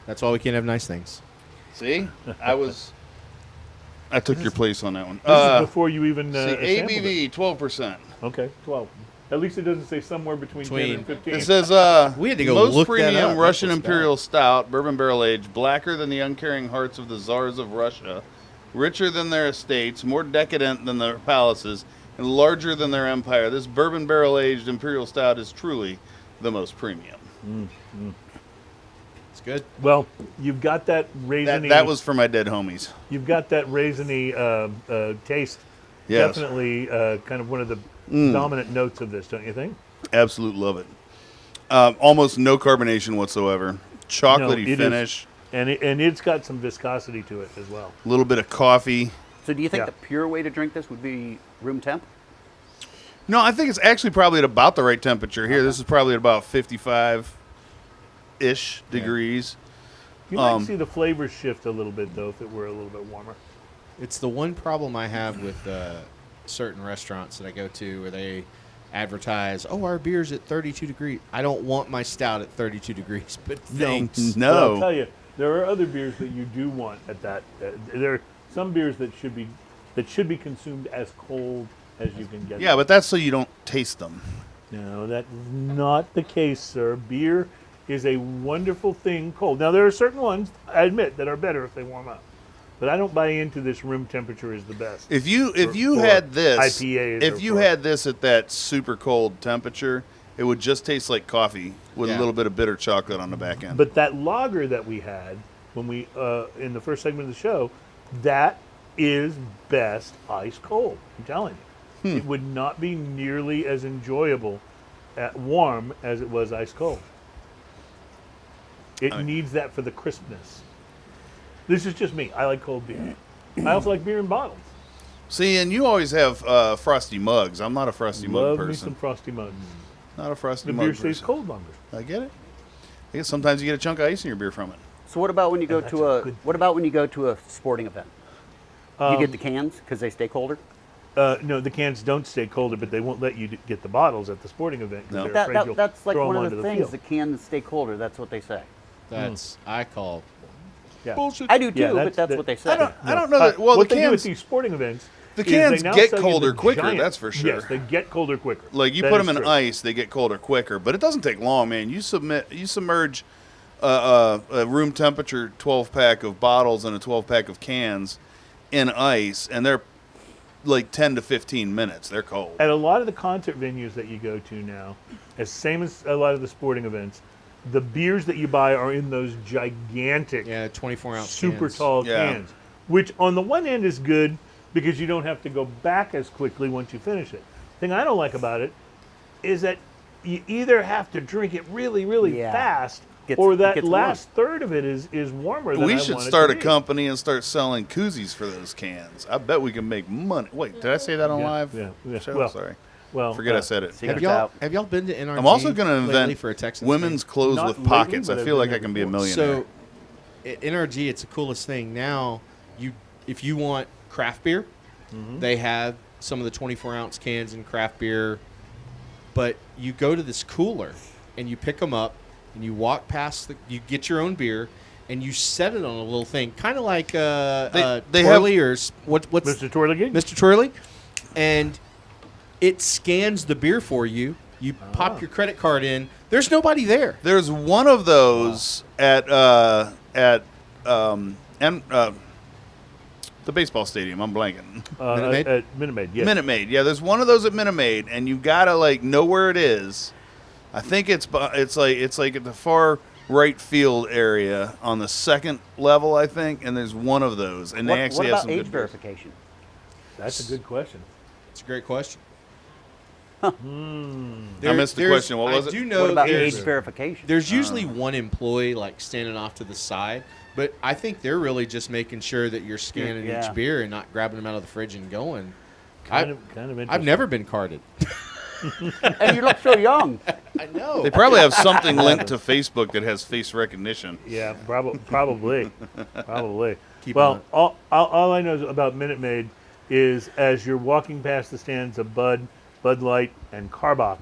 Speaker 4: That's why we can't have nice things.
Speaker 3: see, I took your place on that one.
Speaker 2: This is before you even
Speaker 3: See,
Speaker 2: sampled it.
Speaker 3: ABV 12%.
Speaker 2: Okay, 12. At least it doesn't say somewhere between 10 and 15.
Speaker 3: It says
Speaker 4: We had to go
Speaker 3: most
Speaker 4: look that
Speaker 3: premium
Speaker 4: up.
Speaker 3: Russian
Speaker 4: That's what's
Speaker 3: Imperial Stout, bourbon barrel aged, blacker than the uncaring hearts of the czars of Russia, richer than their estates, more decadent than their palaces, and larger than their empire. This bourbon barrel aged Imperial Stout is truly the most premium.
Speaker 4: It's good.
Speaker 2: Well, you've got that raisiny.
Speaker 3: That was for my dead homies.
Speaker 2: You've got that raisiny taste.
Speaker 3: Yes.
Speaker 2: Definitely kind of one of the dominant notes of this, don't you think?
Speaker 3: Absolute love it. Almost no carbonation whatsoever. Chocolatey
Speaker 2: it is.
Speaker 3: finish.
Speaker 2: And it's got some viscosity to it as well.
Speaker 3: A little bit of coffee.
Speaker 5: So do you think
Speaker 2: Yeah.
Speaker 5: the pure way to drink this would be room temp?
Speaker 3: No, I think it's actually probably at about the right temperature here. This is probably at about 55-ish degrees.
Speaker 2: You might see the flavors shift a little bit, though, if it were a little bit warmer.
Speaker 4: It's the one problem I have with certain restaurants that I go to where they advertise, "Oh, our beer's at 32 degrees." I don't want my stout at 32 degrees, but thanks.
Speaker 2: But I'll
Speaker 3: No.
Speaker 2: tell you, there are other beers that you do want at that. There are some beers that should be consumed as cold as you can get.
Speaker 3: Yeah,
Speaker 2: them.
Speaker 3: but that's so you don't taste them.
Speaker 2: No, that's not the case, sir. Beer is a wonderful thing cold. Now, there are certain ones, I admit, that are better if they warm up. But I don't buy into this room temperature is the best.
Speaker 3: If you
Speaker 2: for
Speaker 3: had this,
Speaker 2: IPAs
Speaker 3: if
Speaker 2: or
Speaker 3: you
Speaker 2: for-
Speaker 3: had this at that super cold temperature, it would just taste like coffee with a
Speaker 4: Yeah.
Speaker 3: little bit of bitter chocolate on the back end.
Speaker 2: But that lager that we had when we in the first segment of the show, that is best ice cold. I'm telling you, it would not be nearly as enjoyable at warm as it was ice cold. It needs that for the crispness. This is just me. I like cold beer. I also like beer in bottles.
Speaker 3: See, and you always have frosty mugs. I'm not a frosty mug
Speaker 2: Love me
Speaker 3: person.
Speaker 2: some frosty mugs.
Speaker 3: Not a frosty
Speaker 2: The
Speaker 3: mug
Speaker 2: beer
Speaker 3: person.
Speaker 2: stays cold longer.
Speaker 3: I get it. I guess sometimes you get a chunk of ice in your beer from it.
Speaker 5: So what about when you go
Speaker 2: that's
Speaker 5: to
Speaker 2: a
Speaker 5: a
Speaker 2: good
Speaker 5: what about when you go to a sporting event? You get the cans because they stay colder.
Speaker 2: No, the cans don't stay colder, but they won't let you get the bottles at the sporting event because
Speaker 3: No.
Speaker 2: they're afraid you'll
Speaker 5: That's like
Speaker 2: throw
Speaker 5: one
Speaker 2: them
Speaker 5: of the
Speaker 2: onto
Speaker 5: things.
Speaker 2: field.
Speaker 5: The cans stay colder. That's what they say.
Speaker 4: That's I call
Speaker 2: Yeah.
Speaker 4: bullshit.
Speaker 5: I do too,
Speaker 2: Yeah,
Speaker 5: but that's what they say.
Speaker 3: I don't know that. Well,
Speaker 2: what
Speaker 3: the
Speaker 2: they do at
Speaker 3: cans,
Speaker 2: these sporting events,
Speaker 3: the
Speaker 2: is
Speaker 3: cans
Speaker 2: they now
Speaker 3: get
Speaker 2: sell you
Speaker 3: colder
Speaker 2: the
Speaker 3: quicker,
Speaker 2: giant-
Speaker 3: that's for sure.
Speaker 2: Yes, they get colder quicker.
Speaker 3: like you
Speaker 2: That
Speaker 3: put
Speaker 2: is
Speaker 3: them in
Speaker 2: true.
Speaker 3: ice, they get colder quicker. But it doesn't take long, man. You submerge a room temperature 12-pack of bottles and a 12-pack of cans in ice, and they're like 10 to 15 minutes. They're cold.
Speaker 2: At a lot of the concert venues that you go to now, as same as a lot of the sporting events, the beers that you buy are in those gigantic,
Speaker 4: Yeah, 24-ounce
Speaker 2: super
Speaker 4: cans.
Speaker 2: tall
Speaker 3: Yeah.
Speaker 2: cans, which on the one end is good because you don't have to go back as quickly once you finish it. The thing I don't like about it is that you either have to drink it really, really
Speaker 5: Yeah.
Speaker 2: fast,
Speaker 5: Gets-
Speaker 2: or
Speaker 5: it
Speaker 2: that
Speaker 5: gets
Speaker 2: last third of it is warmer than
Speaker 3: We
Speaker 2: I
Speaker 3: should
Speaker 2: want it
Speaker 3: start
Speaker 2: to
Speaker 3: a
Speaker 2: be.
Speaker 3: company and start selling koozies for those cans. I bet we can make money. Wait, did I say that on
Speaker 2: Yeah,
Speaker 3: live
Speaker 2: yeah.
Speaker 3: show?
Speaker 2: Well,
Speaker 3: Sorry.
Speaker 2: Well,
Speaker 3: Forget I said it.
Speaker 5: Cigar
Speaker 4: Have y'all,
Speaker 5: Stout.
Speaker 4: have y'all been to NRG?
Speaker 3: I'm also going to
Speaker 4: lately
Speaker 3: invent
Speaker 4: for a Texas
Speaker 3: women's
Speaker 4: thing?
Speaker 3: clothes
Speaker 2: Not
Speaker 3: with
Speaker 2: lately,
Speaker 3: pockets.
Speaker 2: but
Speaker 3: I
Speaker 2: I've
Speaker 3: feel
Speaker 2: been
Speaker 3: like
Speaker 2: there
Speaker 3: I can be a
Speaker 2: before.
Speaker 3: millionaire.
Speaker 4: So, at NRG, it's the coolest thing. Now, if you want craft beer, they have some of the 24-ounce cans in craft beer. But you go to this cooler, and you pick them up, and you walk past, you get your own beer, and you set it on a little thing, kind of like
Speaker 3: they
Speaker 4: Twirly or what's
Speaker 2: Mr. Twirligig?
Speaker 4: Mr. Twirly, and it scans the beer for you. You pop your credit card in. There's nobody there.
Speaker 3: There's one of those at the baseball stadium. I'm blanking.
Speaker 4: Minute Maid?
Speaker 2: At Minute Maid, yes.
Speaker 3: Minute Maid. Yeah, there's one of those at Minute Maid, and you gotta like know where it is. I think it's like at the far right field area on the second level, I think, and there's one of those, and
Speaker 5: What,
Speaker 3: they actually
Speaker 5: what
Speaker 3: have
Speaker 5: about
Speaker 3: some
Speaker 5: age
Speaker 3: good beers.
Speaker 5: verification?
Speaker 2: That's a good question.
Speaker 4: It's a great question.
Speaker 3: I missed the question. What was
Speaker 4: I
Speaker 3: it?
Speaker 4: do know
Speaker 5: What about
Speaker 4: there's,
Speaker 5: age verification?
Speaker 4: there's usually one employee like standing off to the side, but I think they're really just making sure that you're scanning
Speaker 5: Yeah.
Speaker 4: each beer and not grabbing them out of the fridge and going.
Speaker 2: Kind of interesting.
Speaker 4: I've never been carded.
Speaker 5: And you look so young.
Speaker 4: I know.
Speaker 3: They probably have something linked to Facebook that has face recognition.
Speaker 2: Yeah, probably. Probably.
Speaker 4: Keep
Speaker 2: Well,
Speaker 4: on.
Speaker 2: all I know about Minute Maid is as you're walking past the stands of Bud Light, and Karbach,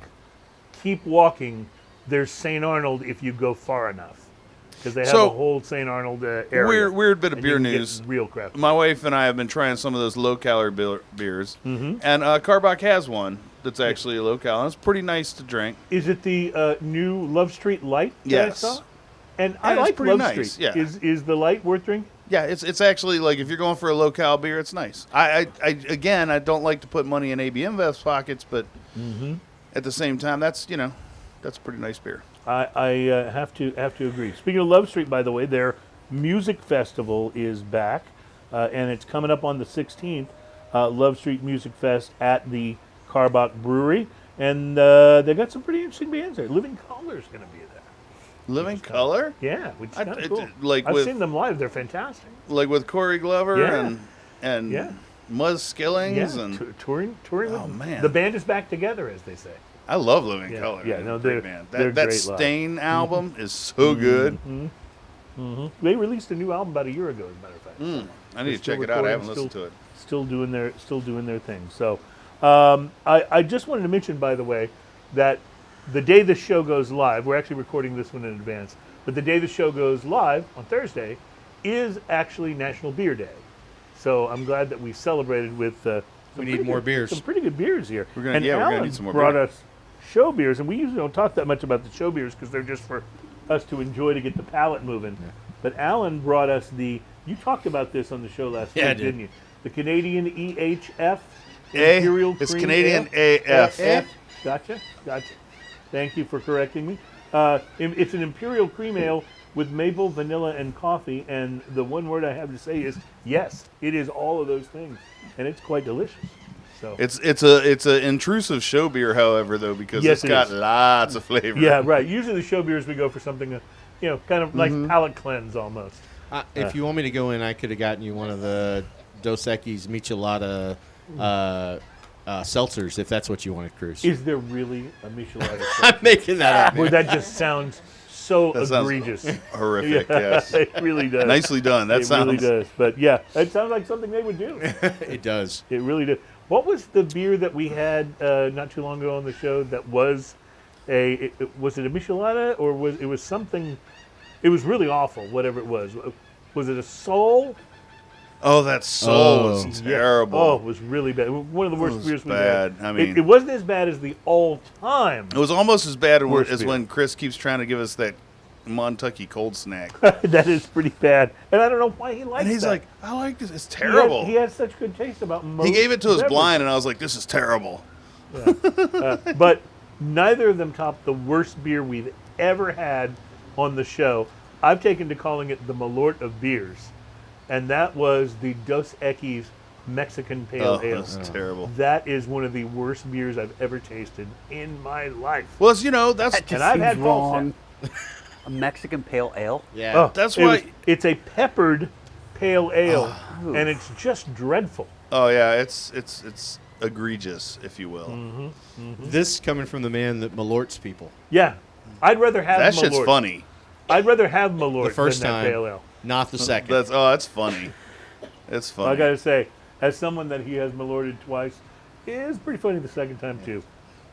Speaker 2: keep walking. There's St. Arnold if you go far enough. Because they have
Speaker 3: So,
Speaker 2: a whole St. Arnold area.
Speaker 3: Weird bit of
Speaker 2: And
Speaker 3: beer
Speaker 2: you can get
Speaker 3: news.
Speaker 2: Real craft.
Speaker 3: My wife and I have been trying some of those low-calorie beers, and Karbach has one that's actually a low-cal, and it's pretty nice to drink.
Speaker 2: Is it the new Love Street Light that
Speaker 3: Yes.
Speaker 2: I saw? And I
Speaker 3: it's
Speaker 2: like
Speaker 3: pretty
Speaker 2: Love
Speaker 3: nice,
Speaker 2: Street.
Speaker 3: yeah.
Speaker 2: Is the light worth drinking?
Speaker 3: Yeah, it's actually like if you're going for a low-cal beer, it's nice. I don't like to put money in AB InBev's pockets, but at the same time, that's a pretty nice beer.
Speaker 2: I have to agree. Speaking of Love Street, by the way, their music festival is back, and it's coming up on the 16th. Love Street Music Fest at the Karbach Brewery, and they got some pretty interesting bands there. Living Colour's going to be there.
Speaker 3: Living Color,
Speaker 2: Yeah, which is kind of cool.
Speaker 3: like
Speaker 2: I've
Speaker 3: with
Speaker 2: seen them live; they're fantastic.
Speaker 3: like with Corey Glover
Speaker 2: Yeah.
Speaker 3: and
Speaker 2: Yeah.
Speaker 3: Muzz Skillings
Speaker 2: Yeah,
Speaker 3: and
Speaker 2: touring.
Speaker 3: Oh,
Speaker 2: with
Speaker 3: man.
Speaker 2: the band is back together, as they say.
Speaker 3: I love Living
Speaker 2: Yeah,
Speaker 3: Color.
Speaker 2: yeah,
Speaker 3: man.
Speaker 2: no,
Speaker 3: Great
Speaker 2: they're-
Speaker 3: band.
Speaker 2: they're
Speaker 3: That
Speaker 2: great live.
Speaker 3: Stain album is so good.
Speaker 2: They released a new album about a year ago, as a matter of fact.
Speaker 3: I need to
Speaker 2: still
Speaker 3: check it out. I
Speaker 2: recording,
Speaker 3: haven't listened to it.
Speaker 2: Still doing their thing. So, I just wanted to mention, by the way, that the day the show goes live, we're actually recording this one in advance, but the day the show goes live on Thursday is actually National Beer Day. So I'm glad that we celebrated with.
Speaker 4: We need more beers.
Speaker 2: Some pretty good beers here.
Speaker 3: We're gonna-
Speaker 2: and
Speaker 3: yeah, we're gonna
Speaker 2: Alan
Speaker 3: need some more
Speaker 2: brought
Speaker 3: beer.
Speaker 2: us show beers, and we usually don't talk that much about the show beers because they're just for us to enjoy to get the palate moving. But Alan brought us you talked about this on the show last
Speaker 4: Yeah, I
Speaker 2: week,
Speaker 4: did.
Speaker 2: didn't you? The Canadian EHF
Speaker 3: A-
Speaker 2: Imperial
Speaker 3: it's
Speaker 2: Cream
Speaker 3: Canadian
Speaker 2: Ale.
Speaker 3: AF.
Speaker 2: Gotcha. Thank you for correcting me. It's an Imperial Cream Ale with maple, vanilla, and coffee. And the one word I have to say is yes, it is all of those things, and it's quite delicious. So
Speaker 3: It's a intrusive show beer, however, though, because
Speaker 2: Yes,
Speaker 3: it's
Speaker 2: it
Speaker 3: got
Speaker 2: is.
Speaker 3: lots of flavor.
Speaker 2: yeah, right. Usually the show beers we go for something, kind of like palate cleanse almost.
Speaker 4: If you want me to go in, I could have gotten you one of the Dos Equis Michelada seltzers, if that's what you wanted, Cruz.
Speaker 2: Is there really a Michelada?
Speaker 4: I'm making that up.
Speaker 2: Boy, that just sounds so
Speaker 3: That sounds
Speaker 2: egregious.
Speaker 3: horrific. Yes,
Speaker 2: It really does.
Speaker 3: nicely done. That
Speaker 2: it
Speaker 3: sounds.
Speaker 2: really does. But yeah, it sounds like something they would do.
Speaker 4: It does.
Speaker 2: It really did. What was the beer that we had not too long ago on the show that was was it a Michelada or was it something? It was really awful. Whatever it was. Was it a Soul?
Speaker 3: Oh, that soul
Speaker 4: Oh.
Speaker 3: was terrible.
Speaker 2: Oh, it was really bad. One of the worst
Speaker 3: was
Speaker 2: beers we
Speaker 3: bad.
Speaker 2: had.
Speaker 3: I mean-
Speaker 2: it wasn't as bad as the all-time.
Speaker 3: It was almost as bad
Speaker 2: Worst
Speaker 3: as
Speaker 2: beer.
Speaker 3: when Chris keeps trying to give us that Montucky cold snack.
Speaker 2: That is pretty bad, and I don't know why he likes
Speaker 3: And he's
Speaker 2: that.
Speaker 3: like, I like this. It's terrible.
Speaker 2: He has such good taste about most.
Speaker 3: He gave it to us
Speaker 2: beverages.
Speaker 3: blind, and I was like, this is terrible.
Speaker 2: But neither of them topped the worst beer we've ever had on the show. I've taken to calling it the Malort of beers, and that was the Dos Equis Mexican Pale Ale.
Speaker 3: That's terrible.
Speaker 2: That is one of the worst beers I've ever tasted in my life.
Speaker 3: Well, you know, that's
Speaker 5: That just
Speaker 2: And I've
Speaker 5: seems
Speaker 2: had false
Speaker 5: wrong. A Mexican pale ale?
Speaker 4: Yeah.
Speaker 2: Oh,
Speaker 3: That's
Speaker 2: it
Speaker 3: why-
Speaker 2: was- it's a peppered pale ale, and it's just dreadful.
Speaker 3: oh yeah, it's egregious, if you will.
Speaker 4: This coming from the man that malorts people.
Speaker 2: Yeah, I'd rather have
Speaker 3: That
Speaker 2: Malort.
Speaker 3: shit's funny.
Speaker 2: I'd rather have Malort
Speaker 4: The first
Speaker 2: than that
Speaker 4: time,
Speaker 2: pale ale.
Speaker 4: not the second.
Speaker 3: That's funny. It's funny.
Speaker 2: I gotta say, as someone that he has Malorted twice, it is pretty funny the second time too.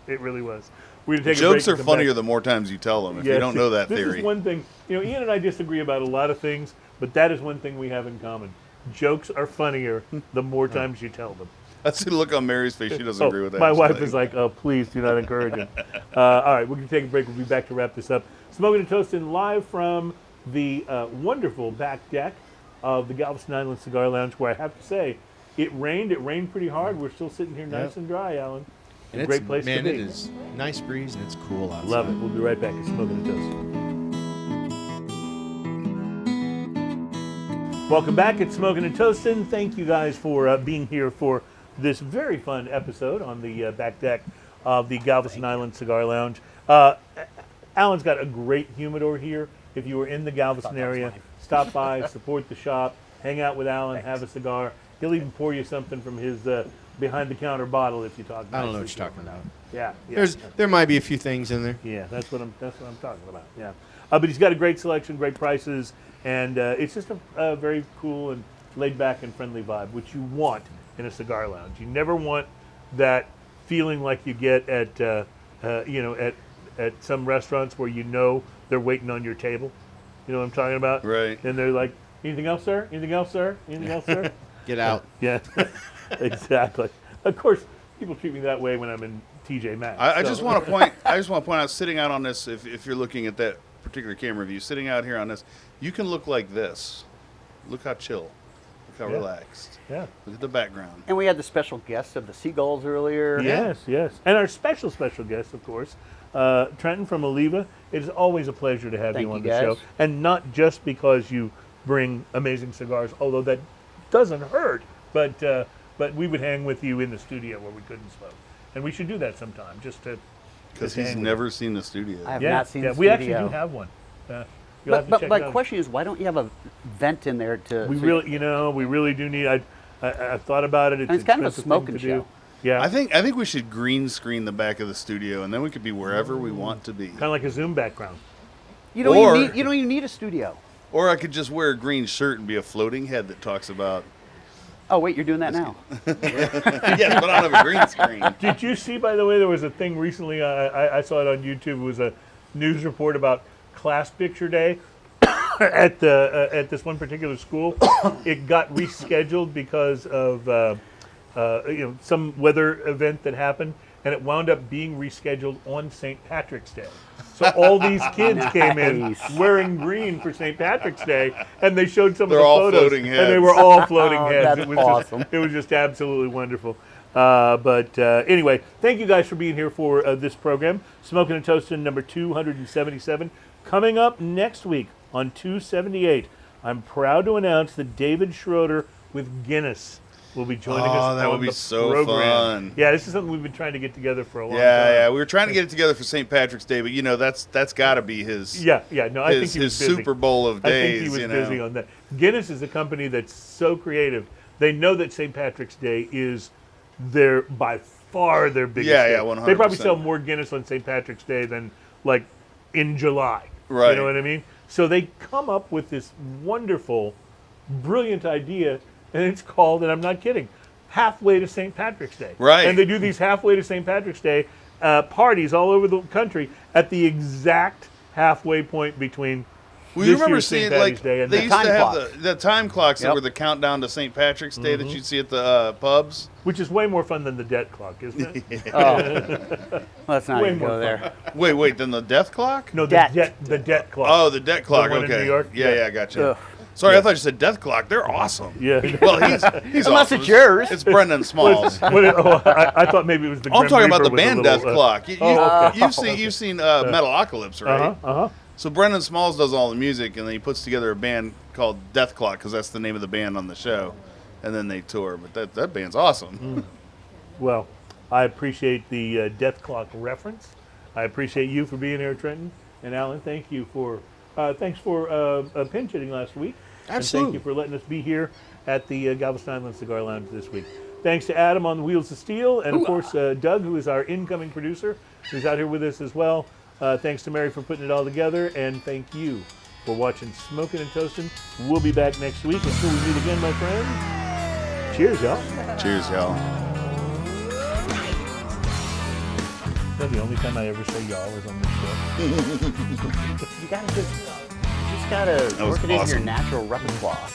Speaker 2: It really was. We're gonna take a break
Speaker 3: Jokes
Speaker 2: and
Speaker 3: are
Speaker 2: come
Speaker 3: funnier
Speaker 2: back.
Speaker 3: the more times you tell them. If
Speaker 2: Yeah,
Speaker 3: you don't know that
Speaker 2: this
Speaker 3: theory.
Speaker 2: is one thing. You know, Ian and I disagree about a lot of things, but that is one thing we have in common. Jokes are funnier the more times you tell them.
Speaker 3: That's the look on Mary's face. She doesn't agree with that.
Speaker 2: My
Speaker 3: She's
Speaker 2: wife
Speaker 3: like,
Speaker 2: is like, "Oh, please do not encourage it." All right, we're going to take a break. We'll be back to wrap this up. Smoking and Toasting live from the wonderful back deck of the Galveston Island Cigar Lounge, where I have to say, it rained. It rained pretty hard. We're still sitting here nice and dry, Alan.
Speaker 4: And
Speaker 2: A great place
Speaker 4: man,
Speaker 2: to be.
Speaker 4: it is nice breeze and it's cool outside.
Speaker 2: Love it. We'll be right back at Smoking and Toasting. Welcome back at Smoking and Toasting. Thank you guys for being here for this very fun episode on the back deck of the Galveston Island Cigar Lounge. Alan's got a great humidor here. If you were in the Galveston area, stop by, support the shop, hang out with Alan, have a cigar. He'll even pour you something from his behind-the-counter bottle if you talk.
Speaker 4: I don't know
Speaker 2: nicely
Speaker 4: what you're
Speaker 2: to
Speaker 4: talking
Speaker 2: him.
Speaker 4: about.
Speaker 2: Yeah.
Speaker 4: There might be a few things in there.
Speaker 2: Yeah, that's what I'm talking about. Yeah, but he's got a great selection, great prices, and it's just a very cool and laid back and friendly vibe, which you want in a cigar lounge. You never want that feeling like you get at at some restaurants where you know they're waiting on your table. You know what I'm talking about?
Speaker 3: Right.
Speaker 2: And they're like, "Anything else, sir? Anything else, sir? Anything else, sir?"
Speaker 4: Get out.
Speaker 2: Yeah, exactly. Of course, people treat me that way when I'm in TJ Maxx.
Speaker 3: I
Speaker 2: so-
Speaker 3: just want to point. I just want to point out, sitting out on this. If you're looking at that particular camera view, sitting out here on this, you can look like this. Look how chill. Look how
Speaker 2: Yeah.
Speaker 3: relaxed.
Speaker 2: Yeah.
Speaker 3: Look at the background.
Speaker 5: And we had the special guests of the Seagulls earlier.
Speaker 2: Yes, yes. And our special guest, of course, Trenton from Oliva. It is always a pleasure to have
Speaker 5: Thank
Speaker 2: you on
Speaker 5: you,
Speaker 2: the
Speaker 5: guys.
Speaker 2: show. And not just because you bring amazing cigars, although that doesn't hurt, but we would hang with you in the studio where we couldn't smoke. And we should do that sometime, just to...
Speaker 3: Because
Speaker 2: to
Speaker 3: he's
Speaker 2: hang with
Speaker 3: never seen the studio.
Speaker 5: I have
Speaker 2: you.
Speaker 5: not seen the
Speaker 2: we actually
Speaker 5: studio.
Speaker 2: do have one. You'll have to
Speaker 5: But
Speaker 2: check
Speaker 5: my
Speaker 2: it out.
Speaker 5: question is, why don't you have a vent in there to?
Speaker 2: We
Speaker 5: so
Speaker 2: really do need... I've thought about it.
Speaker 5: it's kind of a
Speaker 2: expensive thing
Speaker 5: smoking
Speaker 2: to
Speaker 5: show.
Speaker 2: do. Yeah.
Speaker 3: I think we should green screen the back of the studio, and then we could be wherever we want to be.
Speaker 2: Kind of like a Zoom background.
Speaker 5: You don't
Speaker 3: Or-
Speaker 5: even need. You don't even need a studio.
Speaker 3: Or I could just wear a green shirt and be a floating head that talks about.
Speaker 5: Oh wait, you're doing that now.
Speaker 3: Yes, but I don't have a green screen.
Speaker 2: Did you see, by the way, there was a thing recently, I saw it on YouTube, it was a news report about class picture day at this one particular school. It got rescheduled because of some weather event that happened, and it wound up being rescheduled on St. Patrick's Day. So all these kids came in
Speaker 5: Nice.
Speaker 2: wearing green for St. Patrick's Day, and they showed some
Speaker 3: They're
Speaker 2: of the
Speaker 3: all
Speaker 2: photos,
Speaker 3: floating
Speaker 2: and they
Speaker 3: heads.
Speaker 2: were all floating
Speaker 5: Oh,
Speaker 2: heads.
Speaker 5: that's
Speaker 2: It was
Speaker 5: awesome.
Speaker 2: it was just absolutely wonderful. But anyway, thank you guys for being here for this program. Smoking and Toasting number 277. Coming up next week on 278, I'm proud to announce that David Schroeder with Guinness will be joining us
Speaker 3: Oh, that
Speaker 2: on
Speaker 3: would be
Speaker 2: the
Speaker 3: so
Speaker 2: program.
Speaker 3: fun.
Speaker 2: Yeah, this is something we've been trying to get together for a long time.
Speaker 3: Yeah. We were trying to get it together for St. Patrick's Day, but that's got to be his.
Speaker 2: Yeah. No, I think
Speaker 3: his,
Speaker 2: he was
Speaker 3: his
Speaker 2: busy.
Speaker 3: Super Bowl of
Speaker 2: I
Speaker 3: days.
Speaker 2: think he was
Speaker 3: you know?
Speaker 2: busy on that. Guinness is a company that's so creative. They know that St. Patrick's Day is by far their biggest
Speaker 3: Yeah,
Speaker 2: day.
Speaker 3: yeah, 100%.
Speaker 2: They probably sell more Guinness on St. Patrick's Day than like in July.
Speaker 3: Right.
Speaker 2: You know what I mean? So they come up with this wonderful, brilliant idea, and it's called, and I'm not kidding, Halfway to St. Patrick's Day.
Speaker 3: Right.
Speaker 2: And they do these Halfway to St. Patrick's Day parties all over the country at the exact halfway point between
Speaker 3: Well, you
Speaker 2: this
Speaker 3: remember
Speaker 2: year's St.
Speaker 3: seeing
Speaker 2: Patty's
Speaker 3: like
Speaker 2: Day and
Speaker 3: they
Speaker 2: that.
Speaker 3: used to
Speaker 5: Time
Speaker 3: have
Speaker 5: clocks.
Speaker 3: the time clocks that
Speaker 5: Yep.
Speaker 3: were the countdown to St. Patrick's Day
Speaker 2: Mm-hmm.
Speaker 3: that you'd see at the pubs.
Speaker 2: Which is way more fun than the debt clock, isn't it?
Speaker 5: Let's not
Speaker 2: Way
Speaker 5: even
Speaker 2: more
Speaker 5: go there.
Speaker 3: Wait, then the death clock?
Speaker 2: No,
Speaker 5: Debt.
Speaker 2: the debt clock.
Speaker 3: Oh, the debt clock.
Speaker 2: The one in
Speaker 3: Okay.
Speaker 2: New York?
Speaker 3: Yeah,
Speaker 2: Yeah.
Speaker 3: gotcha.
Speaker 5: Ugh.
Speaker 3: Sorry, I thought you said death clock. They're awesome.
Speaker 2: Yeah.
Speaker 3: Well, he's
Speaker 5: Unless
Speaker 3: awesome.
Speaker 5: it's yours.
Speaker 3: It's Brendan Smalls.
Speaker 2: I thought maybe it was the
Speaker 3: I'm
Speaker 2: Grim
Speaker 3: talking about
Speaker 2: Reaper
Speaker 3: the
Speaker 2: with a
Speaker 3: band
Speaker 2: little,
Speaker 3: Death Clock.
Speaker 2: okay.
Speaker 3: You've seen Metalocalypse, right?
Speaker 2: Uh-huh.
Speaker 3: So Brendan Smalls does all the music, and then he puts together a band called Death Clock because that's the name of the band on the show. and then they tour. But that band's awesome.
Speaker 2: Well, I appreciate the Death Clock reference. I appreciate you for being here, Trenton. And Alan, thank you for thanks for pinch hitting last week.
Speaker 4: Absolutely.
Speaker 2: And thank you for letting us be here at the Galveston Island Cigar Lounge this week. Thanks to Adam on the Wheels of Steel, and of course Doug, who is our incoming producer, who's out here with us as well. Thanks to Mary for putting it all together, and thank you for watching Smokin' and Toastin'. We'll be back next week. Until we meet again, my friends. Cheers, y'all.
Speaker 3: Cheers, y'all.
Speaker 2: That's the only time I ever say y'all is on this show.
Speaker 5: You gotta just gotta
Speaker 3: was
Speaker 5: work it into your
Speaker 3: awesome.
Speaker 5: natural repertoire.